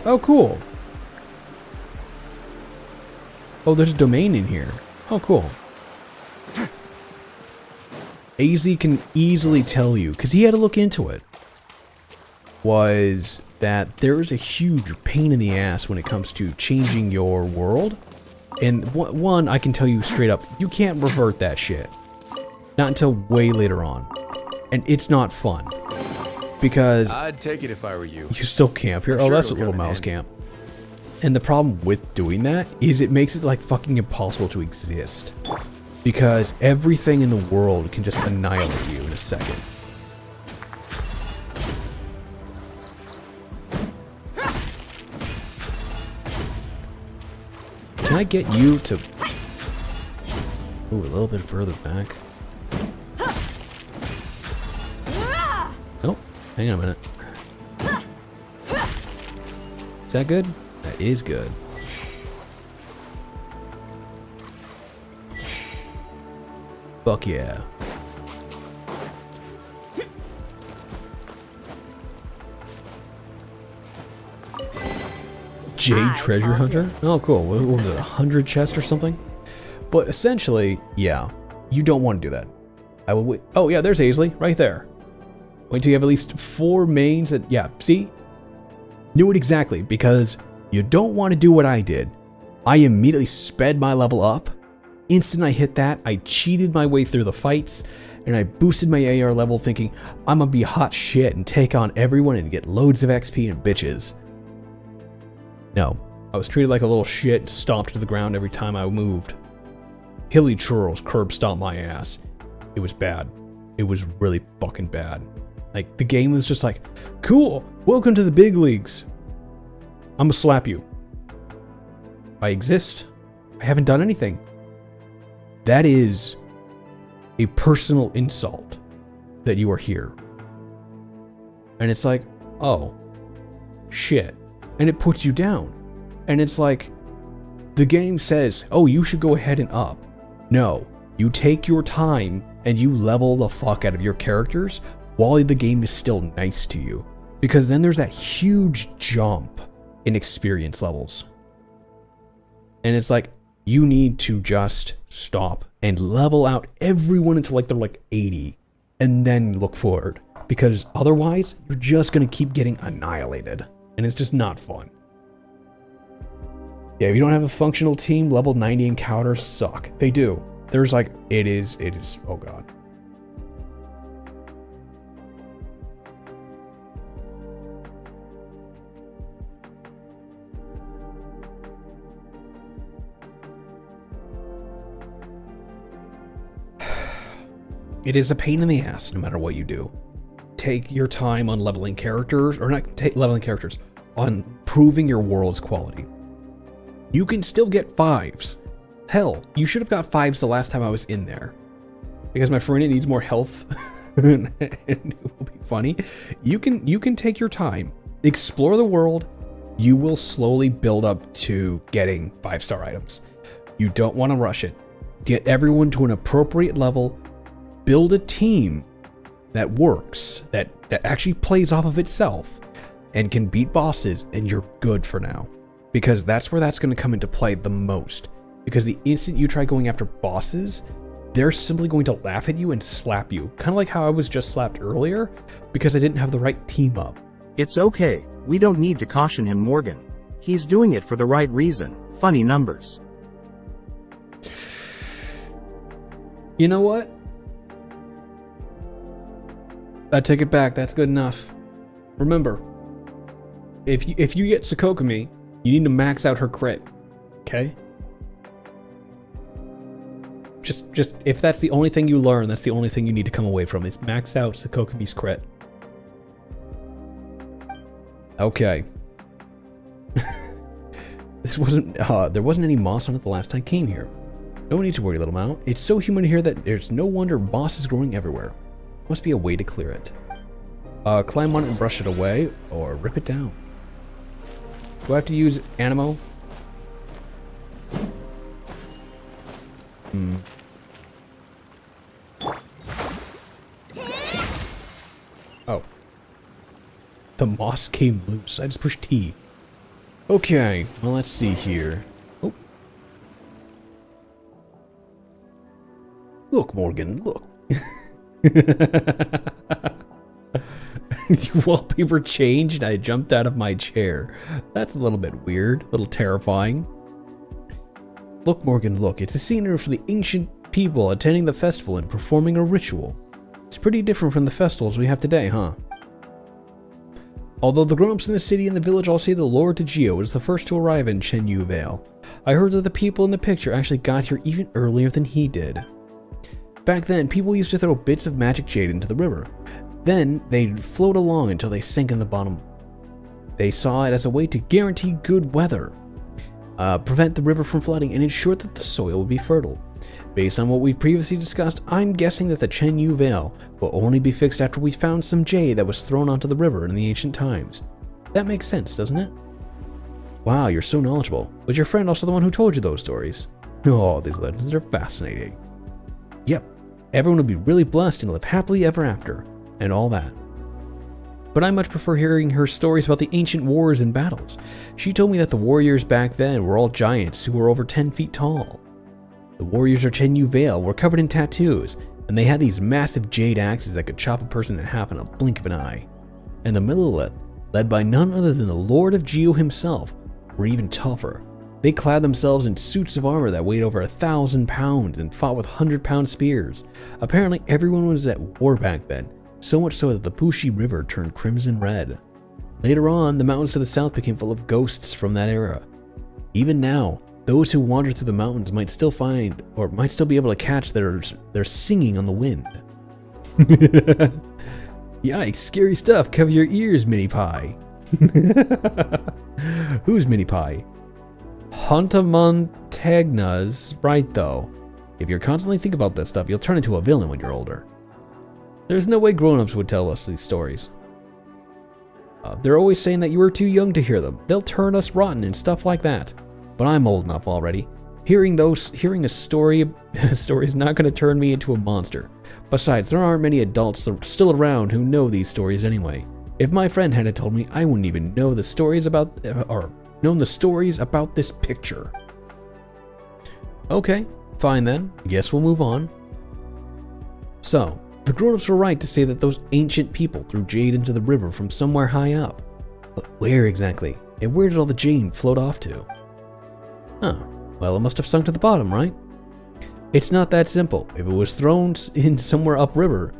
Oh, cool. Oh, there's a domain in here. Oh, cool. Aisley can easily tell you, because he had to look into it, was that there is a huge pain in the ass when it comes to changing your world. And one, I can tell you straight up, you can't revert that shit. Not until way later on. And it's not fun. Because... I'd take it if I were you. You still camp here? Oh, that's a little mouse camp. And the problem with doing that is it makes it like fucking impossible to exist. Because everything in the world can just annihilate you in a second. Can I get you to... Ooh, a little bit further back. Nope. Hang on a minute. Is that good? That is good. Fuck yeah. Jade Treasure Hunter? Oh, cool. What was it, 100 chests or something? But essentially, yeah, you don't want to do that. I will wait. Oh, yeah, there's Aisley, right there. Wait till you have at least 4 mains that, yeah, see? Knew it exactly, because you don't want to do what I did. I immediately sped my level up. Instant I hit that, I cheated my way through the fights, and I boosted my AR level thinking, I'm gonna be hot shit and take on everyone and get loads of XP and bitches. No, I was treated like a little shit and stomped to the ground every time I moved. Hilly Churls curb stomped my ass. It was bad. It was really fucking bad. Like, the game was just like, cool, welcome to the big leagues. I'm gonna slap you. I exist. I haven't done anything. That is a personal insult that you are here. And it's like, oh, shit. And it puts you down. And it's like, the game says, oh, you should go ahead and up. No, you take your time and you level the fuck out of your characters while the game is still nice to you. Because then there's that huge jump in experience levels. And it's like, you need to just stop and level out everyone until like they're like 80 and then look forward. Because otherwise, you're just going to keep getting annihilated. and it's just not fun. Yeah, if you don't have a functional team, level 90 encounters suck. They do. There's like, it is, oh god. It is a pain in the ass no matter what you do. Take your time on leveling characters, or not leveling characters, on proving your world's quality. You can still get 5s. Hell, you should have got 5s the last time I was in there. Because my friend needs more health, and it will be funny. You can take your time, explore the world. You will slowly build up to getting 5-star items. You don't want to rush it. Get everyone to an appropriate level. Build a team that works, that actually plays off of itself and can beat bosses, and you're good for now. Because that's where that's going to come into play the most. Because the instant you try going after bosses, they're simply going to laugh at you and slap you. Kind of like how I was just slapped earlier because I didn't have the right team up. It's okay, we don't need to caution him, Morgan. He's doing it for the right reason. Funny numbers. You know what? I take it back. That's good enough. Remember, if you get Sakokumi, you need to max out her crit. Okay? Just if that's the only thing you learn, that's the only thing you need to come away from is max out Sakokumi's crit. Okay. There wasn't any moss on it the last time I came here. No need to worry, little Mao. It's so humid here that there's no wonder moss is growing everywhere. Must be a way to clear it. Climb on it and brush it away, or rip it down. Do I have to use Animo? Oh. The moss came loose. I just pushed T. Okay, well, let's see here. Oh. Look, Morgan, look. The wallpaper changed and I jumped out of my chair. That's a little bit weird, a little terrifying. Look, Morgan, look. It's the scenery for the ancient people attending the festival and performing a ritual. It's pretty different from the festivals we have today, huh? Although the grown-ups in the city and the village all say the Lord Geo was the first to arrive in Chenyu Vale, I heard that the people in the picture actually got here even earlier than he did. Back then, people used to throw bits of magic jade into the river. Then, they'd float along until they sank in the bottom. They saw it as a way to guarantee good weather, prevent the river from flooding, and ensure that the soil would be fertile. Based on what we've previously discussed, I'm guessing that the Chenyu Vale will only be fixed after we found some jade that was thrown onto the river in the ancient times. That makes sense, doesn't it? Wow, you're so knowledgeable. Was your friend also the one who told you those stories? Oh, these legends are fascinating. Yep, everyone will be really blessed and live happily ever after, and all that. But I much prefer hearing her stories about the ancient wars and battles. She told me that the warriors back then were all giants who were over 10 feet tall. The warriors of Chenyu Vale were covered in tattoos, and they had these massive jade axes that could chop a person in half in a blink of an eye. And the Millelith, led by none other than the Lord of Geo himself, were even tougher. They clad themselves in suits of armor that weighed over 1,000 pounds and fought with 100-pound spears. Apparently everyone was at war back then, so much so that the Pushi River turned crimson red. Later on, the mountains to the south became full of ghosts from that era. Even now, those who wander through the mountains might still find, or might still be able to catch their singing on the wind. Yikes, scary stuff. Cover your ears, Mini Pie. Who's Mini Pie? Huntamontagna's right, though. If you're constantly thinking about this stuff, you'll turn into a villain when you're older. There's no way grown-ups would tell us these stories. They're always saying that you were too young to hear them. They'll turn us rotten and stuff like that. But I'm old enough already. Hearing a story is not going to turn me into a monster. Besides, there aren't many adults still around who know these stories anyway. If my friend had told me, I wouldn't even know the stories about, or known the stories about this picture. Okay, fine then. Guess we'll move on. So, the grown-ups were right to say that those ancient people threw jade into the river from somewhere high up. But where exactly? And where did all the jade float off to? Huh. Well, it must have sunk to the bottom, right? It's not that simple. If it was thrown in somewhere upriver,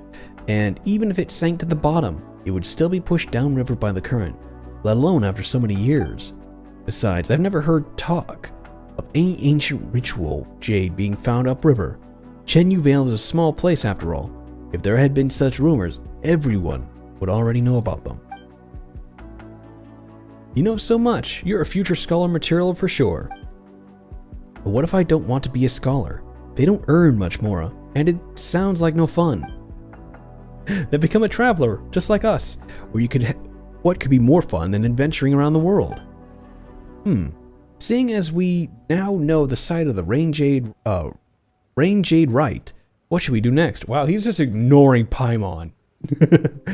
and even if it sank to the bottom, it would still be pushed downriver by the current, let alone after so many years. Besides, I've never heard talk of any ancient ritual jade being found upriver. Chenyu Vale is a small place after all. If there had been such rumors, everyone would already know about them. You know so much. You're a future scholar material for sure. But what if I don't want to be a scholar? They don't earn much, Mora, and it sounds like no fun. Then become a traveler, just like us, where you could. What could be more fun than adventuring around the world? Seeing as we now know the site of the Rain Jade Right, what should we do next? Wow, he's just ignoring Paimon.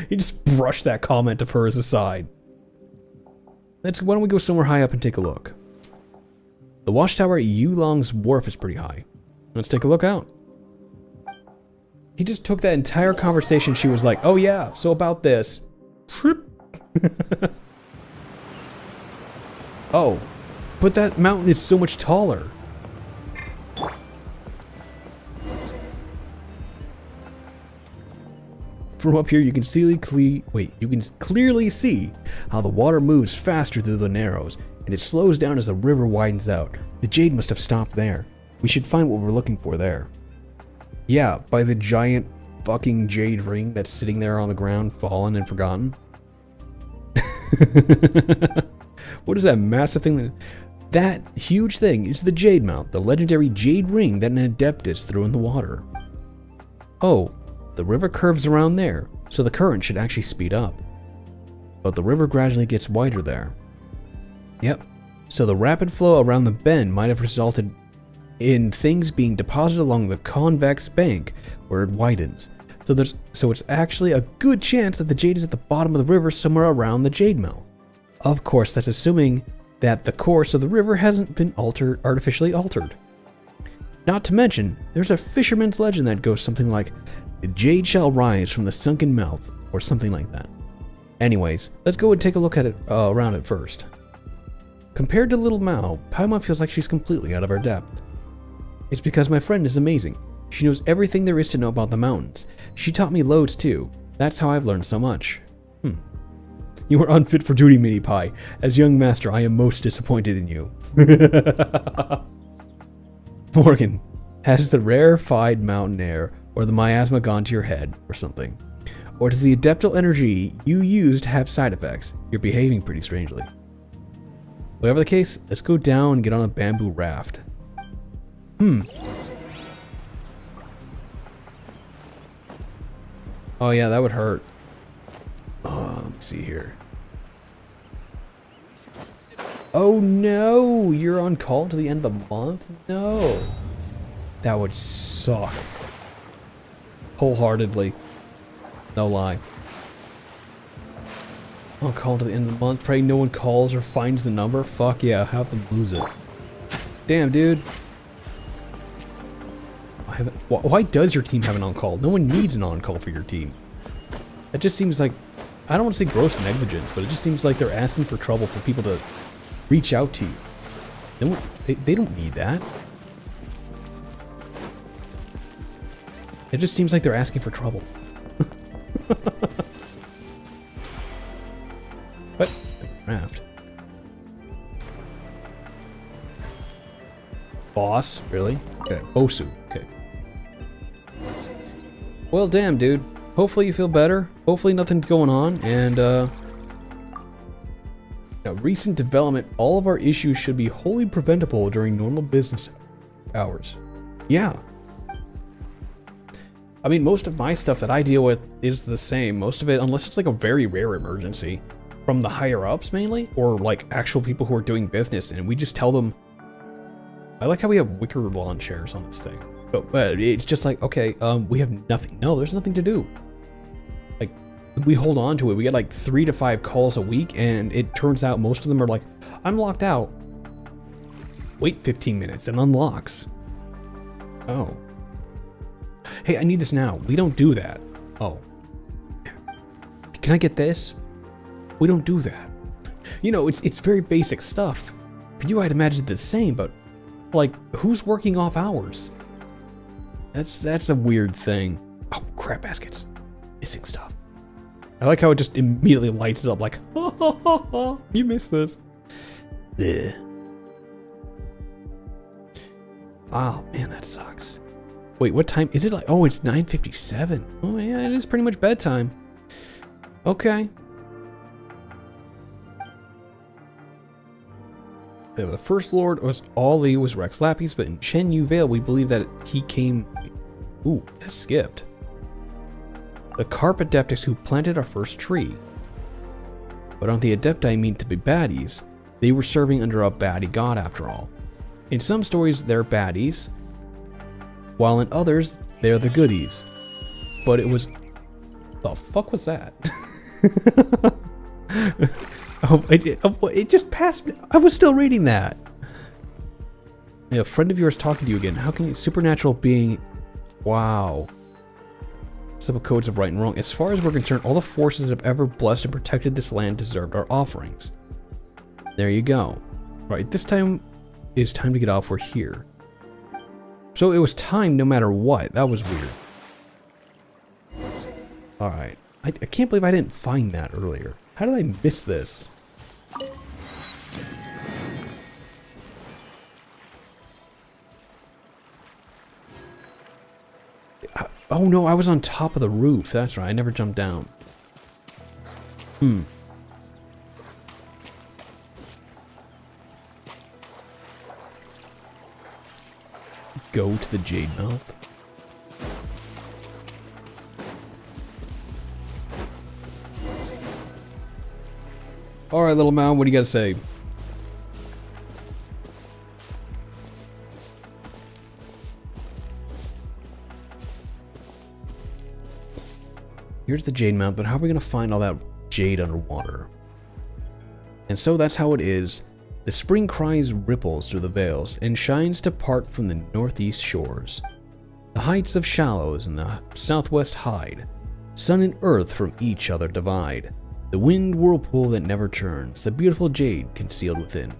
He just brushed that comment of hers aside. Why don't we go somewhere high up and take a look? The watchtower at Yulong's wharf is pretty high. Let's take a look out. He just took that entire conversation. She was like, oh yeah, so about this. Oh, but that mountain is so much taller. From up here, you can clearly see how the water moves faster through the narrows, and it slows down as the river widens out. The jade must have stopped there. We should find what we're looking for there. Yeah, by the giant fucking jade ring that's sitting there on the ground, fallen and forgotten. What is that massive thing? That huge thing is the Jade Mount, the legendary jade ring that an Adeptus threw in the water. Oh, the river curves around there, so the current should actually speed up. But the river gradually gets wider there. Yep, so the rapid flow around the bend might have resulted in things being deposited along the convex bank where it widens. So it's actually a good chance that the jade is at the bottom of the river somewhere around the Jade Mount. Of course, that's assuming that the course of the river hasn't been artificially altered. Not to mention, there's a fisherman's legend that goes something like, the jade shall rise from the sunken mouth, or something like that. Anyways, let's go and take a look at it around it first. Compared to Little Mao, Paimon feels like she's completely out of her depth. It's because my friend is amazing. She knows everything there is to know about the mountains. She taught me loads too. That's how I've learned so much. You are unfit for duty, Mini Pie. As young master, I am most disappointed in you. Morgan, has the rarefied mountain air or the miasma gone to your head or something? Or does the adeptal energy you used have side effects? You're behaving pretty strangely. Whatever the case, let's go down and get on a bamboo raft. Oh yeah, that would hurt. Let me see here. Oh no! You're on call to the end of the month? No. That would suck. Wholeheartedly. No lie. On call to the end of the month. Pray no one calls or finds the number. Fuck yeah, have them lose it. Damn, dude. Why does your team have an on-call? No one needs an on-call for your team. That just seems like, I don't want to say gross negligence, but it just seems like they're asking for trouble for people to reach out to you. They don't need that. It just seems like they're asking for trouble. What? Raft. Boss? Really? Okay. Bosu. Okay. Well, damn, dude. Hopefully you feel better. Hopefully nothing's going on. And, recent development, all of our issues should be wholly preventable during normal business hours. Yeah. I mean, most of my stuff that I deal with is the same. Most of it, unless it's like a very rare emergency from the higher ups mainly, or like actual people who are doing business, and we just tell them. I like how we have wicker lawn chairs on this thing. But it's just like, okay, we have nothing. No, there's nothing to do. Like, we hold on to it. We get like 3 to 5 calls a week, and it turns out most of them are like, I'm locked out. Wait 15 minutes and unlocks. Oh. Hey, I need this now. We don't do that. Oh. Can I get this? We don't do that. You know, it's very basic stuff. For you, I'd imagine the same, but like, who's working off hours? That's a weird thing. Oh, crap baskets. Missing stuff. I like how it just immediately lights it up like, you missed this. Ugh. Oh, man, that sucks. Wait, what time is it? Like, oh, it's 9:57. Oh, yeah, it is pretty much bedtime. Okay. The First Lord was Rex Lapis, but in Shen Yu Vale, we believe that he came... Ooh, that skipped. The Carp Adeptus who planted our first tree. But aren't the Adepti mean to be baddies? They were serving under a baddie god after all. In some stories, they're baddies, while in others, they're the goodies. But it was... The fuck was that? It just passed me. I was still reading that. A friend of yours talking to you again. How can you... Supernatural being... Wow. Simple codes of right and wrong. As far as we're concerned, all the forces that have ever blessed and protected this land deserved our offerings. There you go. Right, this time is time to get off. We're here. So it was time no matter what. That was weird. Alright. I can't believe I didn't find that earlier. How did I miss this? Oh no, I was on top of the roof. That's right, I never jumped down. Go to the Jade Mouth. Alright, little mound, what do you gotta say? Here's the Jade Mount, but how are we gonna find all that jade underwater? And so that's how it is. The spring cries ripples through the vales and shines to part from the northeast shores. The heights of shallows and the southwest hide. Sun and earth from each other divide. The wind whirlpool that never turns, the beautiful jade concealed within.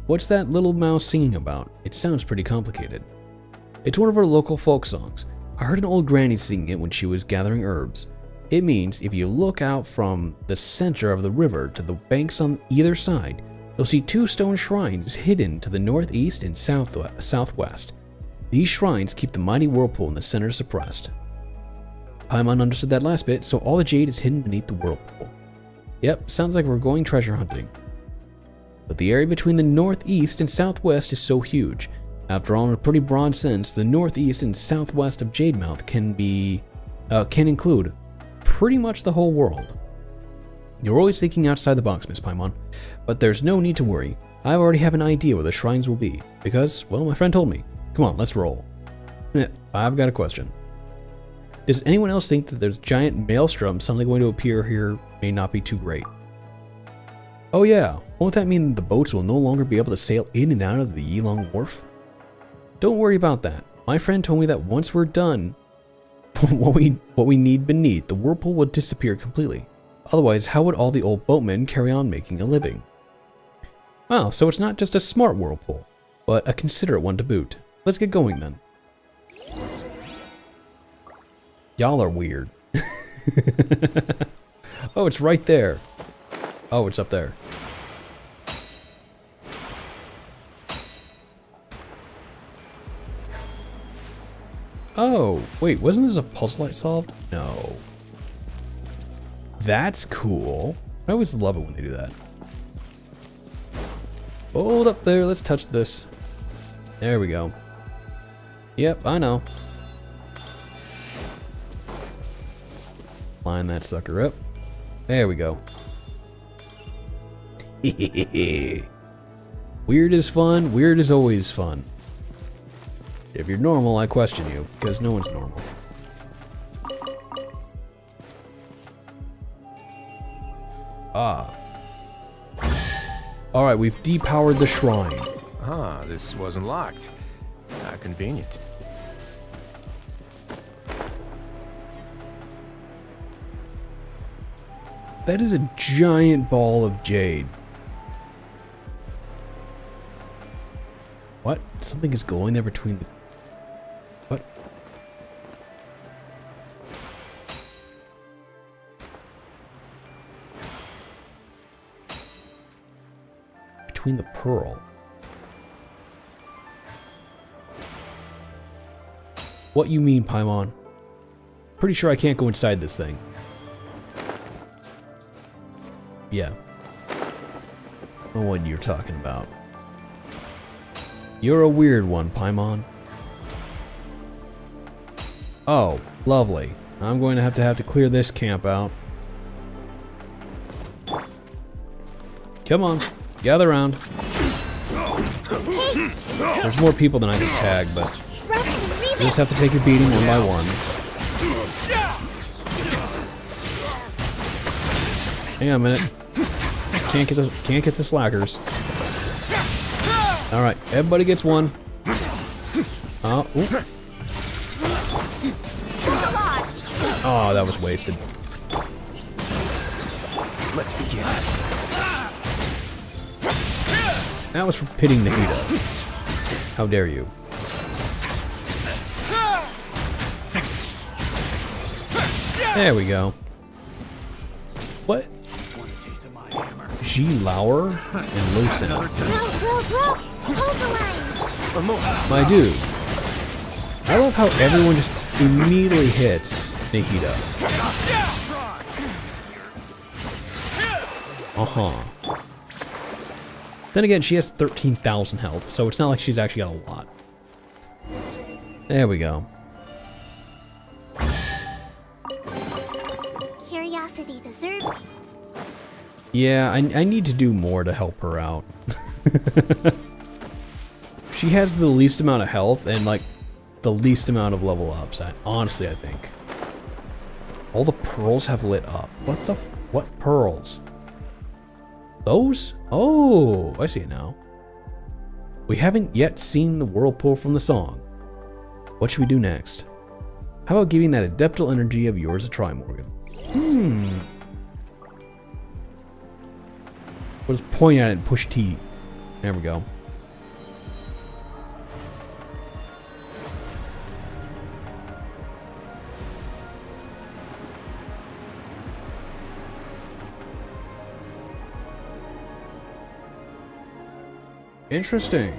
What's that little mouse singing about? It sounds pretty complicated. It's one of our local folk songs. I heard an old granny singing it when she was gathering herbs. It means if you look out from the center of the river to the banks on either side, you'll see two stone shrines hidden to the northeast and southwest. These shrines keep the mighty whirlpool in the center suppressed. Paimon understood that last bit, so all the jade is hidden beneath the whirlpool. Yep, sounds like we're going treasure hunting. But the area between the northeast and southwest is so huge. After all, in a pretty broad sense, the northeast and southwest of Jademouth can include pretty much the whole world. You're always thinking outside the box, Miss Paimon, but there's no need to worry. I already have an idea where the shrines will be, because, well, my friend told me. Come on, let's roll. I've got a question. Does anyone else think that there's giant maelstrom suddenly going to appear here may not be too great? Oh yeah, won't that mean the boats will no longer be able to sail in and out of the Yilong Wharf? Don't worry about that. My friend told me that once we're done, what we need beneath, the whirlpool will disappear completely. Otherwise, how would all the old boatmen carry on making a living? Wow, so it's not just a smart whirlpool, but a considerate one to boot. Let's get going then. Y'all are weird. Oh, it's right there. Oh, it's up there. Oh, wait, wasn't this a puzzle I solved? No. That's cool. I always love it when they do that. Hold up there, let's touch this. There we go. Yep, I know. Line that sucker up. There we go. Weird is fun. Weird is always fun. If you're normal, I question you, because no one's normal. Ah. Alright, we've depowered the shrine. Ah, this wasn't locked. How convenient. That is a giant ball of jade. What? Something is glowing there between the... What? Between the pearl. What you mean, Paimon? Pretty sure I can't go inside this thing. Yeah. I don't know what you're talking about. You're a weird one, Paimon. Oh, lovely. I'm going to have to clear this camp out. Come on, gather around. There's more people than I can tag, but you just have to take your beating one by one. Hang on a minute. Can't get the slackers. All right, everybody gets one. Oh, oh, that was wasted. Let's begin. That was for pitting Nahida. How dare you? There we go. What? G. Lauer and Lucen. Bro. Hold the line. My dude. I love how everyone just immediately hits Nahida. Uh-huh. Then again, she has 13,000 health, so it's not like she's actually got a lot. There we go. Curiosity deserves... Yeah, I need to do more to help her out. She has the least amount of health and, like, the least amount of level ups. Honestly, I think. All the pearls have lit up. What pearls? Those? Oh, I see it now. We haven't yet seen the whirlpool from the song. What should we do next? How about giving that adeptal energy of yours a try, Morgan? We'll just point at it and push T. There we go. Interesting.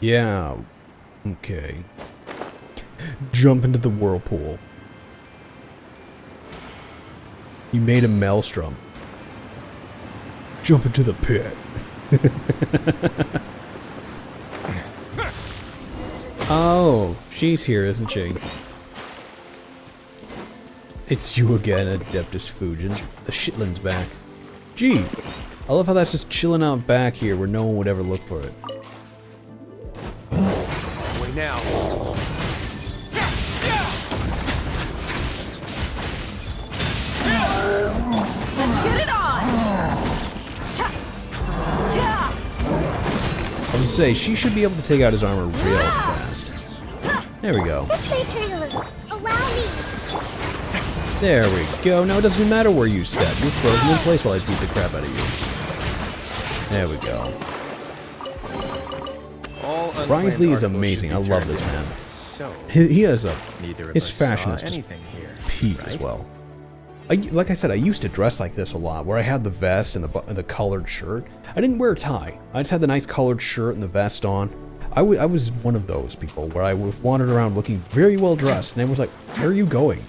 Yeah. Okay. Jump into the whirlpool. You made a maelstrom. Jump into the pit. Oh, she's here, isn't she? It's you again, Adeptus Fujin. The Shitland's back. Gee, I love how that's just chilling out back here where no one would ever look for it. Wait now. Let's get it on! I would say, she should be able to take out his armor real fast. There we go. This way, Curly. Allow me. There we go. Now it doesn't matter where you step. You're frozen in place while I beat the crap out of you. There we go. Risley is amazing. I love this man. So, He has a... neither of His us fashion saw is just anything here, peak as right? well. Like I said, I used to dress like this a lot, where I had the vest and the colored shirt. I didn't wear a tie. I just had the nice colored shirt and the vest on. I was one of those people where I wandered around looking very well dressed, and everyone's like, "Where are you going?"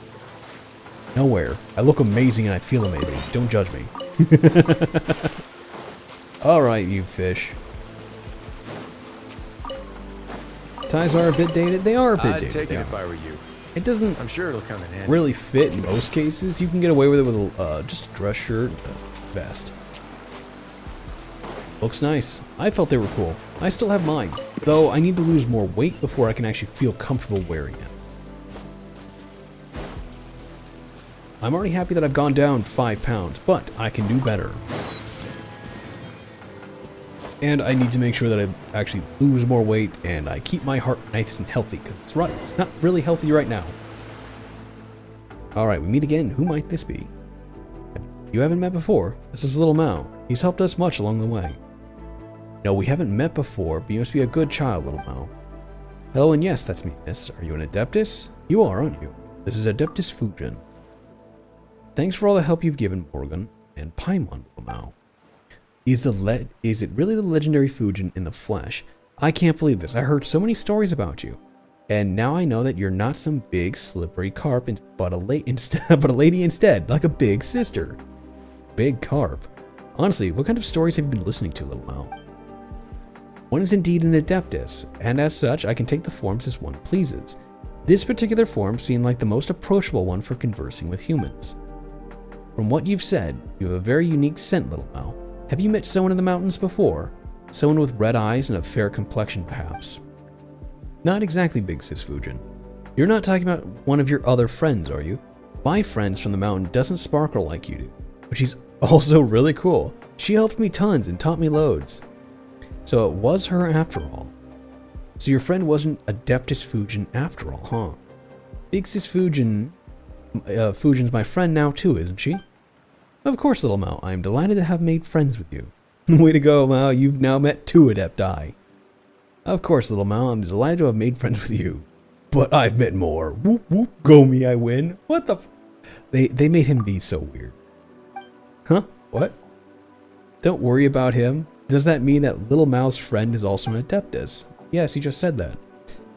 Nowhere. I look amazing and I feel amazing. Don't judge me. Alright, you fish. Ties are a bit dated. They are a bit I'd dated. take they it if are. I were you. It doesn't I'm sure it'll come in handy. really fit in most cases. You can get away with it with just a dress shirt and a vest. Looks nice. I felt they were cool. I still have mine, though I need to lose more weight before I can actually feel comfortable wearing it. I'm already happy that I've gone down 5 pounds, but I can do better. And I need to make sure that I actually lose more weight and I keep my heart nice and healthy, because it's not really healthy right now. Alright, we meet again. Who might this be? You haven't met before. This is Little Mao. He's helped us much along the way. No, we haven't met before, but you must be a good child, Little Mao. Hello, and yes, that's me, miss. Are you an Adeptus? You are, aren't you? This is Adeptus Fujin. Thanks for all the help you've given Morgan and Paimon, Little Mao. Is it really the legendary Fujin in the flesh? I can't believe this. I heard so many stories about you. And now I know that you're not some big, slippery carp, but a lady instead, like a big sister. Big carp. Honestly, what kind of stories have you been listening to, Little Mao? One is indeed an Adeptus, and as such, I can take the forms as one pleases. This particular form seemed like the most approachable one for conversing with humans. From what you've said, you have a very unique scent, Little Mao. Have you met someone in the mountains before? Someone with red eyes and a fair complexion, perhaps? Not exactly, Big Sis Fujin. You're not talking about one of your other friends, are you? My friends from the mountain doesn't sparkle like you do, but she's also really cool. She helped me tons and taught me loads. So it was her after all. So your friend wasn't Adeptus Fujin after all, huh? Big Sis Fujin's my friend now too, isn't she? Of course, Little Mao. I am delighted to have made friends with you. Way to go, Mao. You've now met 2 Adepti. Of course, Little Mao. I'm delighted to have made friends with you. But I've met more. Whoop whoop. Go me, I win. What the They made him be so weird. Huh? What? Don't worry about him. Does that mean that Little Mao's friend is also an Adeptus? Yes, he just said that.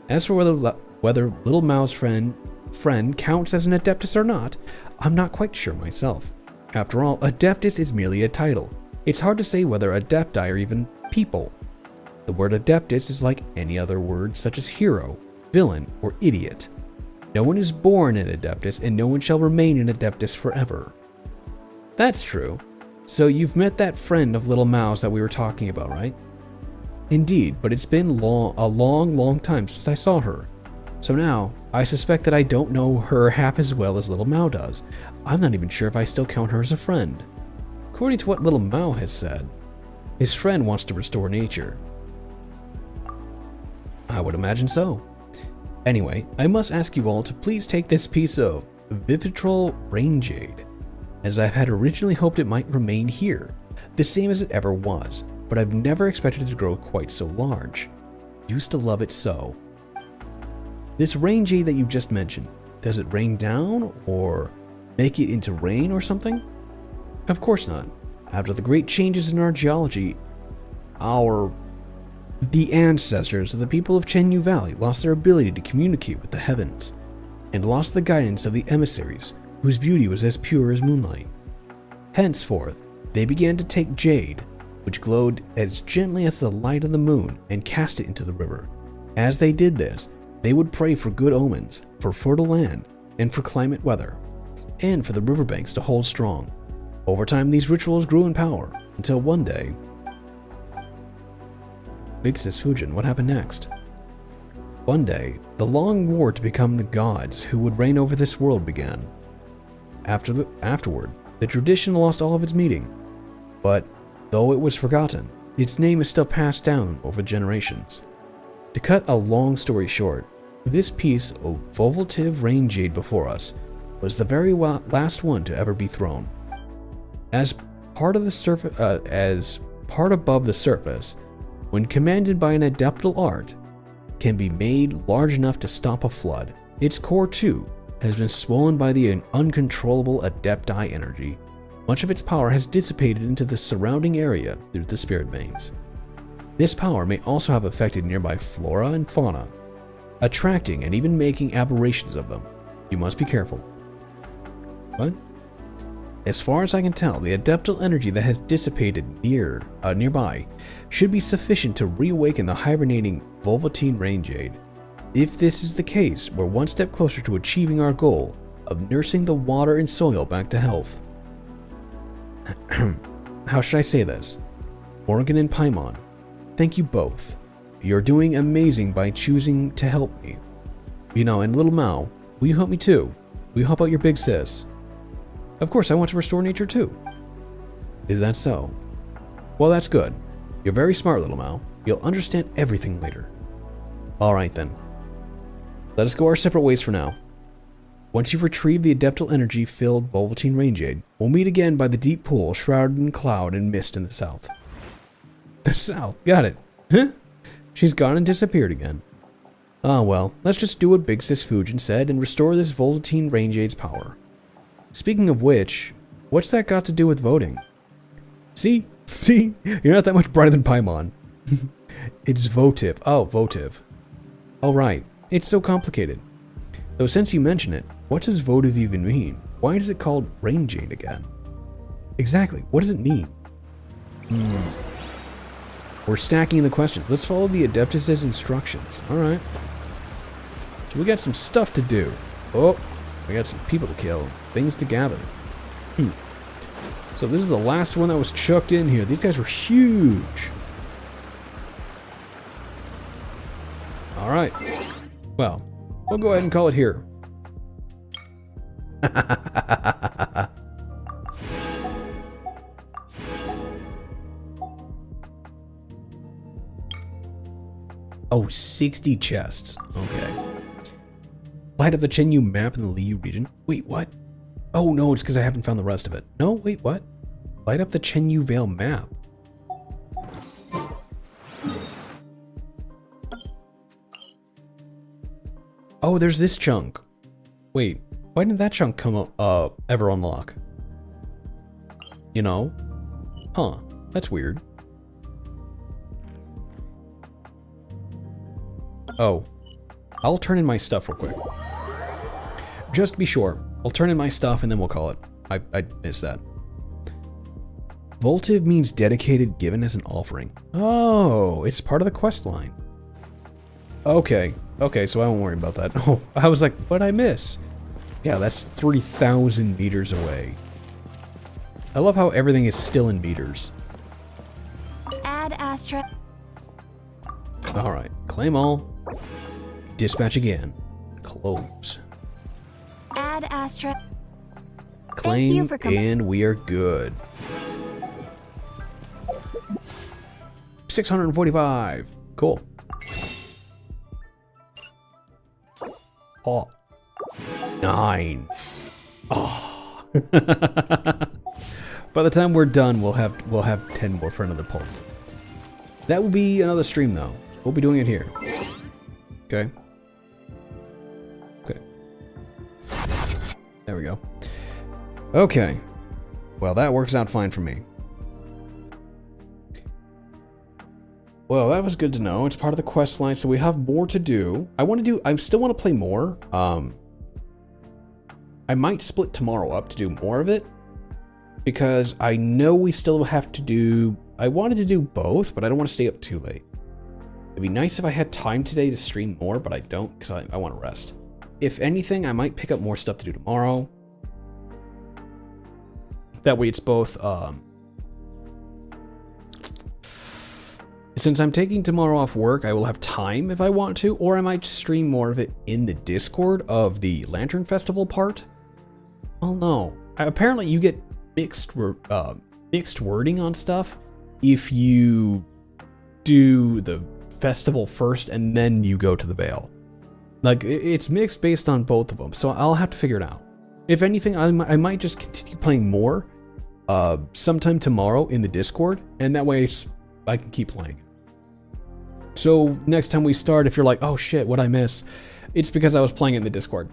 As for whether Little Mao's friend counts as an Adeptus or not, I'm not quite sure myself. After all, Adeptus is merely a title. It's hard to say whether Adepti are even people. The word Adeptus is like any other word such as hero, villain, or idiot. No one is born an Adeptus, and no one shall remain an Adeptus forever. That's true. So you've met that friend of Little Mao's that we were talking about, right? Indeed, but it's been a long time since I saw her. So now, I suspect that I don't know her half as well as Little Mao does. I'm not even sure if I still count her as a friend. According to what Little Mao has said, his friend wants to restore nature. I would imagine so. Anyway, I must ask you all to please take this piece of Vivitrol Rain Jade, as I had originally hoped it might remain here, the same as it ever was, but I've never expected it to grow quite so large. Used to love it so. This rain jade that you just mentioned, does it rain down or make it into rain or something? Of course not. After the great changes in our geology, the ancestors of the people of Chenyu Valley lost their ability to communicate with the heavens, and lost the guidance of the emissaries, whose beauty was as pure as moonlight. Henceforth, they began to take jade, which glowed as gently as the light of the moon, and cast it into the river. As they did this, they would pray for good omens, for fertile land, and for climate weather, and for the riverbanks to hold strong. Over time, these rituals grew in power, until one day... Big Sis Fujin, what happened next? One day, the long war to become the gods who would reign over this world began. Afterward, the tradition lost all of its meaning, but though it was forgotten, its name is still passed down over generations. To cut a long story short, this piece of Vovative Rain Jade before us was the very last one to ever be thrown. As part above the surface, when commanded by an adeptal art, can be made large enough to stop a flood. Its core, too, has been swollen by the uncontrollable adepti energy. Much of its power has dissipated into the surrounding area through the spirit veins. This power may also have affected nearby flora and fauna, attracting and even making aberrations of them. You must be careful. What? As far as I can tell, the adeptal energy that has dissipated nearby should be sufficient to reawaken the hibernating Volvatine Rain Jade. If this is the case, we're one step closer to achieving our goal of nursing the water and soil back to health. How should I say this? Morgan and Paimon, thank you both. You're doing amazing by choosing to help me. You know, and Little Mao, will you help me too? Will you help out your big sis? Of course, I want to restore nature too. Is that so? Well, that's good. You're very smart, Little Mao. You'll understand everything later. Alright then. Let us go our separate ways for now. Once you've retrieved the adeptal energy-filled Velveteen Rangeade, we'll meet again by the deep pool shrouded in cloud and mist in the south. The south, got it. Huh? She's gone and disappeared again. Ah well, let's just do what Big Sis Fujin said and restore this Velveteen Rangeade's power. Speaking of which, what's that got to do with voting? See? See? You're not that much brighter than Paimon. It's votive. Oh, votive. Oh right, it's so complicated. Though since you mention it, what does votive even mean? Why is it called Rangeade again? Exactly, what does it mean? We're stacking the questions. Let's follow the Adeptus' instructions. Alright. So we got some stuff to do. Oh, we got some people to kill. Things to gather. So this is the last one that was chucked in here. These guys were huge. Alright. Well, we'll go ahead and call it here. Oh, 60 chests. Okay. Light up the Chenyu map in the Liu region. Wait, what? Oh no, it's because I haven't found the rest of it. No, wait, what? Light up the Chenyu Vale map. Oh, there's this chunk. Wait, why didn't that chunk come up, ever unlock? You know? Huh, that's weird. Oh, I'll turn in my stuff real quick. Just to be sure, I'll turn in my stuff and then we'll call it. I missed that. Votive means dedicated, given as an offering. Oh, it's part of the quest line. Okay, okay, so I won't worry about that. Oh, I was like, what'd I miss? Yeah, that's 3,000 meters away. I love how everything is still in meters. Add Astra. Alright, claim all. Dispatch again. Close. Add Astra. Claim, and we are good. 645. Cool. Oh. 9. Oh. By the time we're done, we'll have 10 more for another poll. That will be another stream though. We'll be doing it here. Okay. Okay. There we go. Okay. Well, that works out fine for me. Well, that was good to know. It's part of the quest line, so we have more to do. I still want to play more. I might split tomorrow up to do more of it. Because I know we still have to do... I wanted to do both, but I don't want to stay up too late. It'd be nice if I had time today to stream more, but I don't, because I want to rest. If anything, I might pick up more stuff to do tomorrow. That way it's both... Since I'm taking tomorrow off work, I will have time if I want to, or I might stream more of it in the Discord of the Lantern Festival part. Oh no. Apparently you get mixed wording on stuff if you do the festival first and then you go to the Vale. Like, it's mixed based on both of them, so I'll have to figure it out. If anything, I might just continue playing more sometime tomorrow in the Discord, and that way I can keep playing. So next time we start, if you're like, oh shit, what'd I miss? It's because I was playing it in the Discord.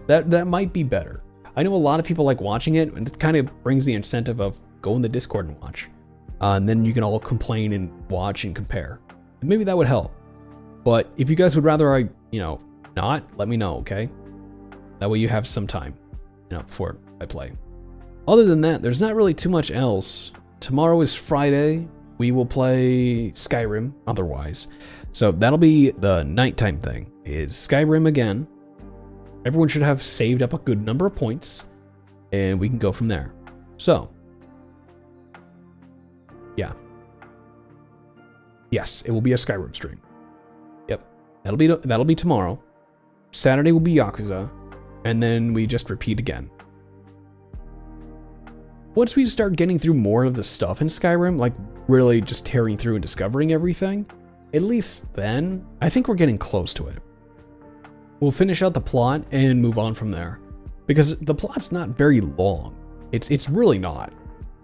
That might be better. I know a lot of people like watching it, and it kind of brings the incentive of go in the Discord and watch. And then you can all complain and watch and compare. And maybe that would help. But if you guys would rather not, let me know, okay? That way you have some time, before I play. Other than that, there's not really too much else. Tomorrow is Friday. We will play Skyrim otherwise. So that'll be the nighttime thing, is Skyrim again. Everyone should have saved up a good number of points, and we can go from there. So, yeah. Yes, it will be a Skyrim stream. Yep, that'll be tomorrow. Saturday will be Yakuza, and then we just repeat again. Once we start getting through more of the stuff in Skyrim, like really just tearing through and discovering everything, at least then, I think we're getting close to it. We'll finish out the plot and move on from there. Because the plot's not very long. It's really not.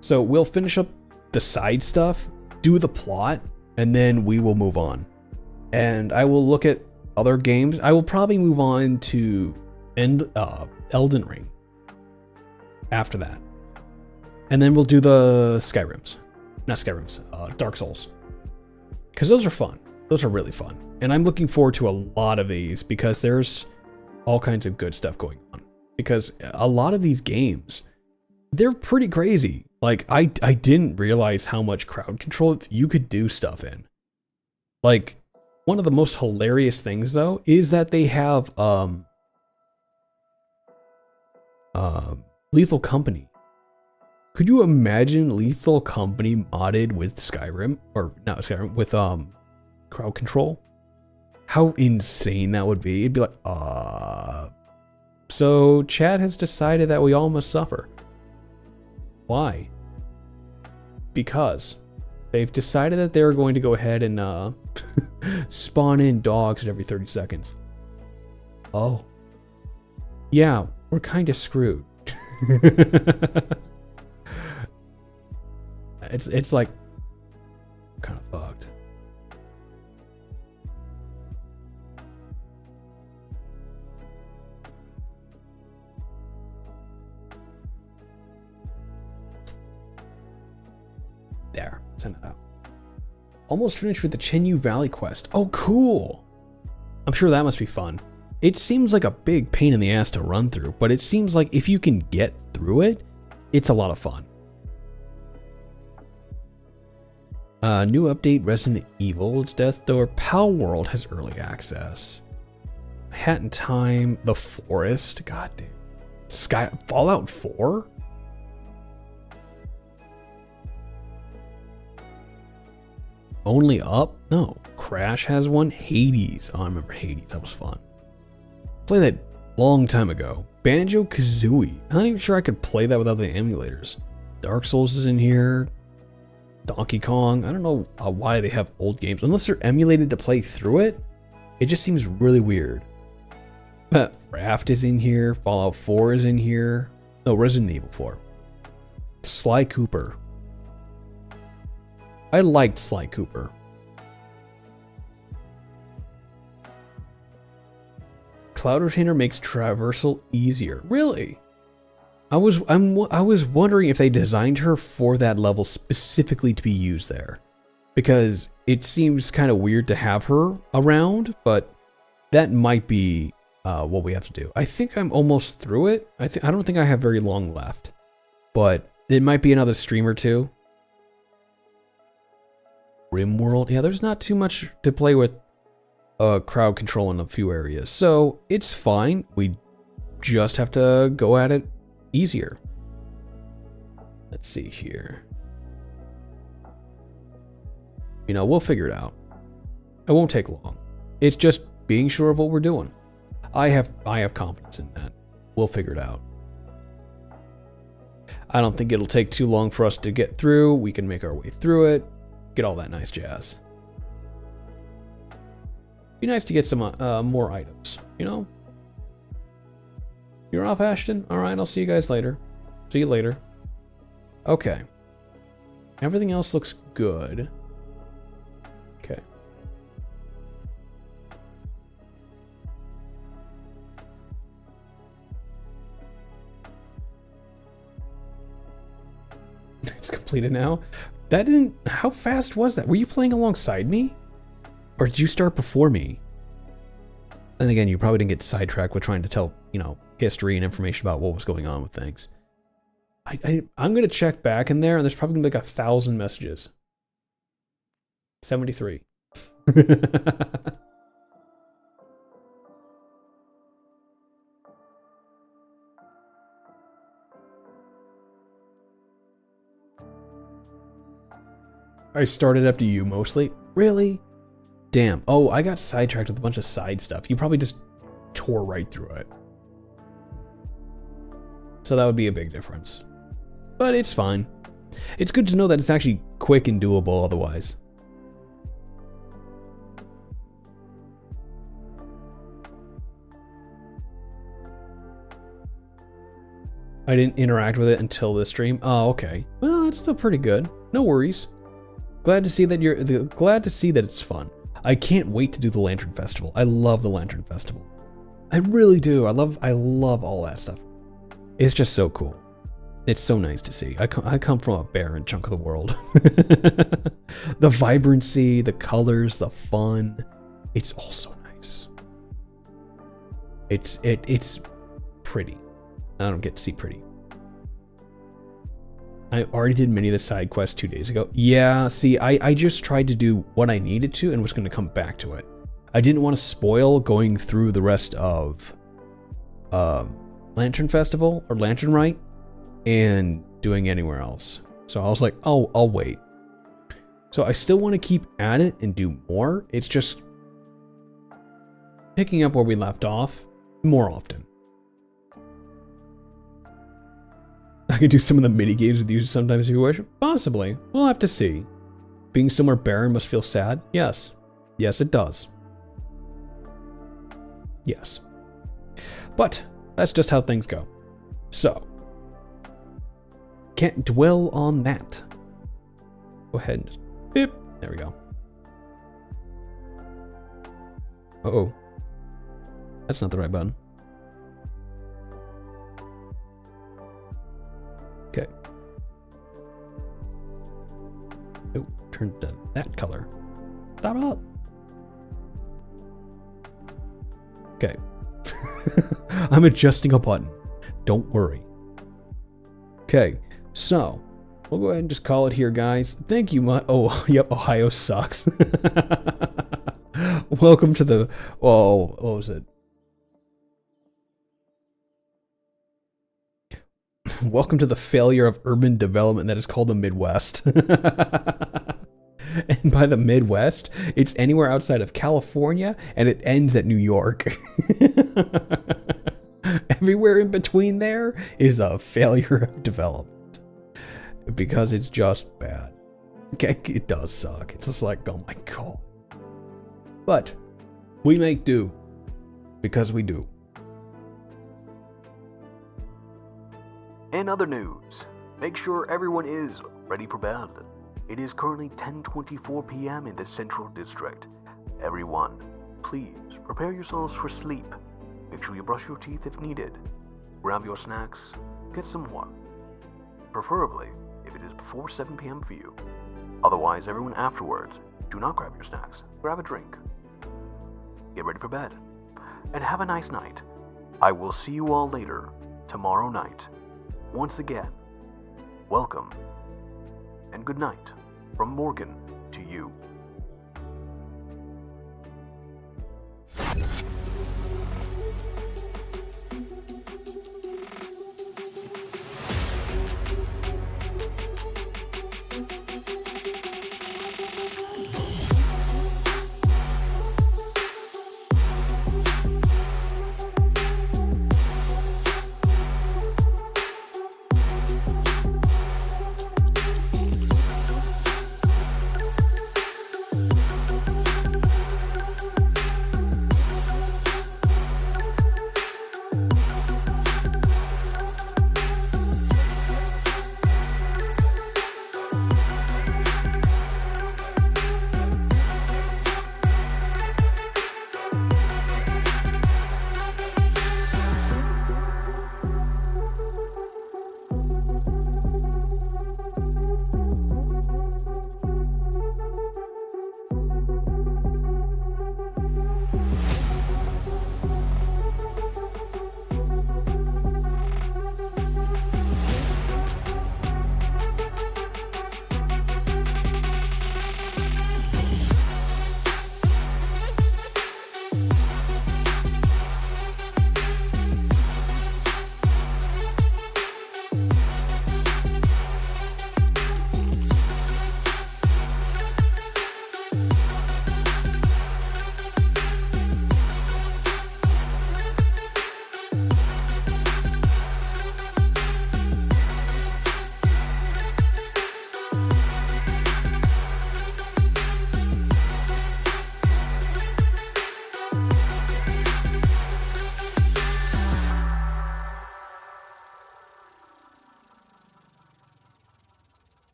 So we'll finish up the side stuff, do the plot, and then we will move on. And I will look at other games. I will probably move on to Elden Ring after that. And then we'll do the Skyrims. Not Skyrims, Dark Souls. Because those are fun. Those are really fun. And I'm looking forward to a lot of these because there's all kinds of good stuff going on. Because a lot of these games, they're pretty crazy. Like, I didn't realize how much crowd control you could do stuff in. Like, one of the most hilarious things, though, is that they have Lethal Company. Could you imagine Lethal Company modded with Skyrim? Or, not Skyrim, with crowd control? How insane that would be. It'd be like, So, Chad has decided that we all must suffer. Why? Because they've decided that they're going to go ahead and spawn in dogs at every 30 seconds. Oh. Yeah, we're kind of screwed. It's like kind of fucked. There, send that out. Almost finished with the Chenyu Valley quest. Oh, cool. I'm sure that must be fun. It seems like a big pain in the ass to run through, but it seems like if you can get through it, it's a lot of fun. New update, Resident Evil's Death Door Pal World has early access. Hat in Time, The Forest, god damn. Fallout 4? Only Up? No. Crash has one. Hades. Oh, I remember Hades. That was fun. Played that long time ago. Banjo-Kazooie. I'm not even sure I could play that without the emulators. Dark Souls is in here. Donkey Kong. I don't know why they have old games. Unless they're emulated to play through it. It just seems really weird. Raft is in here. Fallout 4 is in here. No, Resident Evil 4. Sly Cooper. I liked Sly Cooper. Cloud Retainer makes traversal easier. Really? I was wondering if they designed her for that level specifically to be used there, because it seems kind of weird to have her around, but that might be what we have to do. I think I'm almost through it. I don't think I have very long left, but it might be another stream or two. RimWorld, yeah, there's not too much to play with crowd control in a few areas, so it's fine. We just have to go at it easier. Let's see here. You know, we'll figure it out. It won't take long. It's just being sure of what we're doing. I have confidence in that. We'll figure it out. I don't think it'll take too long for us to get through. We can make our way through it. Get all that nice jazz. Be nice to get some more items, you know? You're off, Ashton? Alright, I'll see you guys later. See you later. Okay. Everything else looks good. Okay. It's completed now. That didn't... How fast was that? Were you playing alongside me? Or did you start before me? And again, you probably didn't get sidetracked with trying to tell, you know, history and information about what was going on with things. I'm going to check back in there, and there's probably going to be like 1,000 messages. 73. I started after you mostly. Really? Damn. Oh, I got sidetracked with a bunch of side stuff. You probably just tore right through it. So that would be a big difference. But it's fine. It's good to know that it's actually quick and doable otherwise. I didn't interact with it until this stream. Oh, okay. Well, that's still pretty good. No worries. Glad to see that it's fun. I can't wait to do the Lantern Festival. I love the Lantern Festival. I really do. I love all that stuff. It's just so cool. It's so nice to see. I come from a barren chunk of the world. The vibrancy, the colors, the fun. It's all so nice. It's pretty. I don't get to see pretty. I already did many of the side quests 2 days ago. Yeah, see, I just tried to do what I needed to and was going to come back to it. I didn't want to spoil going through the rest of Lantern Festival or Lantern Rite and doing anywhere else. So I was like, oh, I'll wait. So I still want to keep at it and do more. It's just picking up where we left off more often. I could do some of the mini games with you sometimes if you wish. Possibly. We'll have to see. Being somewhere barren must feel sad? Yes. Yes, it does. Yes. But that's just how things go. So, can't dwell on that. Go ahead and just beep. There we go. Uh-oh. That's not the right button. Okay. Oh, turned to that color. Stop it. Okay. I'm adjusting a button. Don't worry. Okay, so we'll go ahead and just call it here, guys. Thank you much. Oh, yep, Ohio sucks. Welcome to the... Oh, what was it? Welcome to the failure of urban development that is called the Midwest. And by the Midwest, it's anywhere outside of California, and it ends at New York. Everywhere in between there is a failure of development. Because it's just bad. It does suck. It's just like, oh my god. But we make do. Because we do. In other news, make sure everyone is ready for bed. It is currently 10:24 p.m. in the Central District. Everyone, please prepare yourselves for sleep. Make sure you brush your teeth if needed. Grab your snacks, get some water. Preferably, if it is before 7 p.m. for you. Otherwise, everyone afterwards, do not grab your snacks. Grab a drink. Get ready for bed. And have a nice night. I will see you all later, tomorrow night. Once again, welcome and good night from Morgan to you.